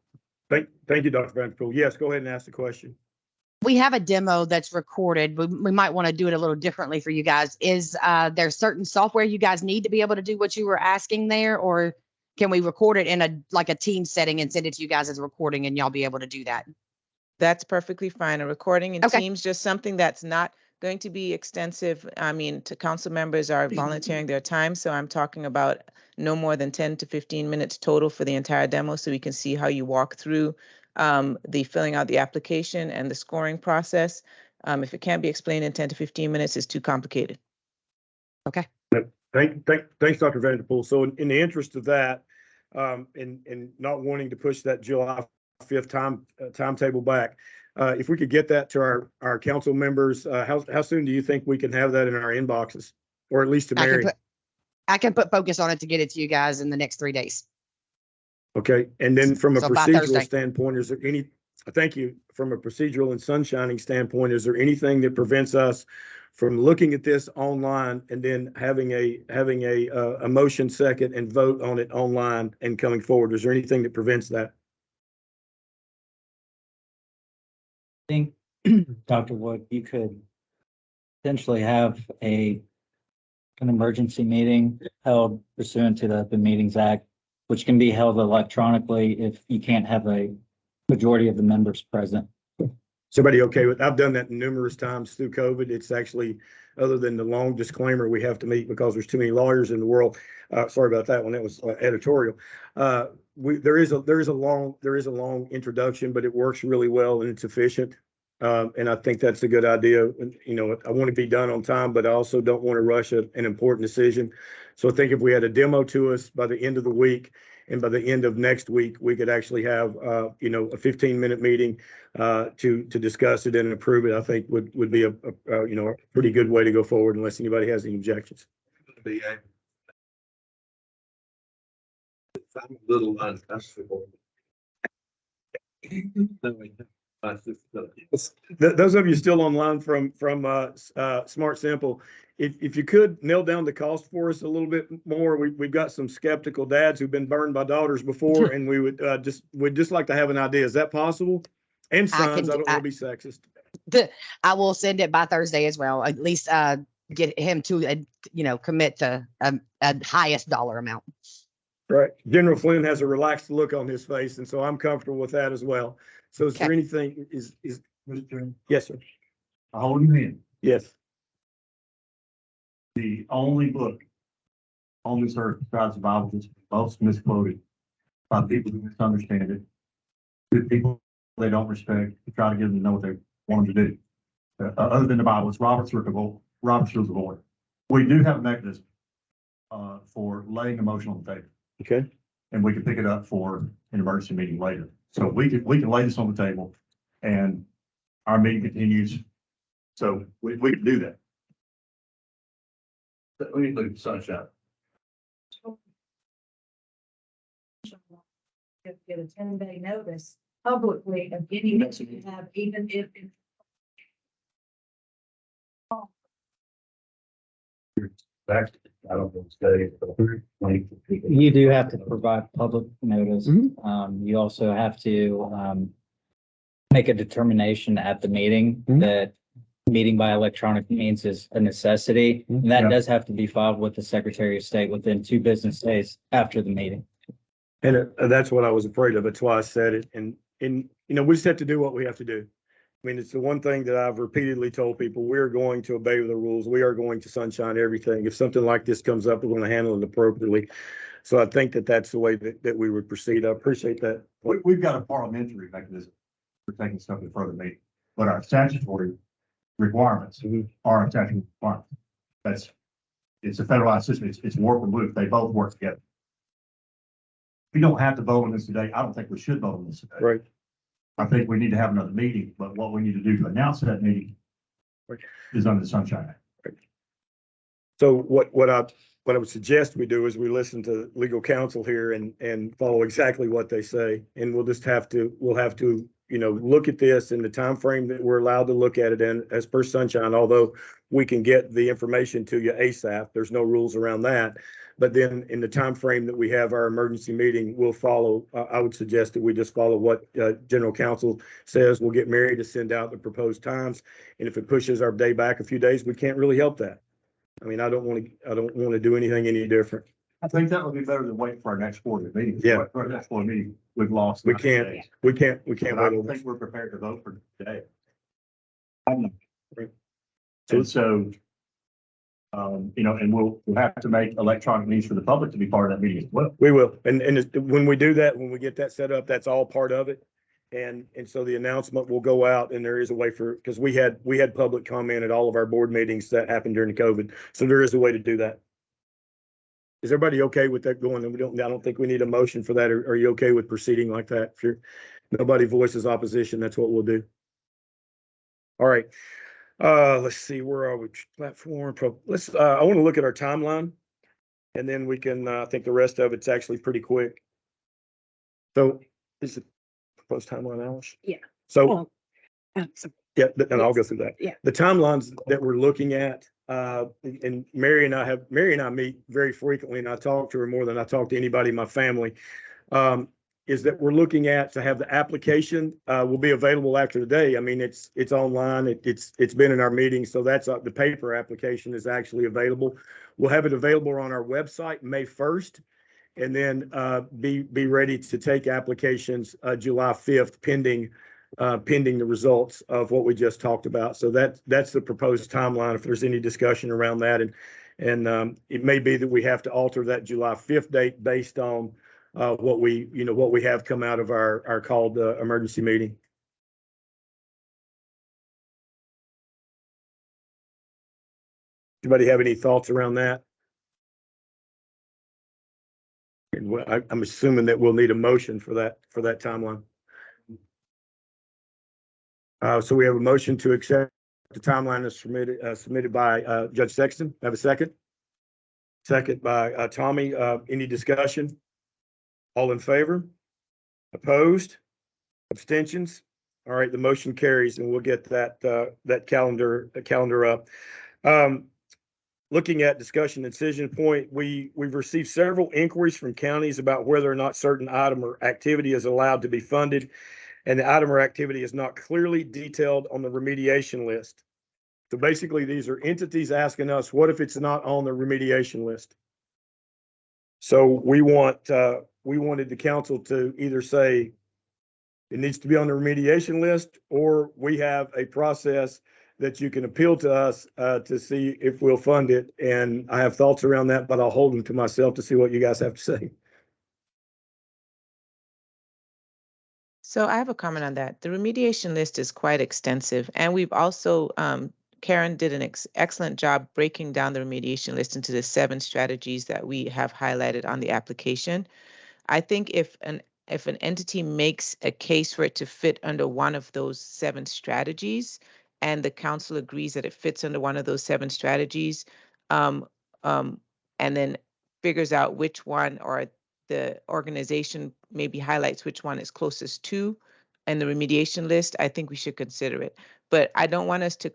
Thank you, Dr. Vanderpool. Yes, go ahead and ask the question. We have a demo that's recorded. We might want to do it a little differently for you guys. Is there certain software you guys need to be able to do what you were asking there, or can we record it in a team setting and send it to you guys as a recording and y'all be able to do that? That's perfectly fine. A recording in Okay. Teams, just something that's not going to be extensive. I mean, council members are volunteering their time, so I'm talking about no more than 10 to 15 minutes total for the entire demo, so we can see how you walk through the filling out the application and the scoring process. If it can't be explained in 10 to 15 minutes, it's too complicated. Okay. Thanks, Dr. Vanderpool. So in the interest of that, and not wanting to push that July 5th timetable back, if we could get that to our council members, how soon do you think we can have that in our inboxes, or at least to Mary? I can put focus on it to get it to you guys in the next 3 days. Okay, and then from a So by procedural Thursday. standpoint, is there any? Thank you. From a procedural and sunshining standpoint, is there anything that prevents us from looking at this online and then having a motion second and vote on it online and coming forward? Is there anything that prevents that? think, Dr. Wood, you could potentially have an emergency meeting held pursuant to the Open Meetings Act, which can be held electronically if you can't have a majority of the members present. Somebody okay with, I've done that numerous times through COVID. It's actually, other than the long disclaimer, we have to meet because there's too many lawyers in the world. Sorry about that one. That was editorial. There is a long introduction, but it works really well and it's efficient. And I think that's a good idea. And, you know, I want to be done on time, but I also don't want to rush an important decision. So I think if we had a demo to us by the end of the week, and by the end of next week, we could actually have, you know, a 15-minute meeting to discuss it and approve it. I think would be a you know, a pretty good way to go forward, unless anybody has any objections. I'm a little uncomfortable. Those of you still online from Smart Simple, if you could nail down the cost for us a little bit more, we've got some skeptical dads who've been burned by daughters before, and we'd just like to have an idea. Is that possible? And sons, I don't want to be sexist. I will send it by Thursday as well. At least get him to commit to a highest dollar amount. Right. General Flynn has a relaxed look on his face, and so I'm comfortable with that as well. So is there anything yes, sir. I hold you in. Yes. The only book on this earth besides the Bible that's most misquoted by people who misunderstand it, good people they don't respect, to try to get them to know what they want them to do. Other than the Bible, it's Robert's Rules of Order. We do have a mechanism for laying a motion on the table. Okay. And we can pick it up for an emergency meeting later. So we can lay this on the table and our meeting continues. So we can do that. But we need to look at the sunshine. Get a 10-day notice publicly of any that you have, even if it's Back, I don't know, stay. You do have to provide public notice. You also have to make a determination at the meeting that meeting by electronic means is a necessity. And that does have to be filed with the Secretary of State within 2 business days after the meeting. And that's what I was afraid of. That's why I said it. And you know, we just have to do what we have to do. I mean, it's the one thing that I've repeatedly told people, we're going to obey the rules. We are going to sunshine everything. If something like this comes up, we're going to handle it appropriately. So I think that that's the way that we would proceed. I appreciate that. We've got a parliamentary mechanism for taking stuff to further meeting, but our statutory requirements are our statutory requirements. It's a federalized system. It's working loop. They both work together. We don't have to vote on this today. I don't think we should vote on this today. Right. I think we need to have another meeting, but what we need to do to announce that meeting is under the Sunshine Act. Right. So what I would suggest we do is we listen to legal counsel here and follow exactly what they say. And we'll have to, you know, look at this in the time frame that we're allowed to look at it in as per Sunshine, although we can get the information to you ASAP. There's no rules around that. But then in the time frame that we have our emergency meeting, we'll follow, I would suggest that we just follow what General Counsel says. We'll get Mary to send out the proposed times. And if it pushes our day back a few days, we can't really help that. I mean, I don't want to do anything any different. I think that would be better than waiting for our next quarterly meeting. Yeah. For our next quarterly meeting, we've lost. We can't I wait. don't think we're prepared to vote for today. Right. And so, you know, and we'll have to make electronic means for the public to be part of that meeting as well. We will. And when we do that, when we get that set up, that's all part of it. And so the announcement will go out and there is a way because we had public comment at all of our board meetings that happened during COVID. So there is a way to do that. Is everybody okay with that going? I don't think we need a motion for that. Are you okay with proceeding like that? If nobody voices opposition, that's what we'll do. All right. Let's see, where are we? Platform. I want to look at our timeline and then we can, I think the rest of it's actually pretty quick. So is it proposed timeline, Alice? Yeah. So, yeah, and I'll go yes. through that. Yeah. The timelines that we're looking at, and Mary and I meet very frequently, and I talk to her more than I talk to anybody in my family. is that we're looking at to have the application will be available after today. I mean, it's online. It's been in our meeting, so that's the paper application is actually available. We'll have it available on our website May 1st, and then be ready to take applications July 5th, pending the results of what we just talked about. So that's the proposed timeline. If there's any discussion around that, and it may be that we have to alter that July 5th date based on what we have come out of our called emergency meeting. Anybody have any thoughts around that? And I'm assuming that we'll need a motion for that timeline. So we have a motion to accept the timeline as submitted by Judge Sexton. Have a second? Second by Tommy. Any discussion? All in favor? Opposed? Abstentions? All right, the motion carries, and we'll get that calendar up. Looking at discussion and decision point, we've received several inquiries from counties about whether or not certain item or activity is allowed to be funded, and the item or activity is not clearly detailed on the remediation list. So basically, these are entities asking us, what if it's not on the remediation list? So we wanted the council to either say it needs to be on the remediation list, or we have a process that you can appeal to us to see if we'll fund it. And I have thoughts around that, but I'll hold them to myself to see what you guys have to say. So I have a comment on that. The remediation list is quite extensive, and we've also, Karen did an excellent job breaking down the remediation list into the 7 strategies that we have highlighted on the application. I think if an entity makes a case for it to fit under one of those 7 strategies, and the council agrees that it fits under one of those 7 strategies, and then figures out which one, or the organization maybe highlights which one is closest to in the remediation list, I think we should consider it. But I don't want us to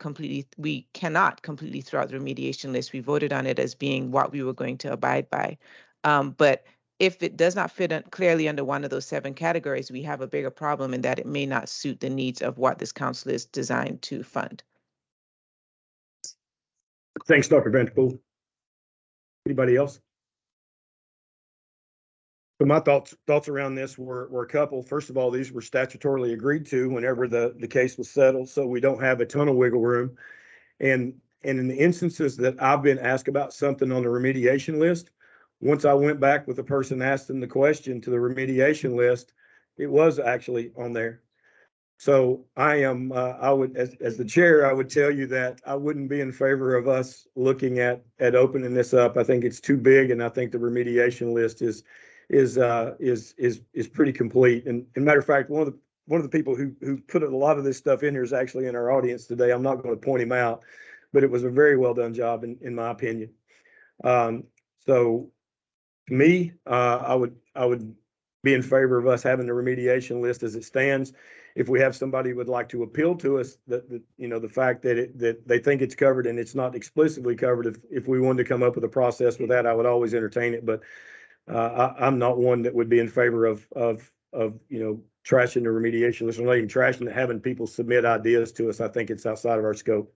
we cannot completely throw out the remediation list. We voted on it as being what we were going to abide by. But if it does not fit clearly under one of those 7 categories, we have a bigger problem in that it may not suit the needs of what this council is designed to fund. Thanks, Dr. Vanderpool. Anybody else? So my thoughts around this were a couple. First of all, these were statutorily agreed to whenever the case was settled, so we don't have a ton of wiggle room. And in the instances that I've been asked about something on the remediation list, once I went back with the person asking the question to the remediation list, it was actually on there. So I would, as the chair, I would tell you that I wouldn't be in favor of us looking at opening this up. I think it's too big, and I think the remediation list is pretty complete. And matter of fact, one of the people who put a lot of this stuff in here is actually in our audience today. I'm not going to point him out, but it was a very well done job in my opinion. So to me, I would be in favor of us having the remediation list as it stands. If we have somebody who would like to appeal to us that the fact that they think it's covered and it's not explicitly covered, if we wanted to come up with a process with that, I would always entertain it. But I'm not one that would be in favor of trashing the remediation list, or not even trashing it, having people submit ideas to us. I think it's outside of our scope.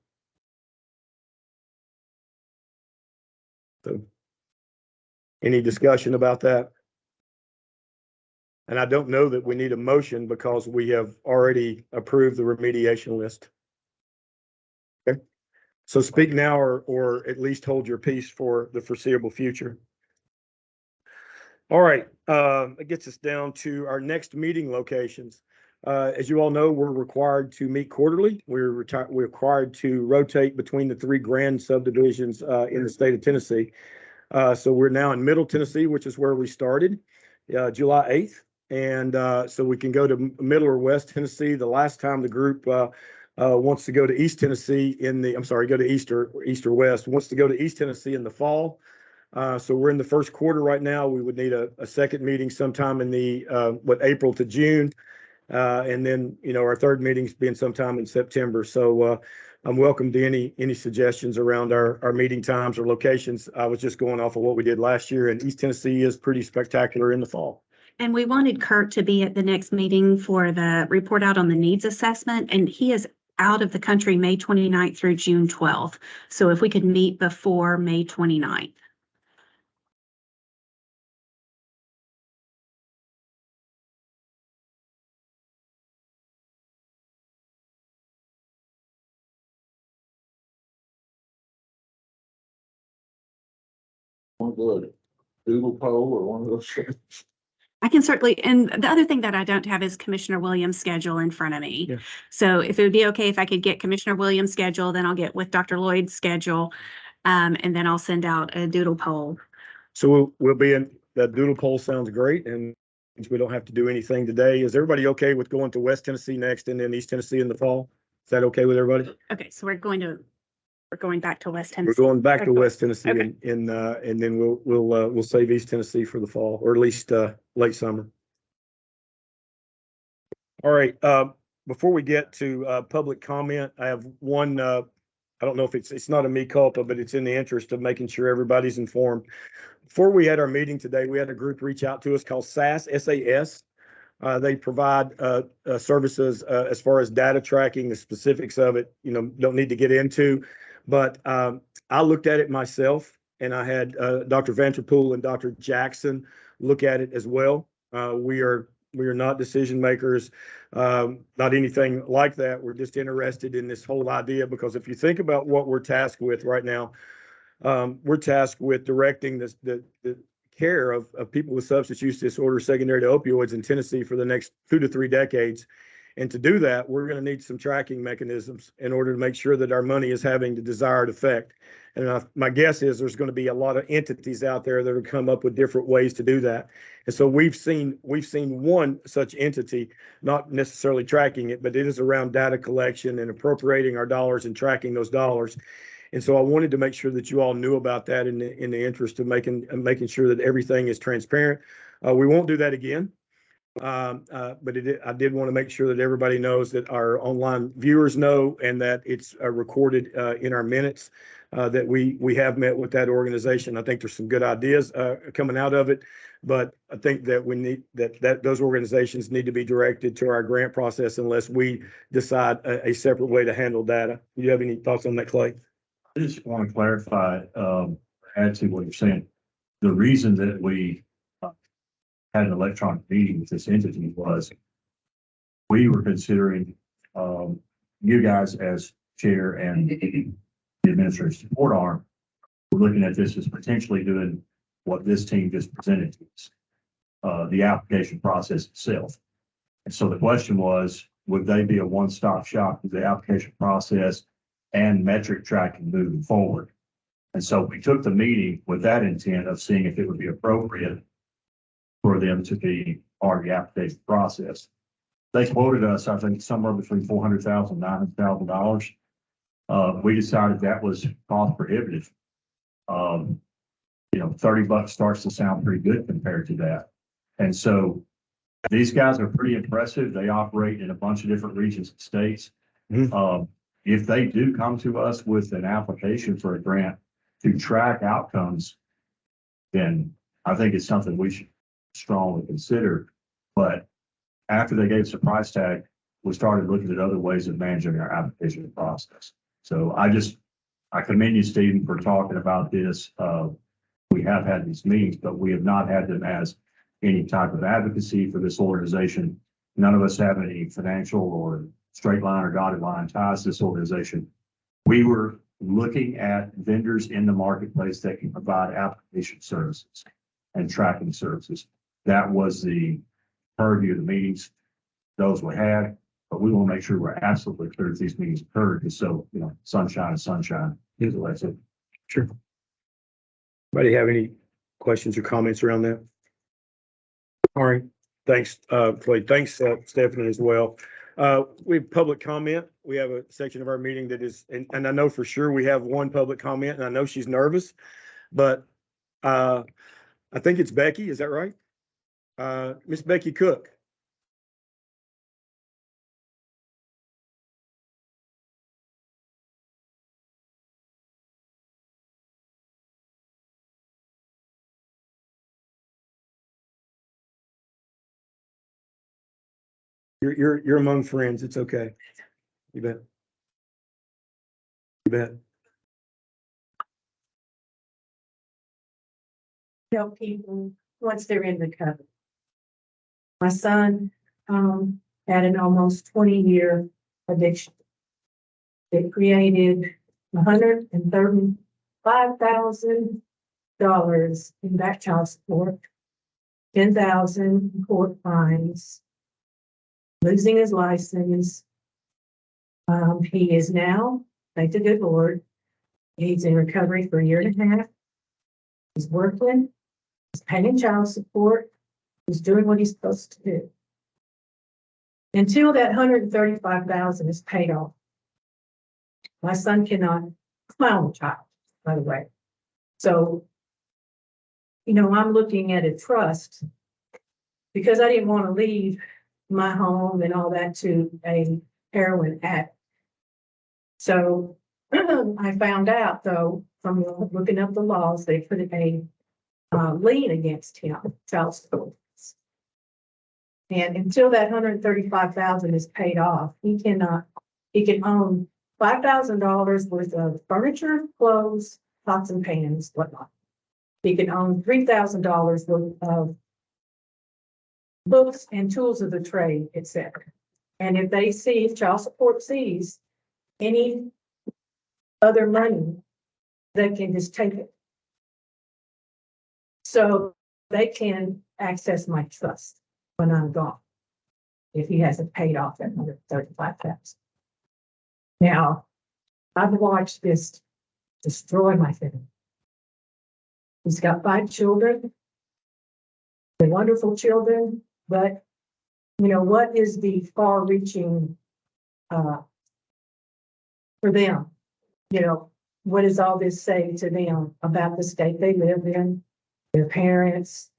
So, any discussion about that? And I don't know that we need a motion because we have already approved the remediation list. Okay. So speak now, or at least hold your peace for the foreseeable future. All right, it gets us down to our next meeting locations. As you all know, we're required to meet quarterly. We're required to rotate between the 3 grand subdivisions in the state of Tennessee. So we're now in Middle Tennessee, which is where we started, July 8th. And so we can go to Middle or West Tennessee. The last time the group wants to go to East Tennessee go to East or West, wants to go to East Tennessee in the fall. So we're in the first quarter right now. We would need a second meeting sometime in the April to June. And then, our third meeting's being sometime in September. So I'm welcome to any suggestions around our meeting times or locations. I was just going off of what we did last year, and East Tennessee is pretty spectacular in the fall. And we wanted Kurt to be at the next meeting for the report out on the needs assessment, and he is out of the country May 29th through June 12th. So if we could meet before May 29th. Want to do a doodle poll or one of those things? I can certainly, and the other thing that I don't have is Commissioner Williams' schedule in front of me. Yeah. So if it would be okay if I could get Commissioner Williams' schedule, then I'll get with Dr. Lloyd's schedule. And then I'll send out a doodle poll. So we'll be in, that doodle poll sounds great, and we don't have to do anything today. Is everybody okay with going to West Tennessee next and then East Tennessee in the fall? Is that okay with everybody? Okay, so we're going back to West We're Tennessee. going back to Okay. West Tennessee Okay. and then we'll save East Tennessee for the fall, or at least late summer. All right, before we get to public comment, I have one, I don't know if it's not a mea culpa, but it's in the interest of making sure everybody's informed. Before we had our meeting today, we had a group reach out to us called SAS, SAS. They provide services as far as data tracking. The specifics of it, don't need to get into. But I looked at it myself, and I had Dr. Vanterpool and Dr. Jackson look at it as well. We are not decision makers, not anything like that. We're just interested in this whole idea, because if you think about what we're tasked with right now, we're tasked with directing the care of people with substance use disorder secondary to opioids in Tennessee for the next 2 to 3 decades. And to do that, we're going to need some tracking mechanisms in order to make sure that our money is having the desired effect. And my guess is there's going to be a lot of entities out there that will come up with different ways to do that. And so we've seen one such entity, not necessarily tracking it, but it is around data collection and appropriating our dollars and tracking those dollars. And so I wanted to make sure that you all knew about that in the interest of making sure that everything is transparent. We won't do that again. But I did want to make sure that everybody knows, that our online viewers know, and that it's recorded in our minutes, that we have met with that organization. I think there's some good ideas coming out of it, but I think that we need that those organizations need to be directed to our grant process unless we decide a separate way to handle data. Do you have any thoughts on that, Clay? I just want to clarify, add to what you're saying. The reason that we had an electronic meeting with this entity was we were considering you guys as chair and the administrative support arm. We're looking at this as potentially doing what this team just presented to us, the application process itself. And so the question was, would they be a one-stop shop with the application process and metric tracking moving forward? And so we took the meeting with that intent of seeing if it would be appropriate for them to be part of the application process. They quoted us, I think, somewhere between $400,000 and $900,000. We decided that was cost prohibitive. $30 starts to sound pretty good compared to that. And so these guys are pretty impressive. They operate in a bunch of different regions and states. If they do come to us with an application for a grant to track outcomes, then I think it's something we should strongly consider. But after they gave us a price tag, we started looking at other ways of managing our application process. So I commend you, Stephen, for talking about this. We have had these meetings, but we have not had them as any type of advocacy for this organization. None of us have any financial or straight line or dotted line ties to this organization. We were looking at vendors in the marketplace that can provide application services and tracking services. That was the purview of the meetings. Those we had, but we want to make sure we're absolutely clear that these meetings occurred, because sunshine is sunshine. Here's what I said. Sure. Anybody have any questions or comments around that? All right. Thanks, Clay. Thanks, Stephanie, as well. We have public comment. We have a section of our meeting that is, and I know for sure we have one public comment, and I know she's nervous, but I think it's Becky. Is that right? Miss Becky Cook. You're among friends. It's okay. You bet. You bet. Help people once they're in recovery. My son, had an almost 20-year addiction. It created $135,000 in back child support, 10,000 in court fines, losing his license. He is now, thank the good Lord, he's in recovery for 1.5 years. He's working, he's paying child support, he's doing what he's supposed to do. Until that $135,000 is paid off, my son cannot clown a child, by the way. So, I'm looking at a trust because I didn't want to leave my home and all that to a heroin addict. So I found out, though, from looking up the laws, they put a lien against him, child support. And until that $135,000 is paid off, he can own $5,000 worth of furniture, clothes, pots and pans, whatnot. He can own $3,000 worth of books and tools of the trade, etc. And if child support sees any other money, they can just take it. So they can access my trust when I'm gone, if he hasn't paid off that $135,000. Now, I've watched this destroy my family. He's got 5 children. They're wonderful children, but what is the far-reaching for them? What does all this say to them about the state they live in, their parents?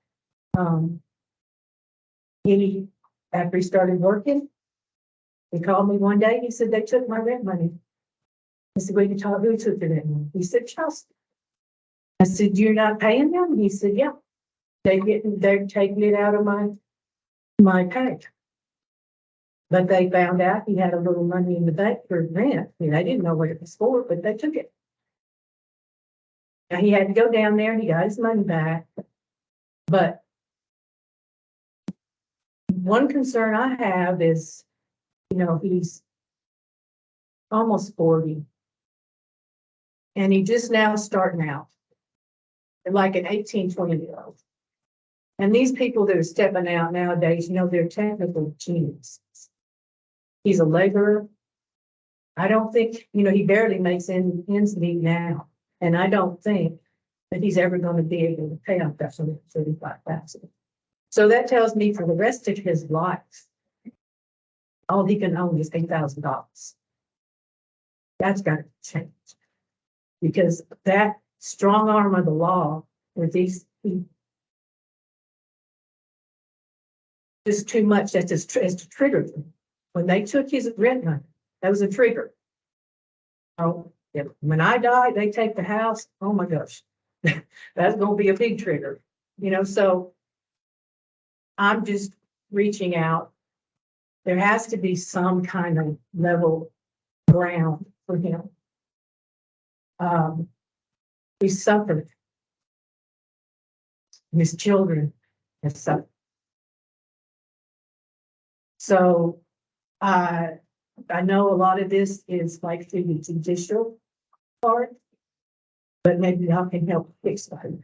After he started working, he called me one day. He said, they took my rent money. I said, well, who took the rent money? He said, Chelsea. I said, you're not paying them? He said, yeah. They're taking it out of my pay. But they found out he had a little money in the bank for rent. They didn't know what it was for, but they took it. Now he had to go down there and he got his money back. But one concern I have is, he's almost 40. And he just now starting out. Like an 18, 20-year-old. And these people that are stepping out nowadays, they're technical geniuses. He's a laborer. I don't think, he barely makes ends meet now. And I don't think that he's ever going to be able to pay off that $135,000. So that tells me for the rest of his life, all he can own is $8,000. That's got to change. Because that strong arm of the law with these just too much. That's just to trigger them. When they took his rent money, that was a trigger. Oh, yeah. When I die, they take the house. Oh my gosh, that's going to be a big trigger. So I'm just reaching out. There has to be some kind of level ground for him. He suffered. His children have suffered. So I know a lot of this is like through the judicial part, but maybe I can help fix that.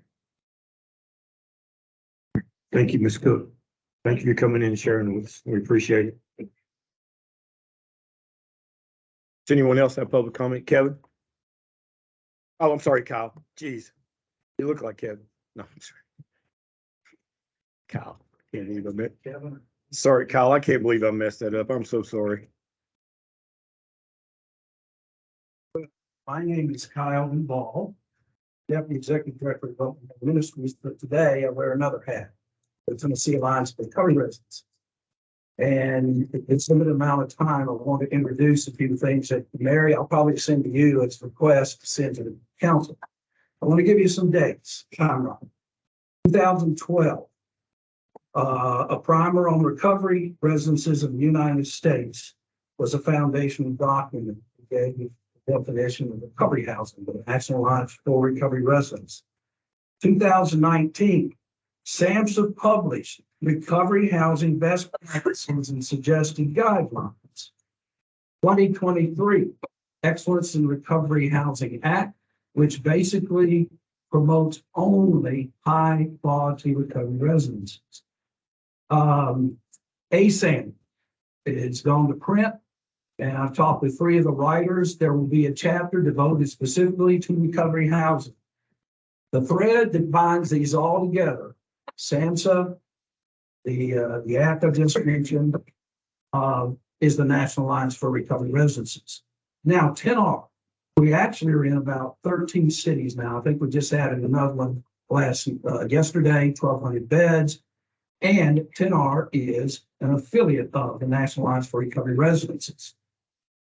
Thank you, Ms. Cook. Thank you for coming in and sharing with us. We appreciate it. Does anyone else have public comment? Kevin? Oh, I'm sorry, Kyle. Jeez. You look like Kevin. No, I'm sorry. Kyle. Can't even admit. Kevin. Sorry, Kyle. I can't believe I messed that up. I'm so sorry. My name is Kyle Duvall, Deputy Executive Director of Development Ministries, but today I wear another hat, the Tennessee Alliance for Recovery Residents. And it's a limited amount of time. I want to introduce a few things that Mary, I'll probably send to you as a request to send to the council. I want to give you some dates. Timeline. 2012, A primer on recovery residences of the United States was a foundational document that gave the definition of recovery housing, the National Alliance for Recovery Residents. 2019, SAMHSA published Recovery Housing Best Practices and Suggested Guidelines. 2023, Excellence in Recovery Housing Act, which basically promotes only high quality recovery residences. ASAM, it's gone to print, and I've talked with 3 of the writers. There will be a chapter devoted specifically to recovery housing. The thread that binds these all together, SAMHSA, the act I just mentioned, is the National Alliance for Recovery Residences. Now, 10R, we actually are in about 13 cities now. I think we just added another one yesterday, 1,200 beds. And 10R is an affiliate of the National Alliance for Recovery Residences.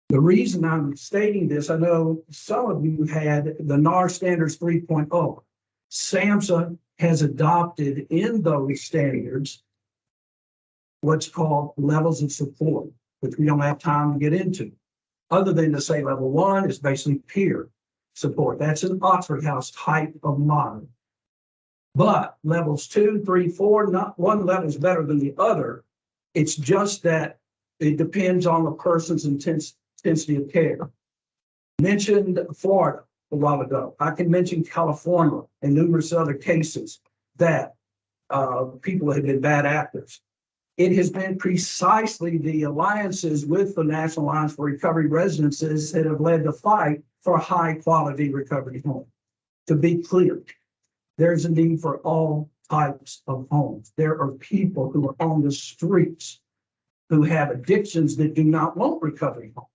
The reason I'm stating this, I know some of you had the NAR Standards 3.0. SAMHSA has adopted in those standards what's called levels of support, which we don't have time to get into. Other than to say level 1 is basically peer support. That's an Oxford House type of model. But levels 2, 3, 4, not one level is better than the other. It's just that it depends on the person's intensity of care. Mentioned Florida a while ago. I can mention California and numerous other cases that people have been bad actors. It has been precisely the alliances with the National Alliance for Recovery Residences that have led the fight for high quality recovery homes. To be clear, there's a need for all types of homes. There are people who are on the streets who have addictions that do not want recovery homes.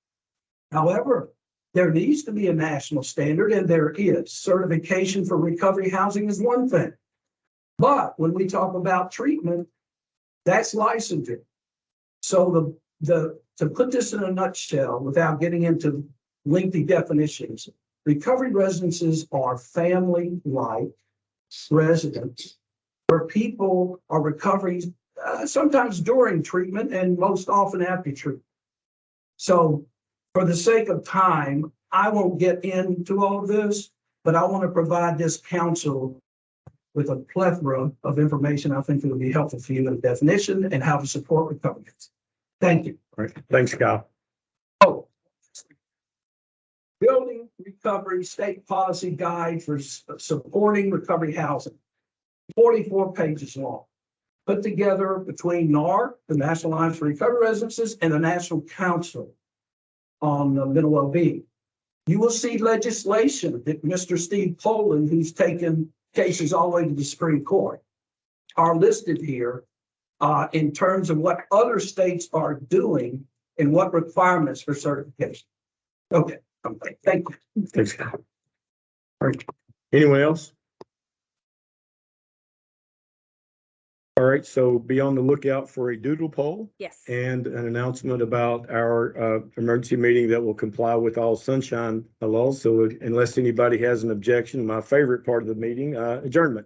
However, there needs to be a national standard, and there is. Certification for recovery housing is one thing. But when we talk about treatment, that's licensing. So to put this in a nutshell, without getting into lengthy definitions, recovery residences are family-like residents where people are recovering sometimes during treatment and most often after treatment. So for the sake of time, I won't get into all of this, but I want to provide this council with a plethora of information I think that will be helpful for you in the definition and how to support recovery. Thank you. All right. Thanks, Kyle. Oh, Building Recovery State Policy Guide for Supporting Recovery Housing, 44 pages long, put together between NAR, the National Alliance for Recovery Residences, and the National Council on Mental Wellbeing. You will see legislation that Mr. Steve Poland, who's taken cases all the way to the Supreme Court, are listed here in terms of what other states are doing and what requirements for certification. Okay. Thank you. Thanks, Kyle. All right. Anyone else? All right, so be on the lookout for a doodle poll. Yes. And an announcement about our emergency meeting that will comply with all sunshine laws. So unless anybody has an objection, my favorite part of the meeting, adjournment.